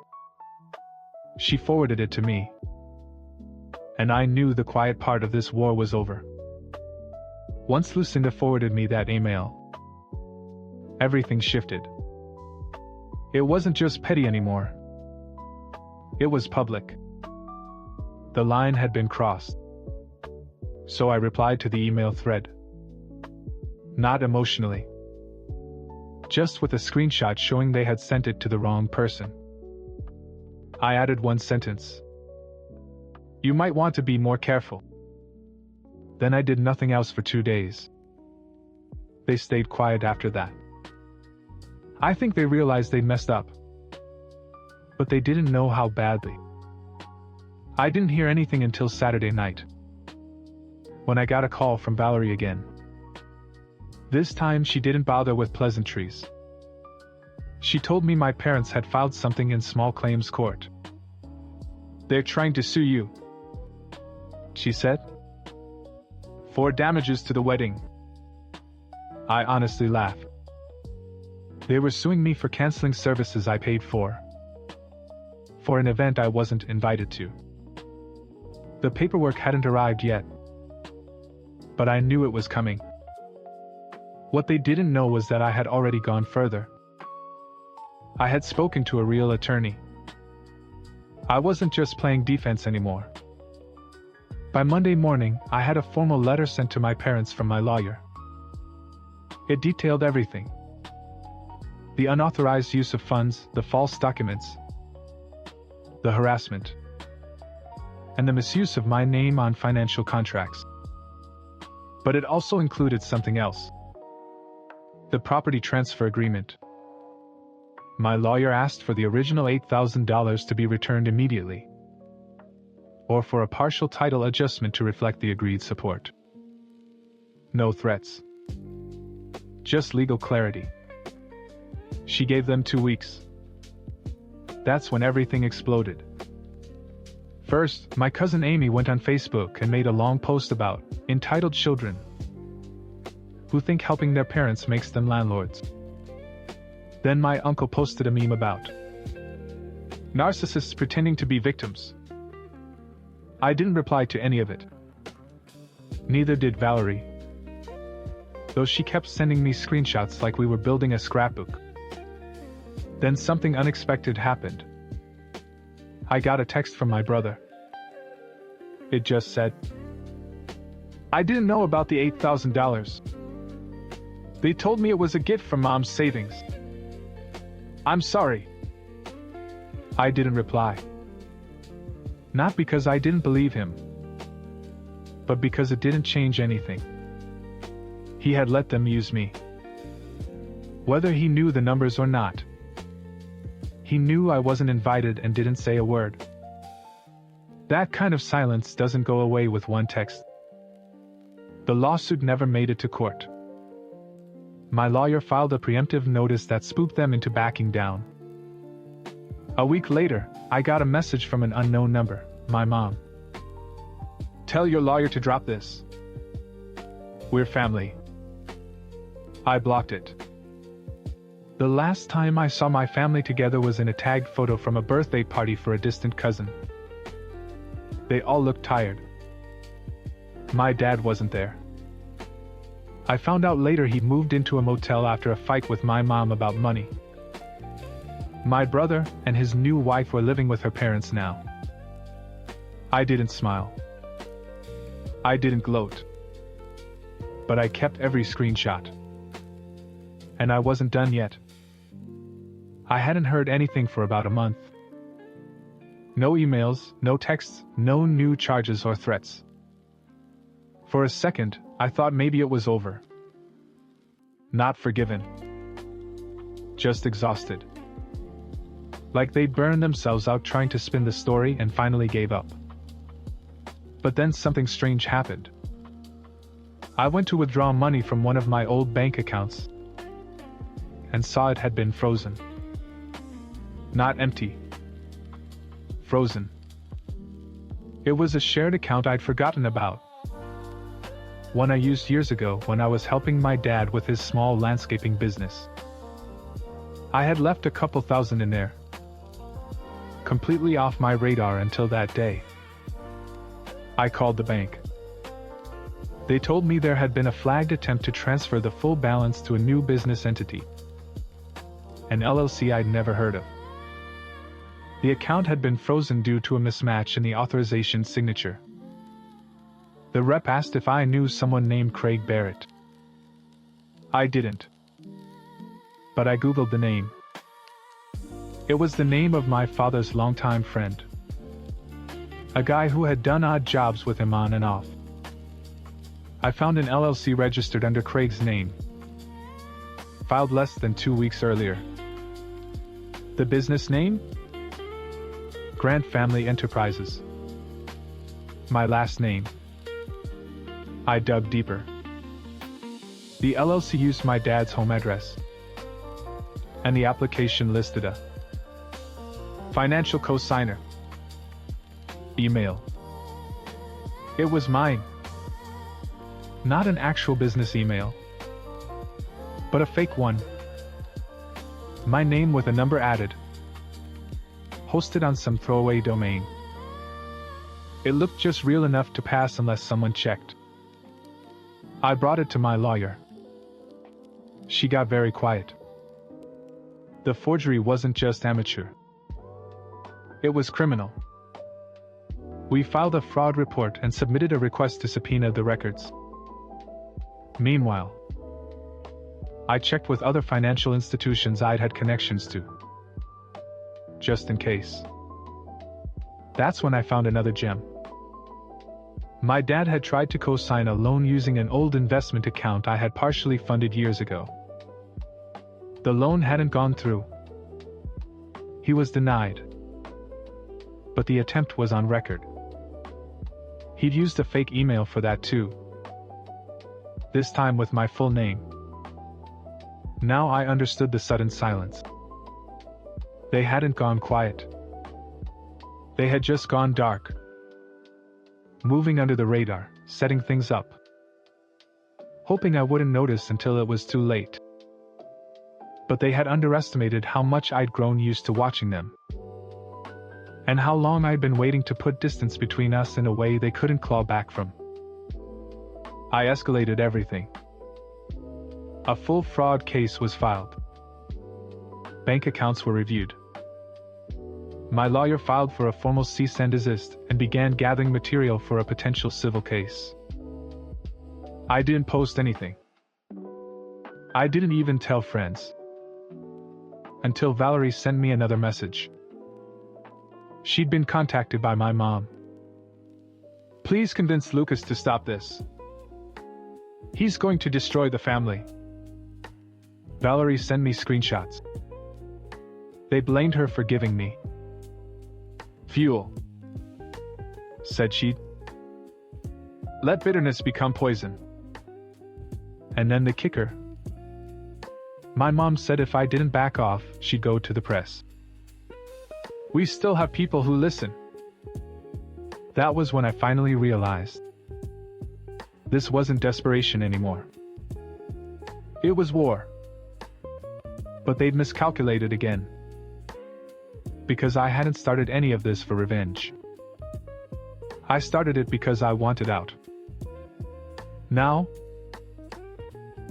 She forwarded it to me. And I knew the quiet part of this war was over. Once Lucinda forwarded me that email, everything shifted. It wasn't just petty anymore. It was public. The line had been crossed. So I replied to the email thread. Not emotionally. Just with a screenshot showing they had sent it to the wrong person. I added one sentence. You might want to be more careful. Then I did nothing else for 2 days. They stayed quiet after that. I think they realized they messed up. But they didn't know how badly. I didn't hear anything until Saturday night, when I got a call from Valerie again. This time she didn't bother with pleasantries. She told me my parents had filed something in small claims court. They're trying to sue you, she said, for damages to the wedding. I honestly laughed. They were suing me for canceling services I paid for an event I wasn't invited to. The paperwork hadn't arrived yet, but I knew it was coming. What they didn't know was that I had already gone further. I had spoken to a real attorney. I wasn't just playing defense anymore. By Monday morning, I had a formal letter sent to my parents from my lawyer. It detailed everything. The unauthorized use of funds, the false documents, the harassment, and the misuse of my name on financial contracts. But it also included something else. The property transfer agreement. My lawyer asked for the original $8,000 to be returned immediately, or for a partial title adjustment to reflect the agreed support. No threats. Just legal clarity. She gave them 2 weeks. That's when everything exploded. First, my cousin Amy went on Facebook and made a long post about entitled children who think helping their parents makes them landlords. Then my uncle posted a meme about narcissists pretending to be victims. I didn't reply to any of it. Neither did Valerie, though she kept sending me screenshots like we were building a scrapbook. Then something unexpected happened. I got a text from my brother. It just said, "I didn't know about the $8,000. They told me it was a gift from Mom's savings. I'm sorry." I didn't reply. Not because I didn't believe him, but because it didn't change anything. He had let them use me. Whether he knew the numbers or not, he knew I wasn't invited and didn't say a word. That kind of silence doesn't go away with one text. The lawsuit never made it to court. My lawyer filed a preemptive notice that spooked them into backing down. A week later, I got a message from an unknown number, my mom. "Tell your lawyer to drop this. We're family." I blocked it. The last time I saw my family together was in a tagged photo from a birthday party for a distant cousin. They all looked tired. My dad wasn't there. I found out later he'd moved into a motel after a fight with my mom about money. My brother and his new wife were living with her parents now. I didn't smile. I didn't gloat. But I kept every screenshot. And I wasn't done yet. I hadn't heard anything for about a month. No emails, no texts, no new charges or threats. For a second, I thought maybe it was over. Not forgiven. Just exhausted. Like they'd burned themselves out trying to spin the story and finally gave up. But then something strange happened. I went to withdraw money from one of my old bank accounts and saw it had been frozen. Not empty. Frozen. It was a shared account I'd forgotten about. One I used years ago when I was helping my dad with his small landscaping business. I had left a couple thousand in there. Completely off my radar until that day. I called the bank. They told me there had been a flagged attempt to transfer the full balance to a new business entity. An LLC I'd never heard of. The account had been frozen due to a mismatch in the authorization signature. The rep asked if I knew someone named Craig Barrett. I didn't. But I Googled the name. It was the name of my father's longtime friend. A guy who had done odd jobs with him on and off. I found an LLC registered under Craig's name. Filed less than 2 weeks earlier. The business name? Grant Family Enterprises. My last name. I dug deeper. The LLC used my dad's home address. And the application listed a financial co-signer. Email. It was mine. Not an actual business email, but a fake one. My name with a number added. Hosted on some throwaway domain. It looked just real enough to pass unless someone checked. I brought it to my lawyer. She got very quiet. The forgery wasn't just amateur. It was criminal. We filed a fraud report and submitted a request to subpoena the records. Meanwhile, I checked with other financial institutions I'd had connections to. Just in case. That's when I found another gem. My dad had tried to co-sign a loan using an old investment account I had partially funded years ago. The loan hadn't gone through. He was denied. But the attempt was on record. He'd used a fake email for that too. This time with my full name. Now I understood the sudden silence. They hadn't gone quiet. They had just gone dark. Moving under the radar, setting things up. Hoping I wouldn't notice until it was too late. But they had underestimated how much I'd grown used to watching them. And how long I'd been waiting to put distance between us in a way they couldn't claw back from. I escalated everything. A full fraud case was filed. Bank accounts were reviewed. My lawyer filed for a formal cease and desist and began gathering material for a potential civil case. I didn't post anything. I didn't even tell friends. Until Valerie sent me another message. She'd been contacted by my mom. Please convince Lucas to stop this. He's going to destroy the family. Valerie sent me screenshots. They blamed her for giving me fuel. Said she'd let bitterness become poison. And then the kicker. My mom said if I didn't back off, she'd go to the press. We still have people who listen. That was when I finally realized. This wasn't desperation anymore. It was war. But they'd miscalculated again. Because I hadn't started any of this for revenge. I started it because I wanted out. Now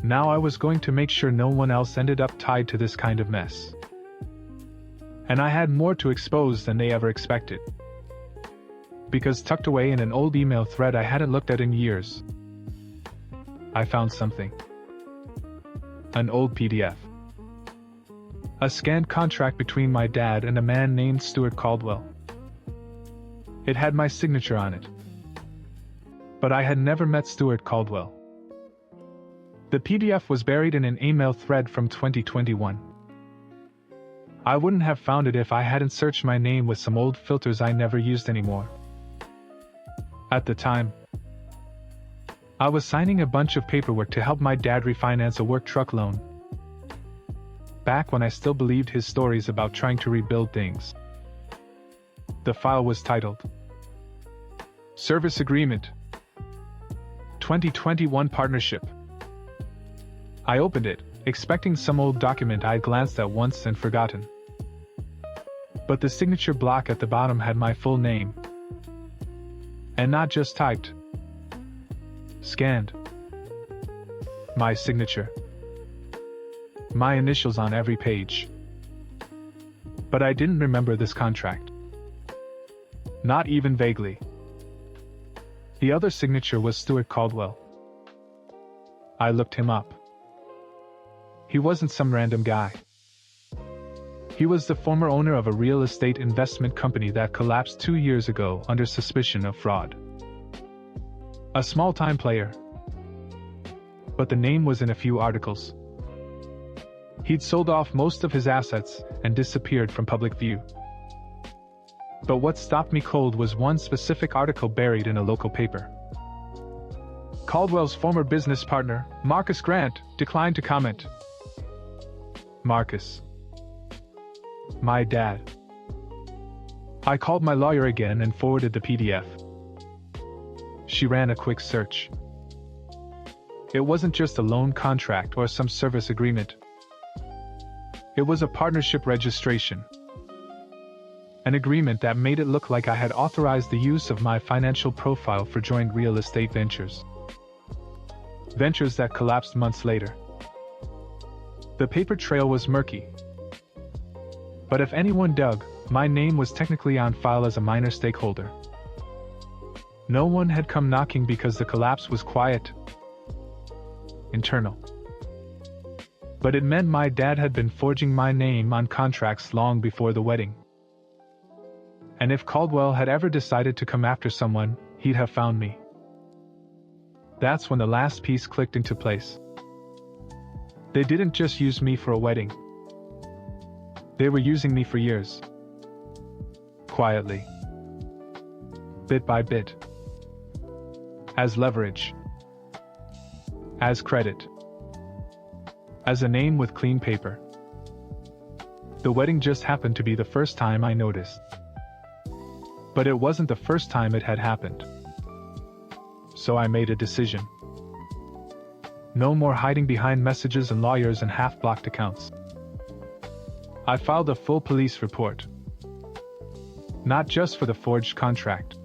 I was going to make sure no one else ended up tied to this kind of mess. And I had more to expose than they ever expected. Because tucked away in an old email thread I hadn't looked at in years, I found something. An old PDF. A scanned contract between my dad and a man named Stuart Caldwell. It had my signature on it. But I had never met Stuart Caldwell. The PDF was buried in an email thread from 2021. I wouldn't have found it if I hadn't searched my name with some old filters I never used anymore. At the time, I was signing a bunch of paperwork to help my dad refinance a work truck loan. Back when I still believed his stories about trying to rebuild things. The file was titled Service Agreement 2021 Partnership. I opened it, expecting some old document I'd glanced at once and forgotten. But the signature block at the bottom had my full name. And not just typed. Scanned. My signature. My initials on every page. But I didn't remember this contract. Not even vaguely. The other signature was Stuart Caldwell. I looked him up. He wasn't some random guy. He was the former owner of a real estate investment company that collapsed 2 years ago under suspicion of fraud. A small-time player. But the name was in a few articles. He'd sold off most of his assets and disappeared from public view. But what stopped me cold was one specific article buried in a local paper. Caldwell's former business partner, Marcus Grant, declined to comment. Marcus. My dad. I called my lawyer again and forwarded the PDF. She ran a quick search. It wasn't just a loan contract or some service agreement. It was a partnership registration. An agreement that made it look like I had authorized the use of my financial profile for joint real estate ventures. Ventures that collapsed months later. The paper trail was murky. But if anyone dug, my name was technically on file as a minor stakeholder. No one had come knocking because the collapse was quiet. Internal. But it meant my dad had been forging my name on contracts long before the wedding. And if Caldwell had ever decided to come after someone, he'd have found me. That's when the last piece clicked into place. They didn't just use me for a wedding. They were using me for years. Quietly. Bit by bit. As leverage. As credit. as a name with clean paper. The wedding just happened to be the first time I noticed. But it wasn't the first time it had happened. So I made a decision. No more hiding behind messages and lawyers and half-blocked accounts. I filed a full police report. Not just for the forged contract.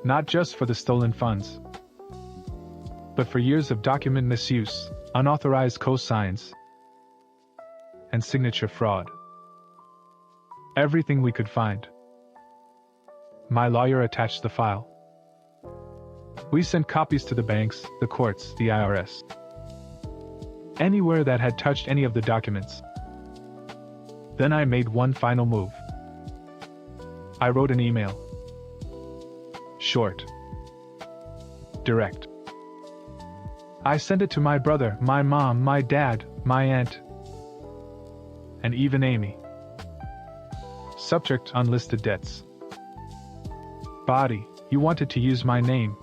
Not just for the stolen funds. But for years of document misuse, unauthorized cosigns, and signature fraud. Everything we could find. My lawyer attached the file. We sent copies to the banks, the courts, the IRS. Anywhere that had touched any of the documents. Then I made one final move. I wrote an email. Short. Direct. I sent it to my brother, my mom, my dad, my aunt, and even Amy. Subject: unlisted debts. Body: you wanted to use my name.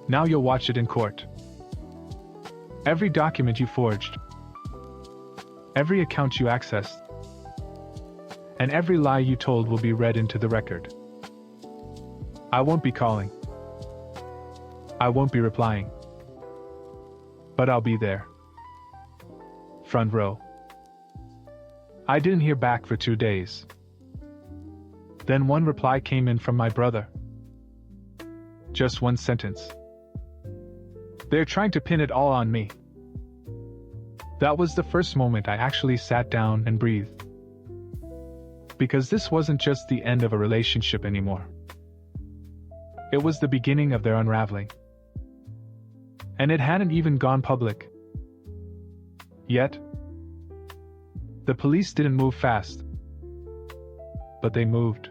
Now you'll watch it in court. Every document you forged. Every account you accessed. And every lie you told will be read into the record. I won't be calling. I won't be replying. But I'll be there. Front row. I didn't hear back for 2 days. Then one reply came in from my brother. Just one sentence. They're trying to pin it all on me. That was the first moment I actually sat down and breathed. Because this wasn't just the end of a relationship anymore. It was the beginning of their unraveling. And it hadn't even gone public. Yet. The police didn't move fast. But they moved.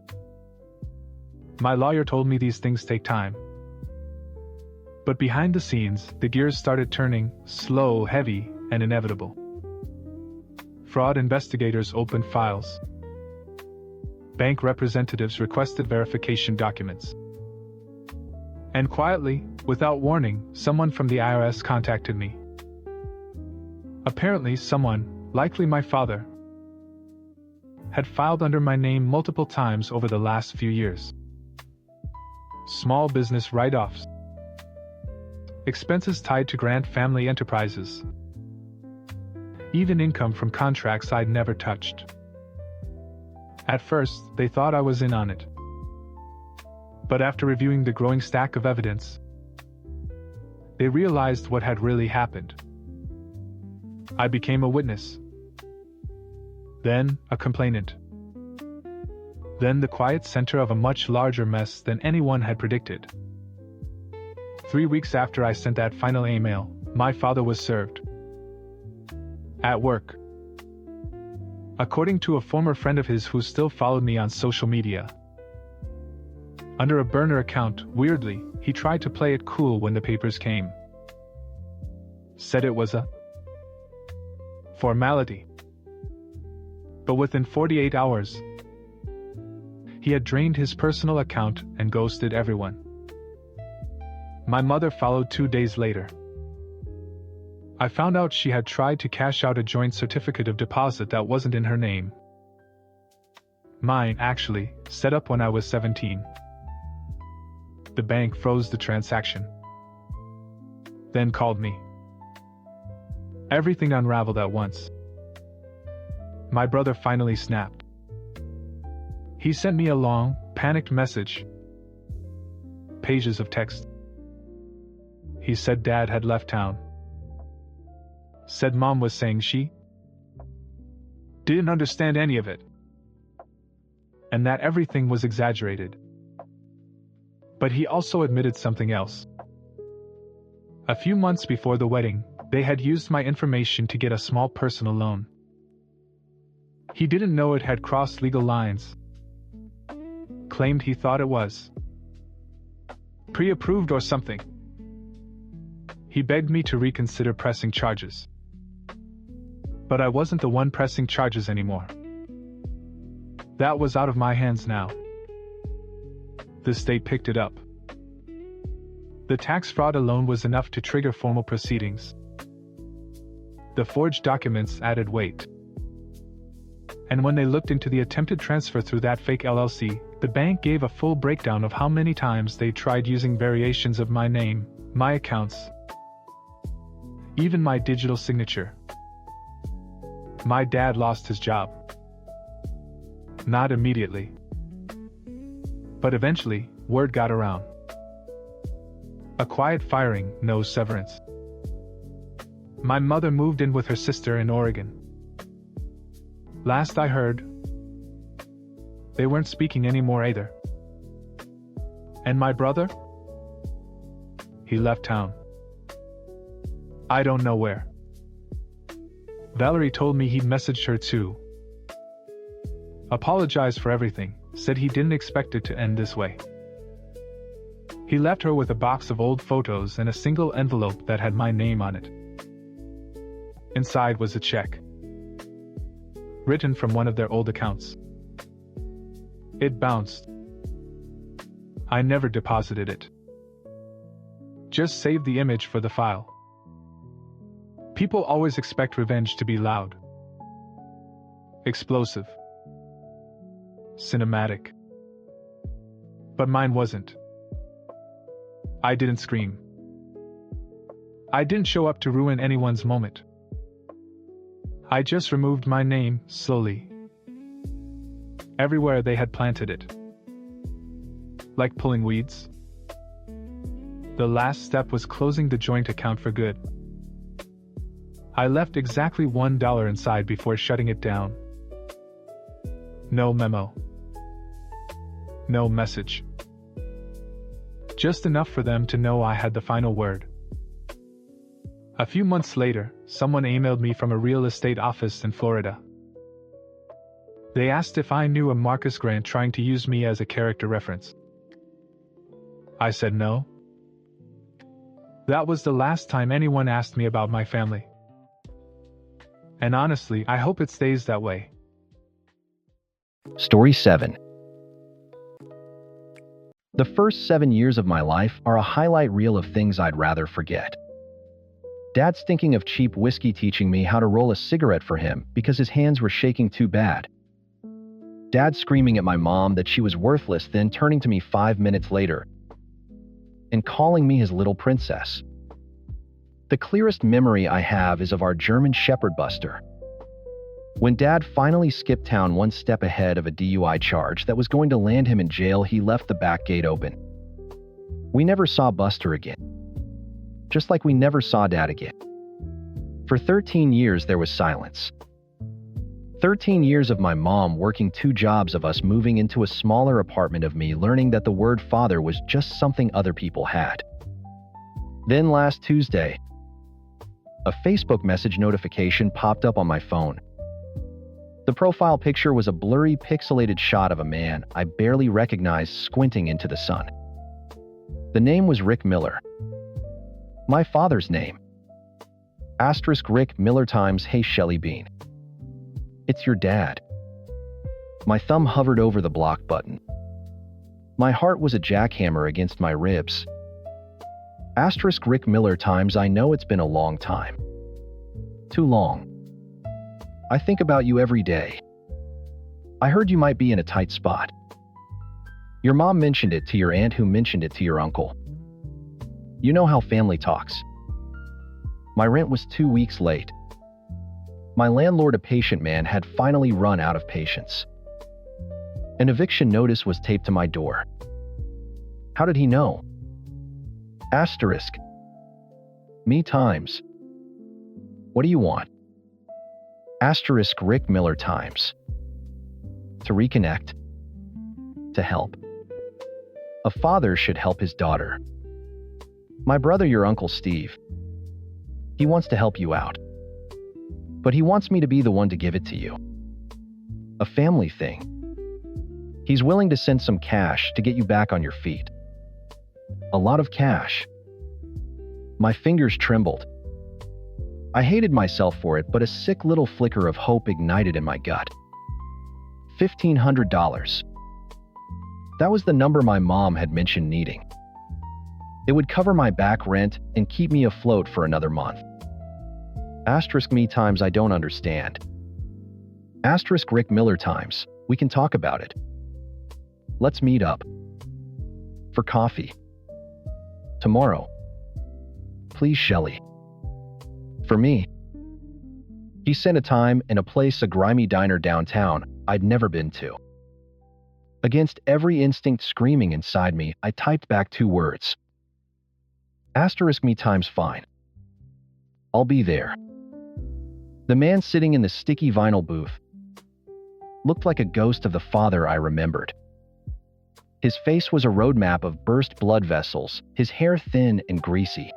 My lawyer told me these things take time. But behind the scenes, the gears started turning, slow, heavy, and inevitable. Fraud investigators opened files. Bank representatives requested verification documents. And quietly, without warning, someone from the IRS contacted me. Apparently someone, likely my father, had filed under my name multiple times over the last few years. Small business write-offs. Expenses tied to Grant family enterprises. Even income from contracts I'd never touched. At first, they thought I was in on it. But after reviewing the growing stack of evidence, they realized what had really happened. I became a witness. Then, a complainant. Then the quiet center of a much larger mess than anyone had predicted. 3 weeks after I sent that final email, my father was served. At work. According to a former friend of his who still followed me on social media. Under a burner account, weirdly, he tried to play it cool when the papers came. Said it was a formality. But within 48 hours, he had drained his personal account and ghosted everyone. My mother followed 2 days later. I found out she had tried to cash out a joint certificate of deposit that wasn't in her name. Mine, actually, set up when I was 17. The bank froze the transaction. Then called me. Everything unraveled at once. My brother finally snapped. He sent me a long, panicked message. Pages of text. He said Dad had left town. Said Mom was saying she didn't understand any of it. And that everything was exaggerated. But he also admitted something else. A few months before the wedding, they had used my information to get a small personal loan. He didn't know it had crossed legal lines. Claimed he thought it was pre-approved or something. He begged me to reconsider pressing charges. But I wasn't the one pressing charges anymore. That was out of my hands now. The state picked it up. The tax fraud alone was enough to trigger formal proceedings. The forged documents added weight. And when they looked into the attempted transfer through that fake LLC, the bank gave a full breakdown of how many times they tried using variations of my name, my accounts, even my digital signature. My dad lost his job. Not immediately. But eventually, word got around. A quiet firing, no severance. My mother moved in with her sister in Oregon. Last I heard, they weren't speaking anymore either. And my brother? He left town. I don't know where. Valerie told me he'd messaged her too. Apologized for everything, said he didn't expect it to end this way. He left her with a box of old photos and a single envelope that had my name on it. Inside was a check, written from one of their old accounts. It bounced. I never deposited it. Just saved the image for the file. People always expect revenge to be loud, explosive, cinematic. But mine wasn't. I didn't scream. I didn't show up to ruin anyone's moment. I just removed my name, slowly. Everywhere they had planted it. Like pulling weeds. The last step was closing the joint account for good. I left exactly $1 inside before shutting it down. No memo. No message. Just enough for them to know I had the final word. A few months later, someone emailed me from a real estate office in Florida. They asked if I knew a Marcus Grant trying to use me as a character reference. I said no. That was the last time anyone asked me about my family. And honestly, I hope it stays that way. Story 7. The first 7 years of my life are a highlight reel of things I'd rather forget. Dad's thinking of cheap whiskey teaching me how to roll a cigarette for him because his hands were shaking too bad. Dad screaming at my mom that she was worthless, then turning to me 5 minutes later and calling me his little princess. The clearest memory I have is of our German Shepherd Buster. When Dad finally skipped town one step ahead of a DUI charge that was going to land him in jail, he left the back gate open. We never saw Buster again. Just like we never saw Dad again. For 13 years there was silence. 13 years of my mom working 2 jobs, of us moving into a smaller apartment, of me learning that the word father was just something other people had. Then last Tuesday, a Facebook message notification popped up on my phone. The profile picture was a blurry, pixelated shot of a man I barely recognized squinting into the sun. The name was Rick Miller. My father's name. * Rick Miller times Hey Shelly Bean. It's your dad. My thumb hovered over the block button. My heart was a jackhammer against my ribs. * Rick Miller times I know it's been a long time. Too long. I think about you every day. I heard you might be in a tight spot. Your mom mentioned it to your aunt, who mentioned it to your uncle. You know how family talks. My rent was 2 weeks late. My landlord, a patient man, had finally run out of patience. An eviction notice was taped to my door. How did he know? * Me times. What do you want? * Rick Miller times. To reconnect. To help. A father should help his daughter. My brother, your Uncle Steve. He wants to help you out. But he wants me to be the one to give it to you. A family thing. He's willing to send some cash to get you back on your feet. A lot of cash. My fingers trembled. I hated myself for it, but a sick little flicker of hope ignited in my gut. $1,500. That was the number my mom had mentioned needing. It would cover my back rent and keep me afloat for another month. Asterisk me times I don't understand. Asterisk Rick Miller times. We can talk about it. Let's meet up. For coffee. Tomorrow. Please, Shelley. For me. He sent a time and a place, a grimy diner downtown I'd never been to. Against every instinct screaming inside me, I typed back 2 words. Asterisk me times fine. I'll be there. The man sitting in the sticky vinyl booth looked like a ghost of the father I remembered. His face was a roadmap of burst blood vessels, his hair thin and greasy.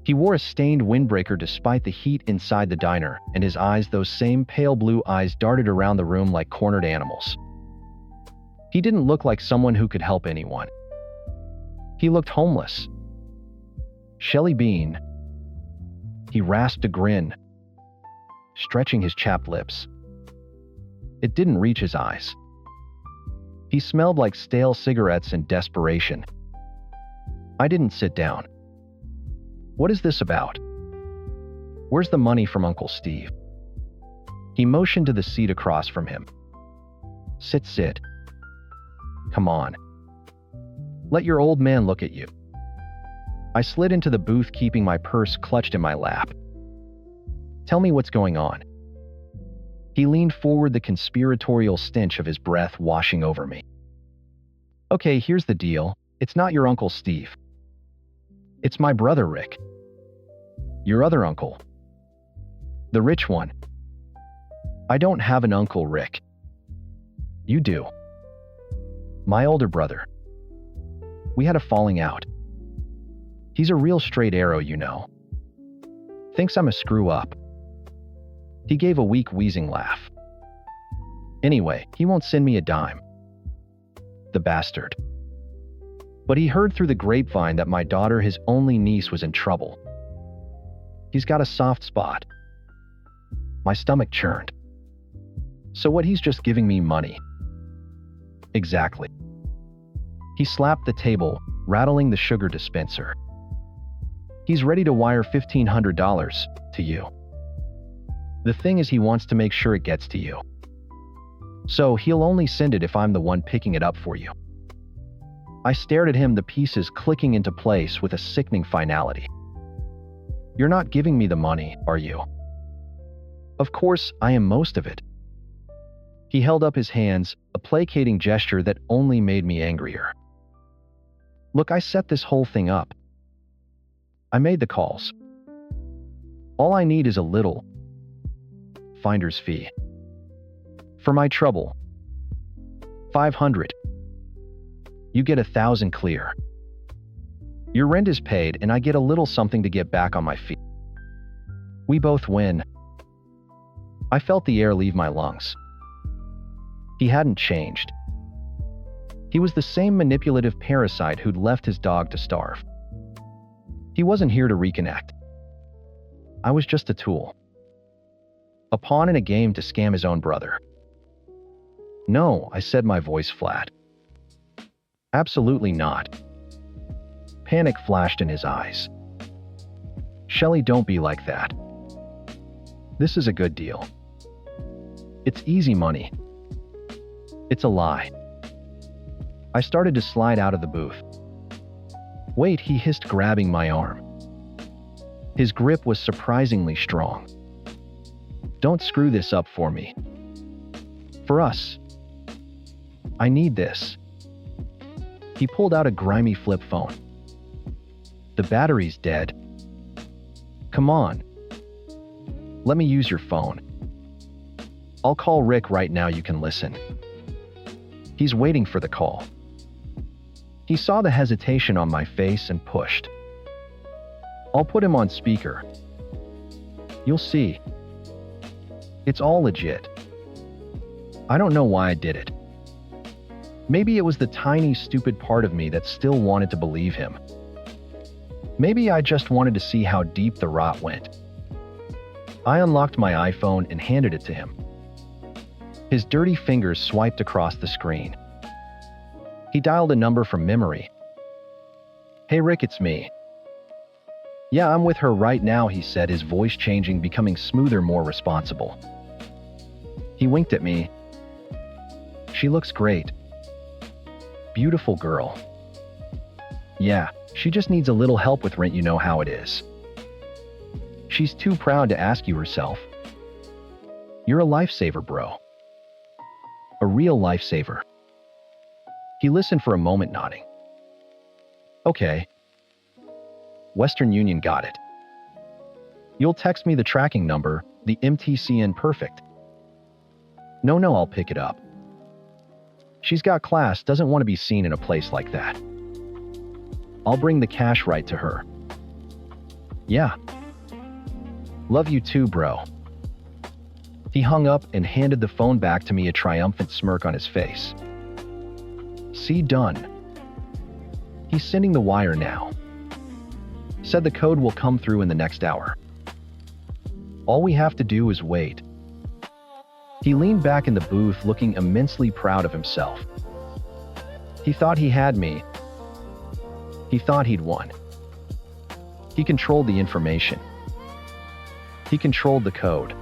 He wore a stained windbreaker despite the heat inside the diner, and his eyes, those same pale blue eyes, darted around the room like cornered animals. He didn't look like someone who could help anyone. He looked homeless. Shelley Bean. He rasped a grin, stretching his chapped lips. It didn't reach his eyes. He smelled like stale cigarettes and desperation. I didn't sit down. What is this about? Where's the money from Uncle Steve? He motioned to the seat across from him. Sit. Come on. Let your old man look at you. I slid into the booth, keeping my purse clutched in my lap. Tell me what's going on. He leaned forward, the conspiratorial stench of his breath washing over me. Okay, here's the deal. It's not your Uncle Steve. It's my brother Rick. Your other uncle. The rich one. I don't have an Uncle Rick. You do. My older brother. We had a falling out. He's a real straight arrow, you know. Thinks I'm a screw-up. He gave a weak, wheezing laugh. Anyway, he won't send me a dime. The bastard. But he heard through the grapevine that my daughter, his only niece, was in trouble. He's got a soft spot. My stomach churned. So what, he's just giving me money? Exactly. He slapped the table, rattling the sugar dispenser. He's ready to wire $1,500 to you. The thing is, he wants to make sure it gets to you. So he'll only send it if I'm the one picking it up for you. I stared at him, the pieces clicking into place with a sickening finality. You're not giving me the money, are you? Of course, I am most of it. He held up his hands, a placating gesture that only made me angrier. Look, I set this whole thing up. I made the calls. All I need is a little finder's fee. For my trouble. 500. You get 1,000 clear. Your rent is paid, and I get a little something to get back on my feet. We both win. I felt the air leave my lungs. He hadn't changed. He was the same manipulative parasite who'd left his dog to starve. He wasn't here to reconnect. I was just a tool. A pawn in a game to scam his own brother. No, I said, my voice flat. Absolutely not. Panic flashed in his eyes. Shelley, don't be like that. This is a good deal. It's easy money. It's a lie. I started to slide out of the booth. Wait, he hissed, grabbing my arm. His grip was surprisingly strong. Don't screw this up for me. For us. I need this. He pulled out a grimy flip phone. The battery's dead. Come on. Let me use your phone. I'll call Rick right now, you can listen. He's waiting for the call. He saw the hesitation on my face and pushed. I'll put him on speaker. You'll see. It's all legit. I don't know why I did it. Maybe it was the tiny, stupid part of me that still wanted to believe him. Maybe I just wanted to see how deep the rot went. I unlocked my iPhone and handed it to him. His dirty fingers swiped across the screen. He dialed a number from memory. Hey Rick, it's me. Yeah, I'm with her right now, he said, his voice changing, becoming smoother, more responsible. He winked at me. She looks great. Beautiful girl. Yeah, she just needs a little help with rent, you know how it is. She's too proud to ask you herself. You're a lifesaver, bro. A real lifesaver. He listened for a moment, nodding. Okay. Western Union, got it. You'll text me the tracking number, the MTCN, perfect. No, I'll pick it up. She's got class, doesn't want to be seen in a place like that. I'll bring the cash right to her. Yeah. Love you too, bro. He hung up and handed the phone back to me, a triumphant smirk on his face. See, done. He's sending the wire now. Said the code will come through in the next hour. All we have to do is wait. He leaned back in the booth, looking immensely proud of himself. He thought he had me. He thought he'd won. He controlled the information. He controlled the code.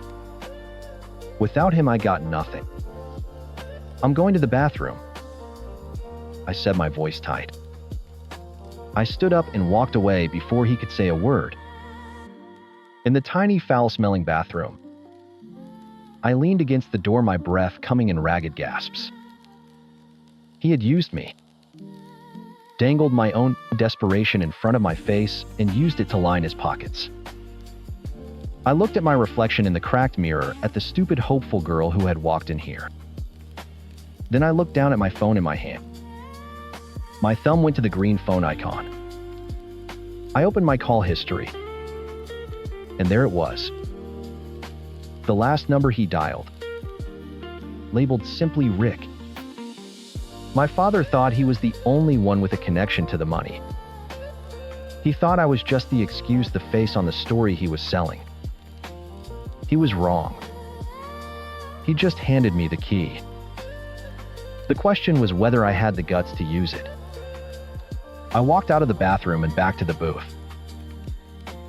Without him, I got nothing. I'm going to the bathroom, I said, my voice tight. I stood up and walked away before he could say a word. In the tiny, foul-smelling bathroom, I leaned against the door, my breath coming in ragged gasps. He had used me, dangled my own desperation in front of my face, and used it to line his pockets. I looked at my reflection in the cracked mirror, at the stupid, hopeful girl who had walked in here. Then I looked down at my phone in my hand. My thumb went to the green phone icon. I opened my call history, and there it was. The last number he dialed, labeled simply Rick. My father thought he was the only one with a connection to the money. He thought I was just the excuse, the face on the story he was selling. He was wrong. He just handed me the key. The question was whether I had the guts to use it. I walked out of the bathroom and back to the booth.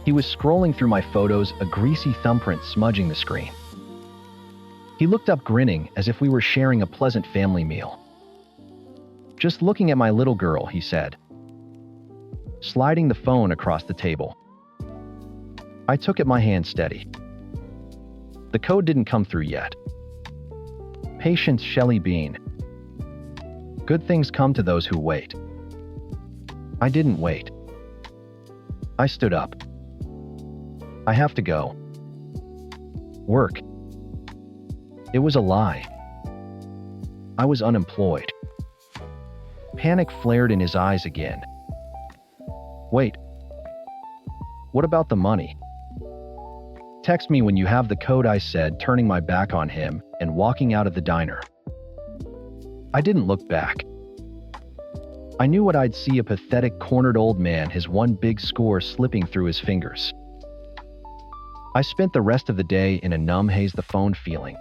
He was scrolling through my photos, a greasy thumbprint smudging the screen. He looked up, grinning as if we were sharing a pleasant family meal. Just looking at my little girl, he said, sliding the phone across the table. I took it, my hand steady. The code didn't come through yet. Patience, Shelley Bean. Good things come to those who wait. I didn't wait. I stood up. I have to go. Work. It was a lie. I was unemployed. Panic flared in his eyes again. Wait. What about the money? Text me when you have the code, I said, turning my back on him and walking out of the diner. I didn't look back. I knew what I'd see, a pathetic, cornered old man, his one big score slipping through his fingers. I spent the rest of the day in a numb haze, the phone feeling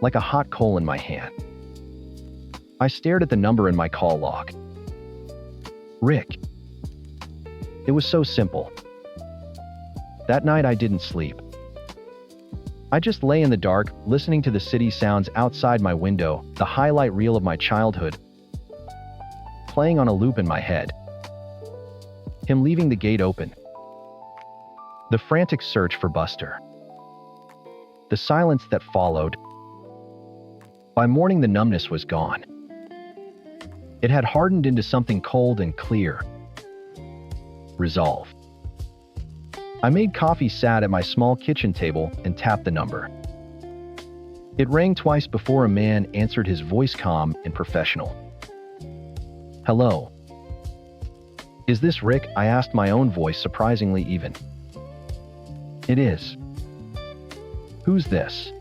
like a hot coal in my hand. I stared at the number in my call log. Rick. It was so simple. That night I didn't sleep. I just lay in the dark, listening to the city sounds outside my window, the highlight reel of my childhood playing on a loop in my head. Him leaving the gate open. The frantic search for Buster. The silence that followed. By morning, the numbness was gone. It had hardened into something cold and clear. Resolve. I made coffee, sat at my small kitchen table, and tapped the number. It rang twice before a man answered, his voice calm and professional. Hello. Is this Rick? I asked, my own voice surprisingly even. It is. Who's this?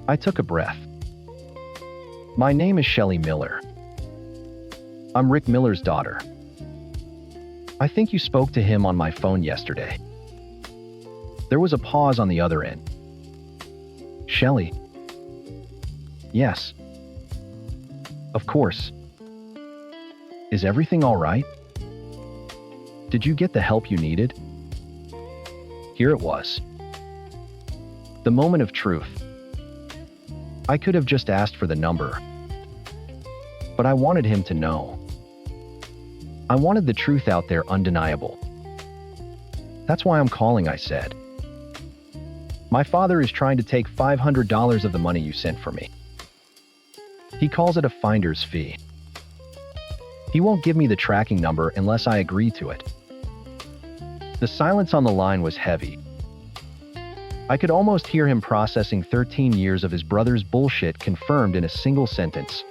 I took a breath. My name is Shelley Miller. I'm Rick Miller's daughter. I think you spoke to him on my phone yesterday. There was a pause on the other end. Shelley? Yes. Of course. Is everything all right? Did you get the help you needed? Here it was. The moment of truth. I could have just asked for the number, but I wanted him to know. I wanted the truth out there undeniable. That's why I'm calling, I said. My father is trying to take $500 of the money you sent for me. He calls it a finder's fee. He won't give me the tracking number unless I agree to it. The silence on the line was heavy. I could almost hear him processing 13 years of his brother's bullshit confirmed in a single sentence.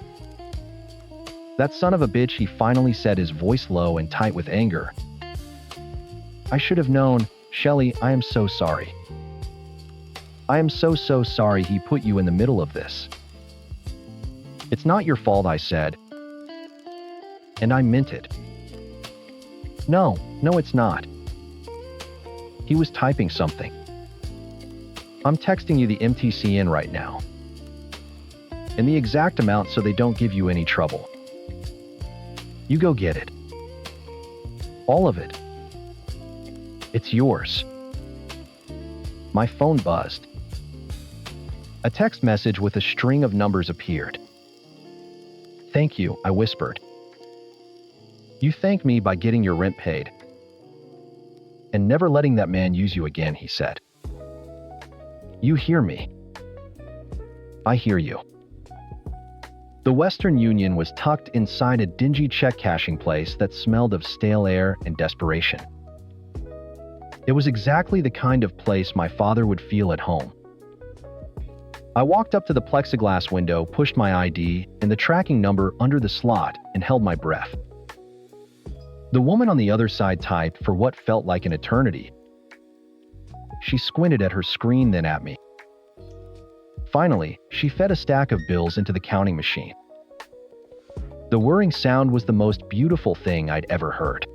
That son of a bitch, he finally said, his voice low and tight with anger. I should have known. Shelley, I am so sorry. I am so sorry he put you in the middle of this. It's not your fault, I said. And I meant it. No, it's not. He was typing something. I'm texting you the MTCN right now. And the exact amount so they don't give you any trouble. You go get it. All of it. It's yours. My phone buzzed. A text message with a string of numbers appeared. Thank you, I whispered. You thanked me by getting your rent paid. And never letting that man use you again, he said. You hear me? I hear you. The Western Union was tucked inside a dingy check cashing place that smelled of stale air and desperation. It was exactly the kind of place my father would feel at home. I walked up to the plexiglass window, pushed my ID and the tracking number under the slot, and held my breath. The woman on the other side typed for what felt like an eternity. She squinted at her screen, then at me. Finally, she fed a stack of bills into the counting machine. The whirring sound was the most beautiful thing I'd ever heard.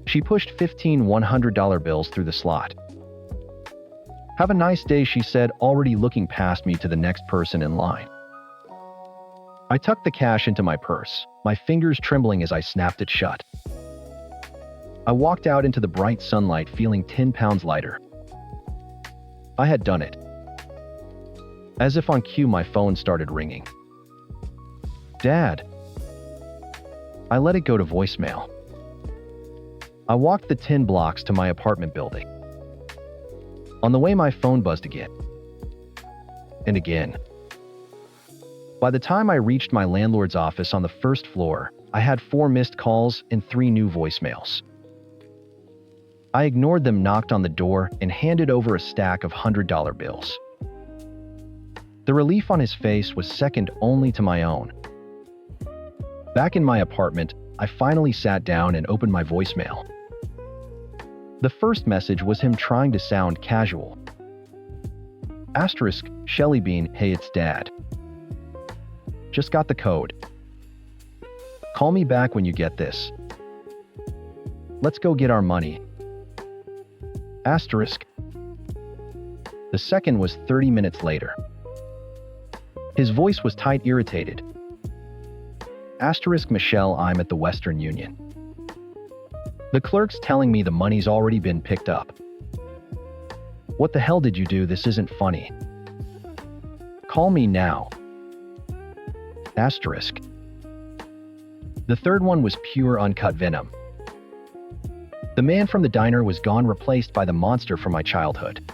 She pushed 15 $100 bills through the slot. Have a nice day, she said, already looking past me to the next person in line. I tucked the cash into my purse, my fingers trembling as I snapped it shut. I walked out into the bright sunlight feeling 10 pounds lighter. I had done it. As if on cue, my phone started ringing. Dad. I let it go to voicemail. I walked the 10 blocks to my apartment building. On the way, my phone buzzed again. And again. By the time I reached my landlord's office on the first floor, I had 4 missed calls and 3 new voicemails. I ignored them, knocked on the door, and handed over a stack of $100 bills. The relief on his face was second only to my own. Back in my apartment, I finally sat down and opened my voicemail. The first message was him trying to sound casual. Asterisk, Shelly Bean, hey, it's Dad. Just got the code. Call me back when you get this. Let's go get our money. Asterisk. The second was 30 minutes later. His voice was tight, irritated. Asterisk, Michelle, I'm at the Western Union. The clerk's telling me the money's already been picked up. What the hell did you do? This isn't funny. Call me now. Asterisk. The third one was pure uncut venom. The man from the diner was gone, replaced by the monster from my childhood.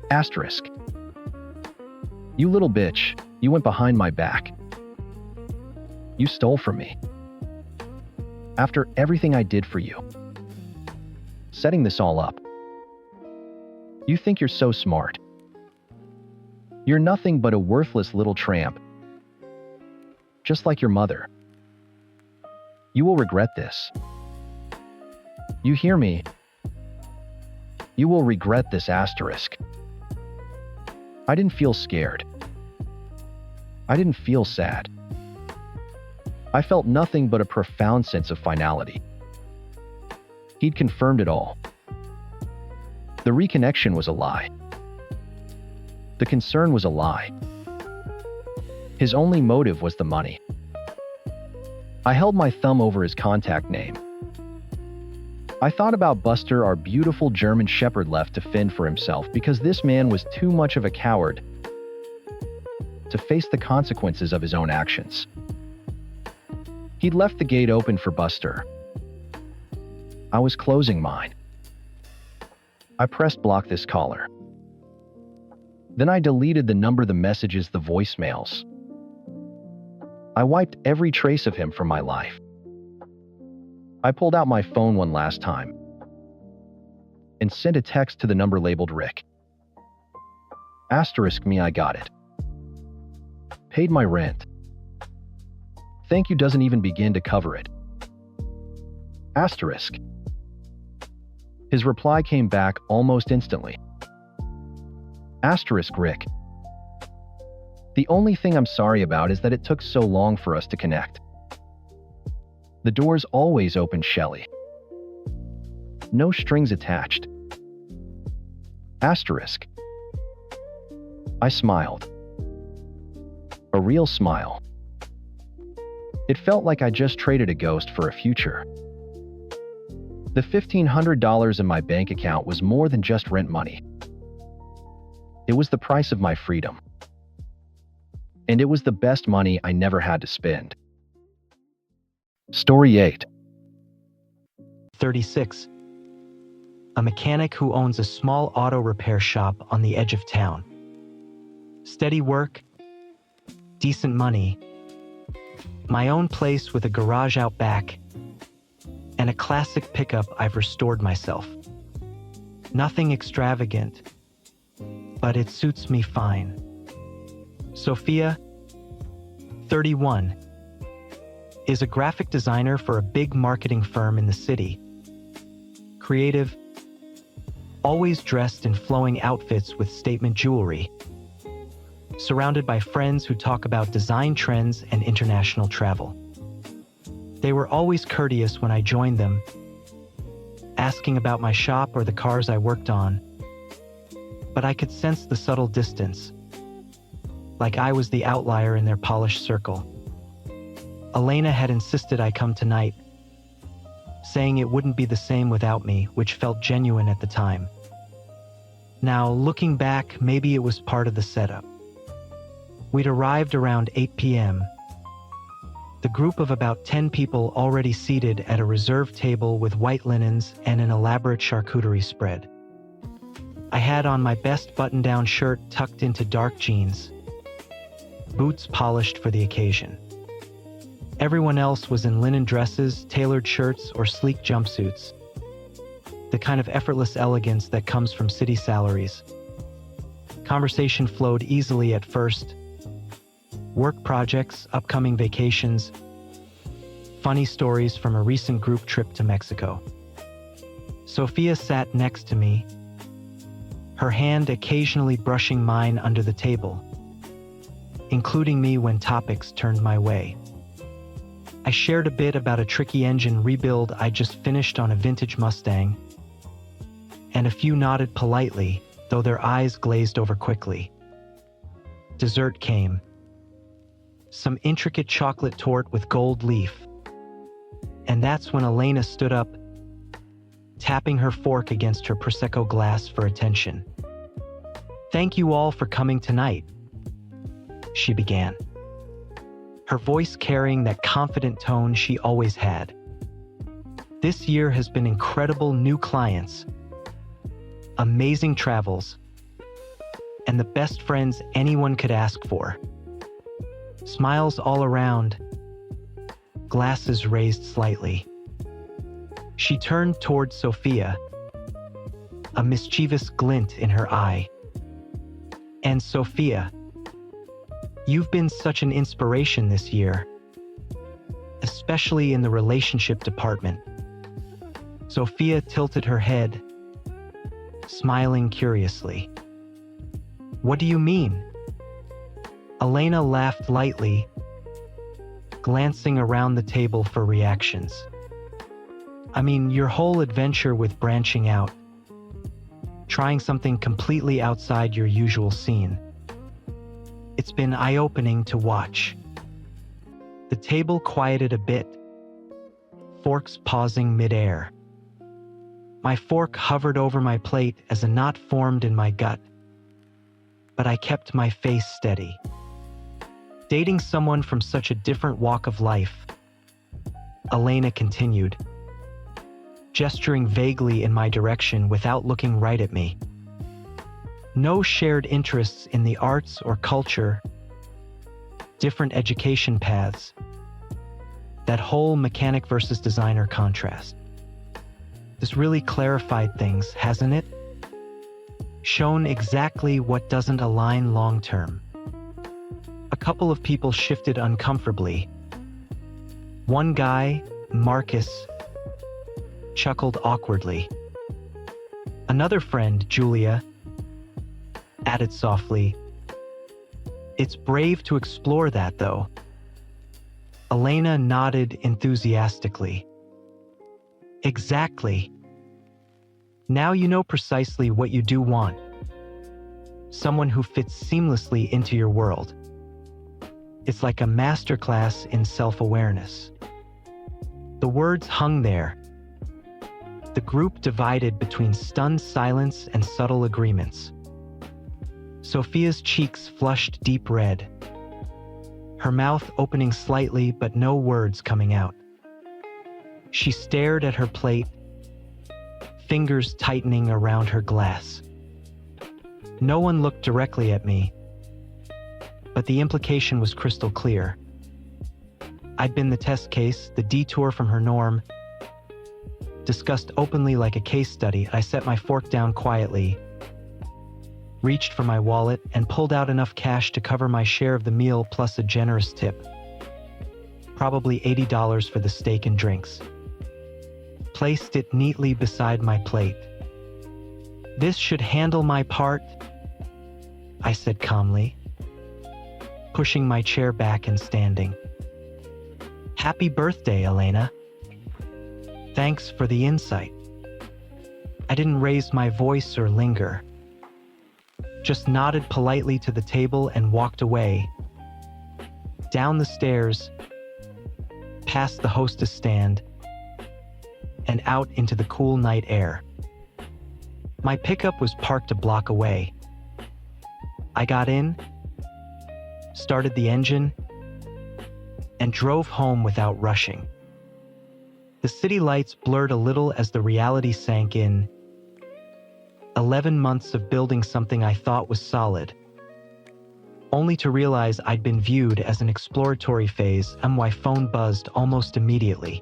Asterisk. You little bitch, you went behind my back. You stole from me. After everything I did for you. Setting this all up. You think you're so smart. You're nothing but a worthless little tramp. Just like your mother. You will regret this. You hear me? You will regret this. Asterisk. I didn't feel scared. I didn't feel sad. I felt nothing but a profound sense of finality. He'd confirmed it all. The reconnection was a lie. The concern was a lie. His only motive was the money. I held my thumb over his contact name. I thought about Buster, our beautiful German Shepherd left to fend for himself, because this man was too much of a coward to face the consequences of his own actions. He'd left the gate open for Buster. I was closing mine. I pressed block this caller. Then I deleted the number, the messages, the voicemails. I wiped every trace of him from my life. I pulled out my phone one last time and sent a text to the number labeled Rick. Asterisk me, I got it. Paid my rent. Thank you doesn't even begin to cover it. Asterisk. His reply came back almost instantly. Asterisk Rick. The only thing I'm sorry about is that it took so long for us to connect. The door's always open, Shelley. No strings attached. Asterisk. I smiled. A real smile. It felt like I just traded a ghost for a future. The $1,500 in my bank account was more than just rent money. It was the price of my freedom. And it was the best money I never had to spend. Story 8. 36. A mechanic who owns a small auto repair shop on the edge of town. Steady work, decent money, my own place with a garage out back, and a classic pickup I've restored myself. Nothing extravagant, but it suits me fine. Sophia, 31, is a graphic designer for a big marketing firm in the city. Creative, always dressed in flowing outfits with statement jewelry. Surrounded by friends who talk about design trends and international travel. They were always courteous when I joined them, asking about my shop or the cars I worked on. But I could sense the subtle distance, like I was the outlier in their polished circle. Elena had insisted I come tonight, saying it wouldn't be the same without me, which felt genuine at the time. Now, looking back, maybe it was part of the setup. We'd arrived around 8 p.m. The group of about 10 people already seated at a reserved table with white linens and an elaborate charcuterie spread. I had on my best button-down shirt tucked into dark jeans, boots polished for the occasion. Everyone else was in linen dresses, tailored shirts, or sleek jumpsuits. The kind of effortless elegance that comes from city salaries. Conversation flowed easily at first. Work projects, upcoming vacations, funny stories from a recent group trip to Mexico. Sophia sat next to me, her hand occasionally brushing mine under the table, including me when topics turned my way. I shared a bit about a tricky engine rebuild I just finished on a vintage Mustang, and a few nodded politely, though their eyes glazed over quickly. Dessert came. Some intricate chocolate torte with gold leaf. And that's when Elena stood up, tapping her fork against her Prosecco glass for attention. "Thank you all for coming tonight," she began, her voice carrying that confident tone she always had. "This year has been incredible, new clients, amazing travels, and the best friends anyone could ask for. Smiles all around, glasses raised slightly." She turned toward Sophia, a mischievous glint in her eye. "And Sophia, you've been such an inspiration this year, especially in the relationship department." Sophia tilted her head, smiling curiously. "What do you mean?" Elena laughed lightly, glancing around the table for reactions. "I mean, your whole adventure with branching out, trying something completely outside your usual scene. It's been eye-opening to watch." The table quieted a bit, forks pausing mid-air. My fork hovered over my plate as a knot formed in my gut. But I kept my face steady. Dating someone from such a different walk of life, Elena continued, gesturing vaguely in my direction without looking right at me. No shared interests in the arts or culture, different education paths. That whole mechanic versus designer contrast. This really clarified things, hasn't it? Shown exactly what doesn't align long term. A couple of people shifted uncomfortably. One guy, Marcus, chuckled awkwardly. Another friend, Julia, added softly, "It's brave to explore that, though." Elena nodded enthusiastically. Exactly. Now you know precisely what you do want. Someone who fits seamlessly into your world. It's like a masterclass in self-awareness. The words hung there. The group divided between stunned silence and subtle agreements. Sophia's cheeks flushed deep red, her mouth opening slightly but no words coming out. She stared at her plate, fingers tightening around her glass. No one looked directly at me, but the implication was crystal clear. I'd been the test case, the detour from her norm. Discussed openly like a case study, I set my fork down quietly, reached for my wallet, and pulled out enough cash to cover my share of the meal plus a generous tip. Probably $80 for the steak and drinks. Placed it neatly beside my plate. "This should handle my part," I said calmly, pushing my chair back and standing. "Happy birthday, Elena. Thanks for the insight." I didn't raise my voice or linger. Just nodded politely to the table and walked away. Down the stairs, past the hostess stand, and out into the cool night air. My pickup was parked a block away. I got in, started the engine, and drove home without rushing. The city lights blurred a little as the reality sank in. 11 months of building something I thought was solid, only to realize I'd been viewed as an exploratory phase, and my phone buzzed almost immediately.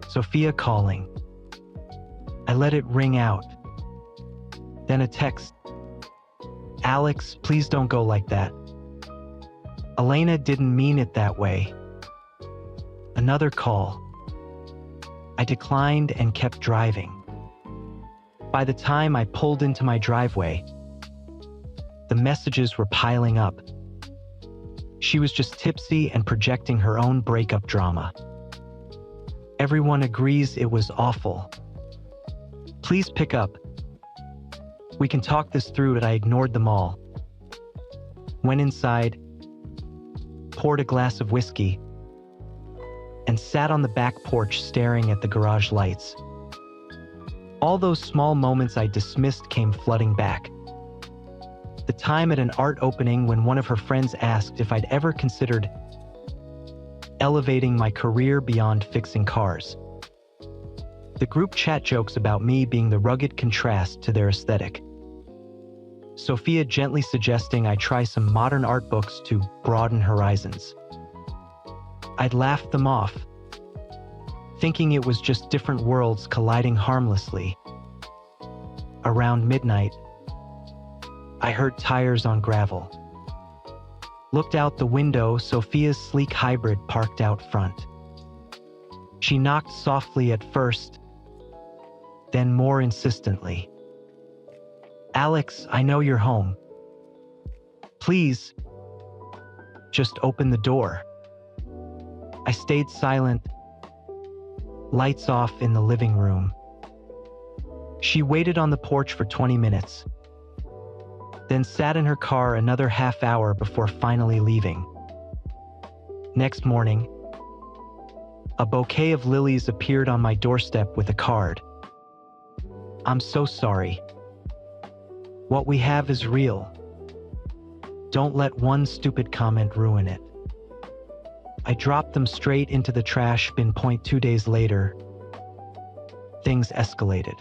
Sophia calling. I let it ring out. Then a text. "Alex, please don't go like that. Elena didn't mean it that way." Another call. I declined and kept driving. By the time I pulled into my driveway, the messages were piling up. She was just tipsy and projecting her own breakup drama. "Everyone agrees it was awful. Please pick up. We can talk this through," but I ignored them all. Went inside, poured a glass of whiskey, and sat on the back porch staring at the garage lights. All those small moments I dismissed came flooding back. The time at an art opening when one of her friends asked if I'd ever considered elevating my career beyond fixing cars. The group chat jokes about me being the rugged contrast to their aesthetic. Sophia gently suggesting I try some modern art books to broaden horizons. I'd laughed them off, thinking it was just different worlds colliding harmlessly. Around midnight, I heard tires on gravel. Looked out the window, Sophia's sleek hybrid parked out front. She knocked softly at first, then more insistently. "Alex, I know you're home. Please, just open the door." I stayed silent, lights off in the living room. She waited on the porch for 20 minutes, then sat in her car another half hour before finally leaving. Next morning, a bouquet of lilies appeared on my doorstep with a card. I'm so sorry. What we have is real. Don't let one stupid comment ruin it. I dropped them straight into the trash bin. 2 days later, things escalated.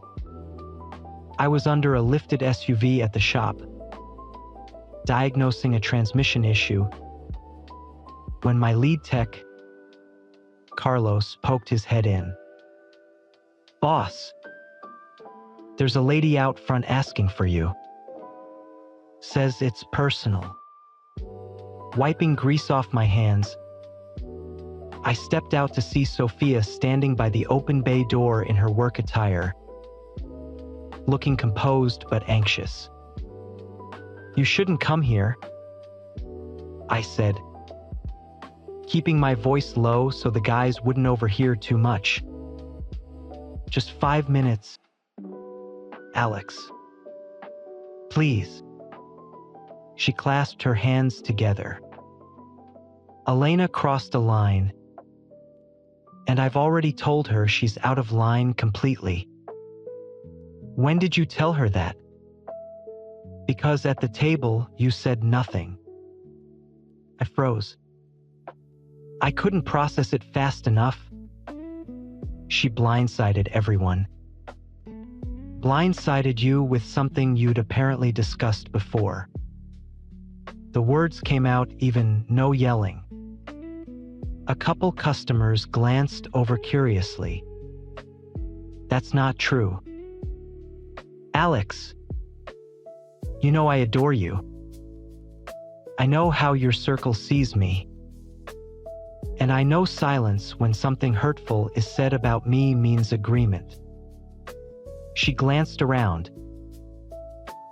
I was under a lifted SUV at the shop, diagnosing a transmission issue, when my lead tech, Carlos, poked his head in. "Boss, there's a lady out front asking for you. Says it's personal." Wiping grease off my hands, I stepped out to see Sophia standing by the open bay door in her work attire, looking composed but anxious. "You shouldn't come here," I said, keeping my voice low so the guys wouldn't overhear too much. "Just 5 minutes, Alex. Please." She clasped her hands together. Elena crossed a line, and I've already told her she's out of line completely. "When did you tell her that?" "Because at the table you said nothing." I froze. I couldn't process it fast enough. She blindsided everyone. Blindsided you with something you'd apparently discussed before. The words came out even no yelling. A couple customers glanced over curiously. "That's not true." "Alex, you know I adore you. I know how your circle sees me. And I know silence when something hurtful is said about me means agreement." She glanced around,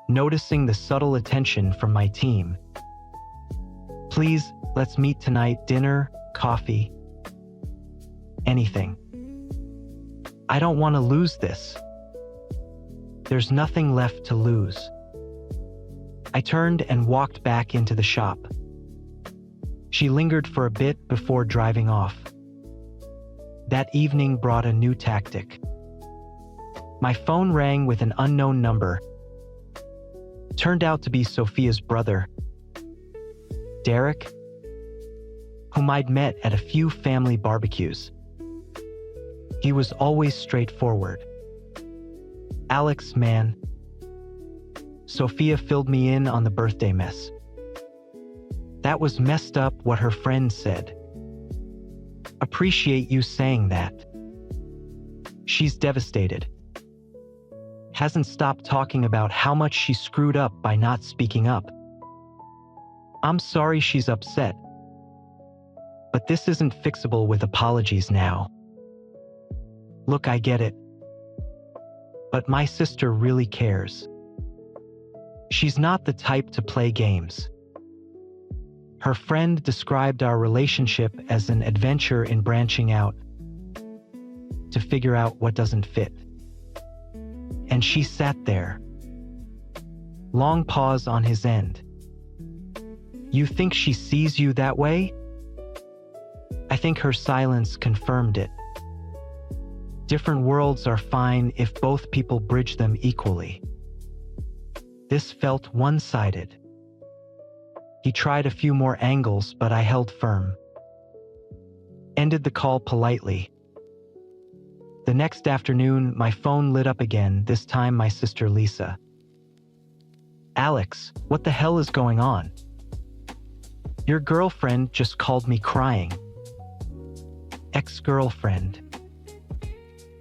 noticing the subtle attention from my team. "Please, let's meet tonight. Dinner, coffee, anything. I don't want to lose this." There's nothing left to lose. I turned and walked back into the shop. She lingered for a bit before driving off. That evening brought a new tactic. My phone rang with an unknown number. Turned out to be Sophia's brother, Derek, whom I'd met at a few family barbecues. He was always straightforward. "Alex, man." Sophia filled me in on the birthday mess. "That was messed up what her friend said. Appreciate you saying that. She's devastated. Hasn't stopped talking about how much she screwed up by not speaking up. I'm sorry she's upset, but this isn't fixable with apologies now. Look, I get it, but my sister really cares. She's not the type to play games." Her friend described our relationship as an adventure in branching out to figure out what doesn't fit. And she sat there. Long pause on his end. "You think she sees you that way?" I think her silence confirmed it. Different worlds are fine if both people bridge them equally. This felt one-sided. He tried a few more angles, but I held firm. Ended the call politely. The next afternoon, my phone lit up again, this time my sister Lisa. "Alex, what the hell is going on? Your girlfriend just called me crying." "Ex-girlfriend.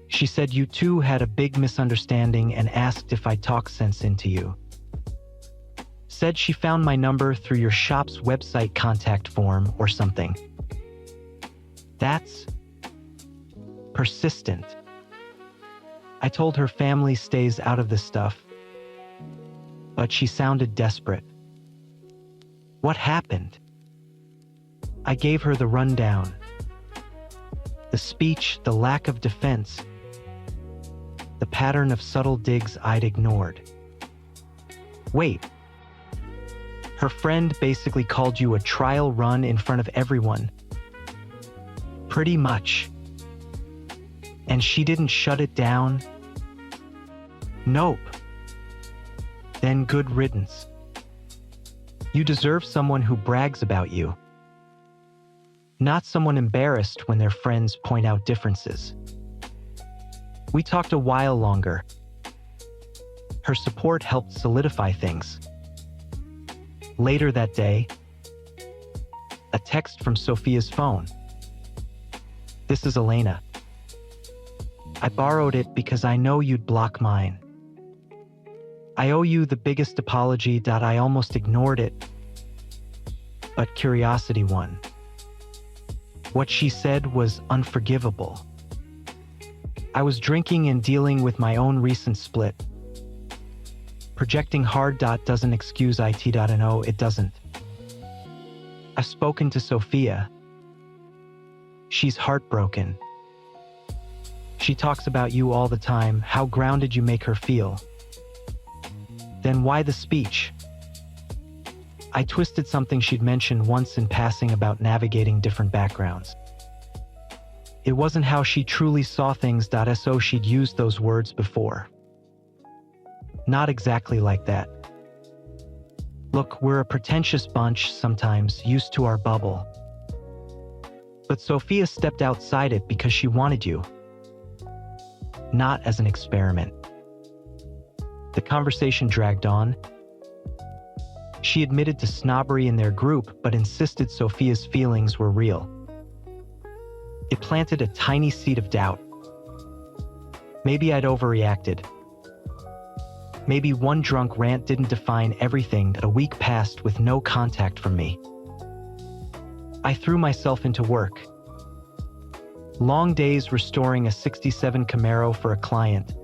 She said you two had a big misunderstanding and asked if I'd talk sense into you. Said she found my number through your shop's website contact form or something. That's persistent." I told her family stays out of this stuff, but she sounded desperate. "What happened?" I gave her the rundown. The speech, the lack of defense, the pattern of subtle digs I'd ignored. "Wait. Her friend basically called you a trial run in front of everyone." "Pretty much. And she didn't shut it down?" Nope. Then good riddance. You deserve someone who brags about you, not someone embarrassed when their friends point out differences. We talked a while longer. Her support helped solidify things. Later that day, a text from Sophia's phone. "This is Elena. I borrowed it because I know you'd block mine. I owe you the biggest apology. I almost ignored it, but curiosity won." What she said was unforgivable. I was drinking and dealing with my own recent split. Projecting hard. Doesn't excuse it. No, it doesn't. I've spoken to Sophia. She's heartbroken. She talks about you all the time, how grounded you make her feel. Then why the speech? I twisted something she'd mentioned once in passing about navigating different backgrounds. It wasn't how she truly saw things. So she'd used those words before. Not exactly like that. Look, we're a pretentious bunch sometimes, used to our bubble. But Sophia stepped outside it because she wanted you, not as an experiment. The conversation dragged on. She admitted to snobbery in their group, but insisted Sophia's feelings were real. It planted a tiny seed of doubt. Maybe I'd overreacted. Maybe one drunk rant didn't define everything. A week passed with no contact from me. I threw myself into work. Long days restoring a '67 Camaro for a client.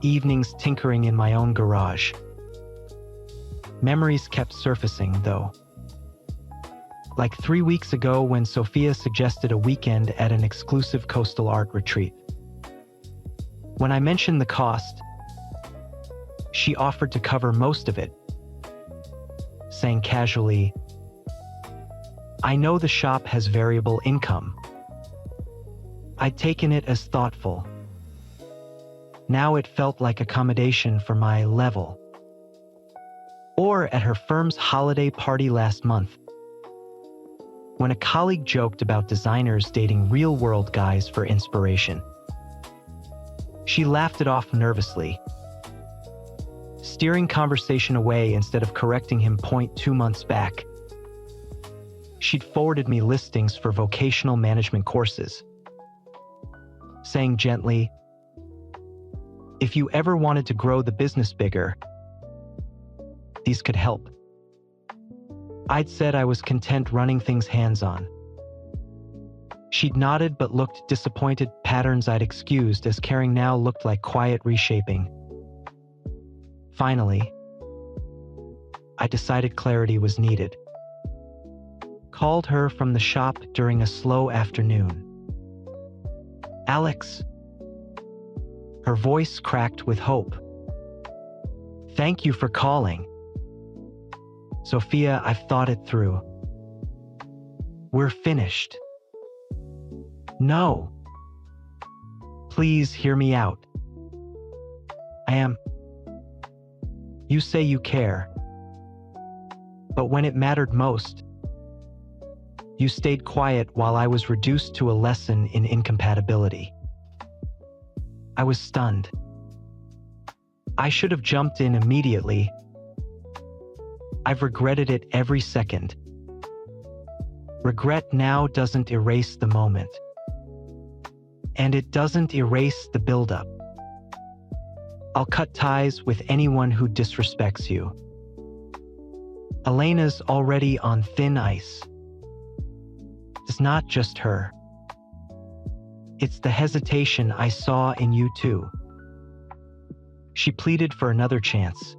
Evenings tinkering in my own garage. Memories kept surfacing, though. Like 3 weeks ago when Sophia suggested a weekend at an exclusive coastal art retreat. When I mentioned the cost, she offered to cover most of it, saying casually, "I know the shop has variable income." I'd taken it as thoughtful. Now it felt like accommodation for my level. Or at her firm's holiday party last month, when a colleague joked about designers dating real-world guys for inspiration. She laughed it off nervously, steering conversation away instead of correcting him. 2 months back, she'd forwarded me listings for vocational management courses, saying gently, "If you ever wanted to grow the business bigger, these could help." I'd said I was content running things hands-on. She'd nodded but looked disappointed. Patterns I'd excused as caring now looked like quiet reshaping. Finally, I decided clarity was needed. Called her from the shop during a slow afternoon. "Alex." Her voice cracked with hope. "Thank you for calling. Sophia, I've thought it through. We're finished." "No. Please hear me out. I am. You say you care. But when it mattered most, you stayed quiet while I was reduced to a lesson in incompatibility." I was stunned. I should have jumped in immediately. I've regretted it every second. Regret now doesn't erase the moment. And it doesn't erase the buildup. I'll cut ties with anyone who disrespects you. Elena's already on thin ice. It's not just her. It's the hesitation I saw in you too. She pleaded for another chance.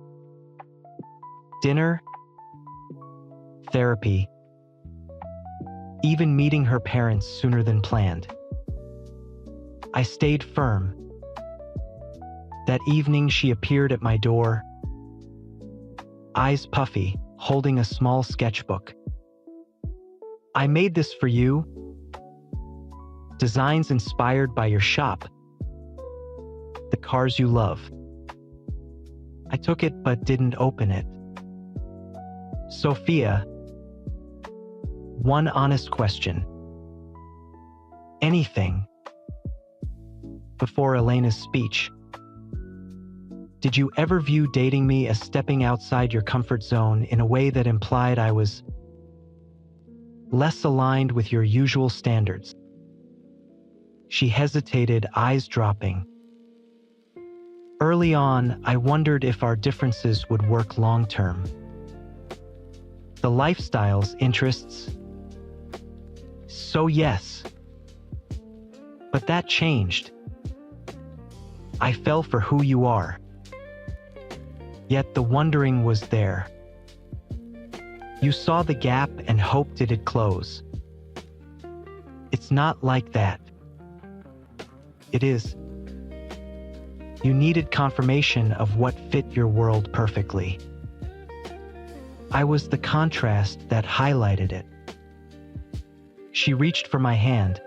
Dinner, therapy, even meeting her parents sooner than planned. I stayed firm. That evening she appeared at my door, eyes puffy, holding a small sketchbook. "I made this for you. Designs inspired by your shop. the cars you love. I took it but didn't open it. Sophia, one honest question. Anything. Before Elena's speech. Did you ever view dating me as stepping outside your comfort zone in a way that implied I was less aligned with your usual standards? She hesitated, eyes dropping. Early on, I wondered if our differences would work long term. The lifestyles, interests. So yes. But that changed. I fell for who you are. Yet the wondering was there. You saw the gap and hoped it'd close. It's not like that. It is. You needed confirmation of what fit your world perfectly. I was the contrast that highlighted it. She reached for my hand.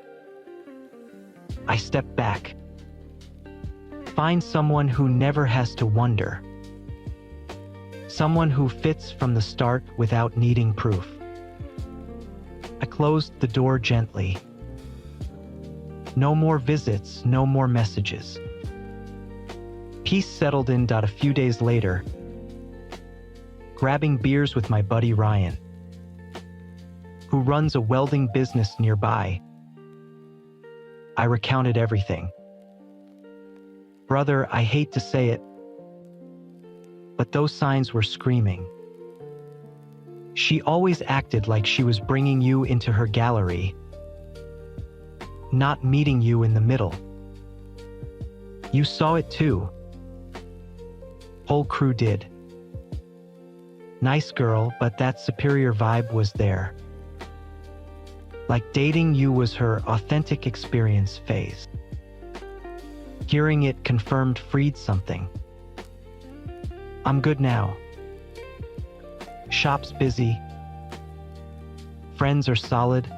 I stepped back. Find someone who never has to wonder. Someone who fits from the start without needing proof. I closed the door gently. No more visits, no more messages. Peace settled in. A few days later, grabbing beers with my buddy Ryan, who runs a welding business nearby, I recounted everything. Brother, I hate to say it, but those signs were screaming. She always acted like she was bringing you into her gallery, not meeting you in the middle. You saw it too. Whole crew did. Nice girl, but that superior vibe was there. Like dating you was her authentic experience phase. Hearing it confirmed freed something. I'm good now. Shop's busy. Friends are solid.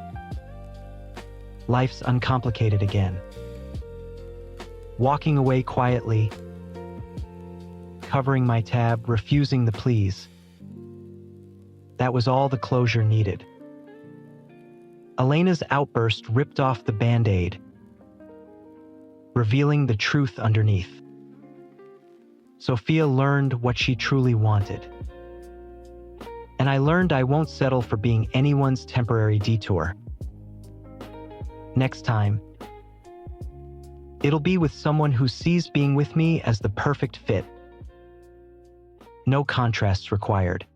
Life's uncomplicated again. Walking away quietly, covering my tab, refusing the please. That was all the closure needed. Elena's outburst ripped off the Band-Aid, revealing the truth underneath. Sophia learned what she truly wanted. And I learned I won't settle for being anyone's temporary detour. Next time, it'll be with someone who sees being with me as the perfect fit. No contrasts required.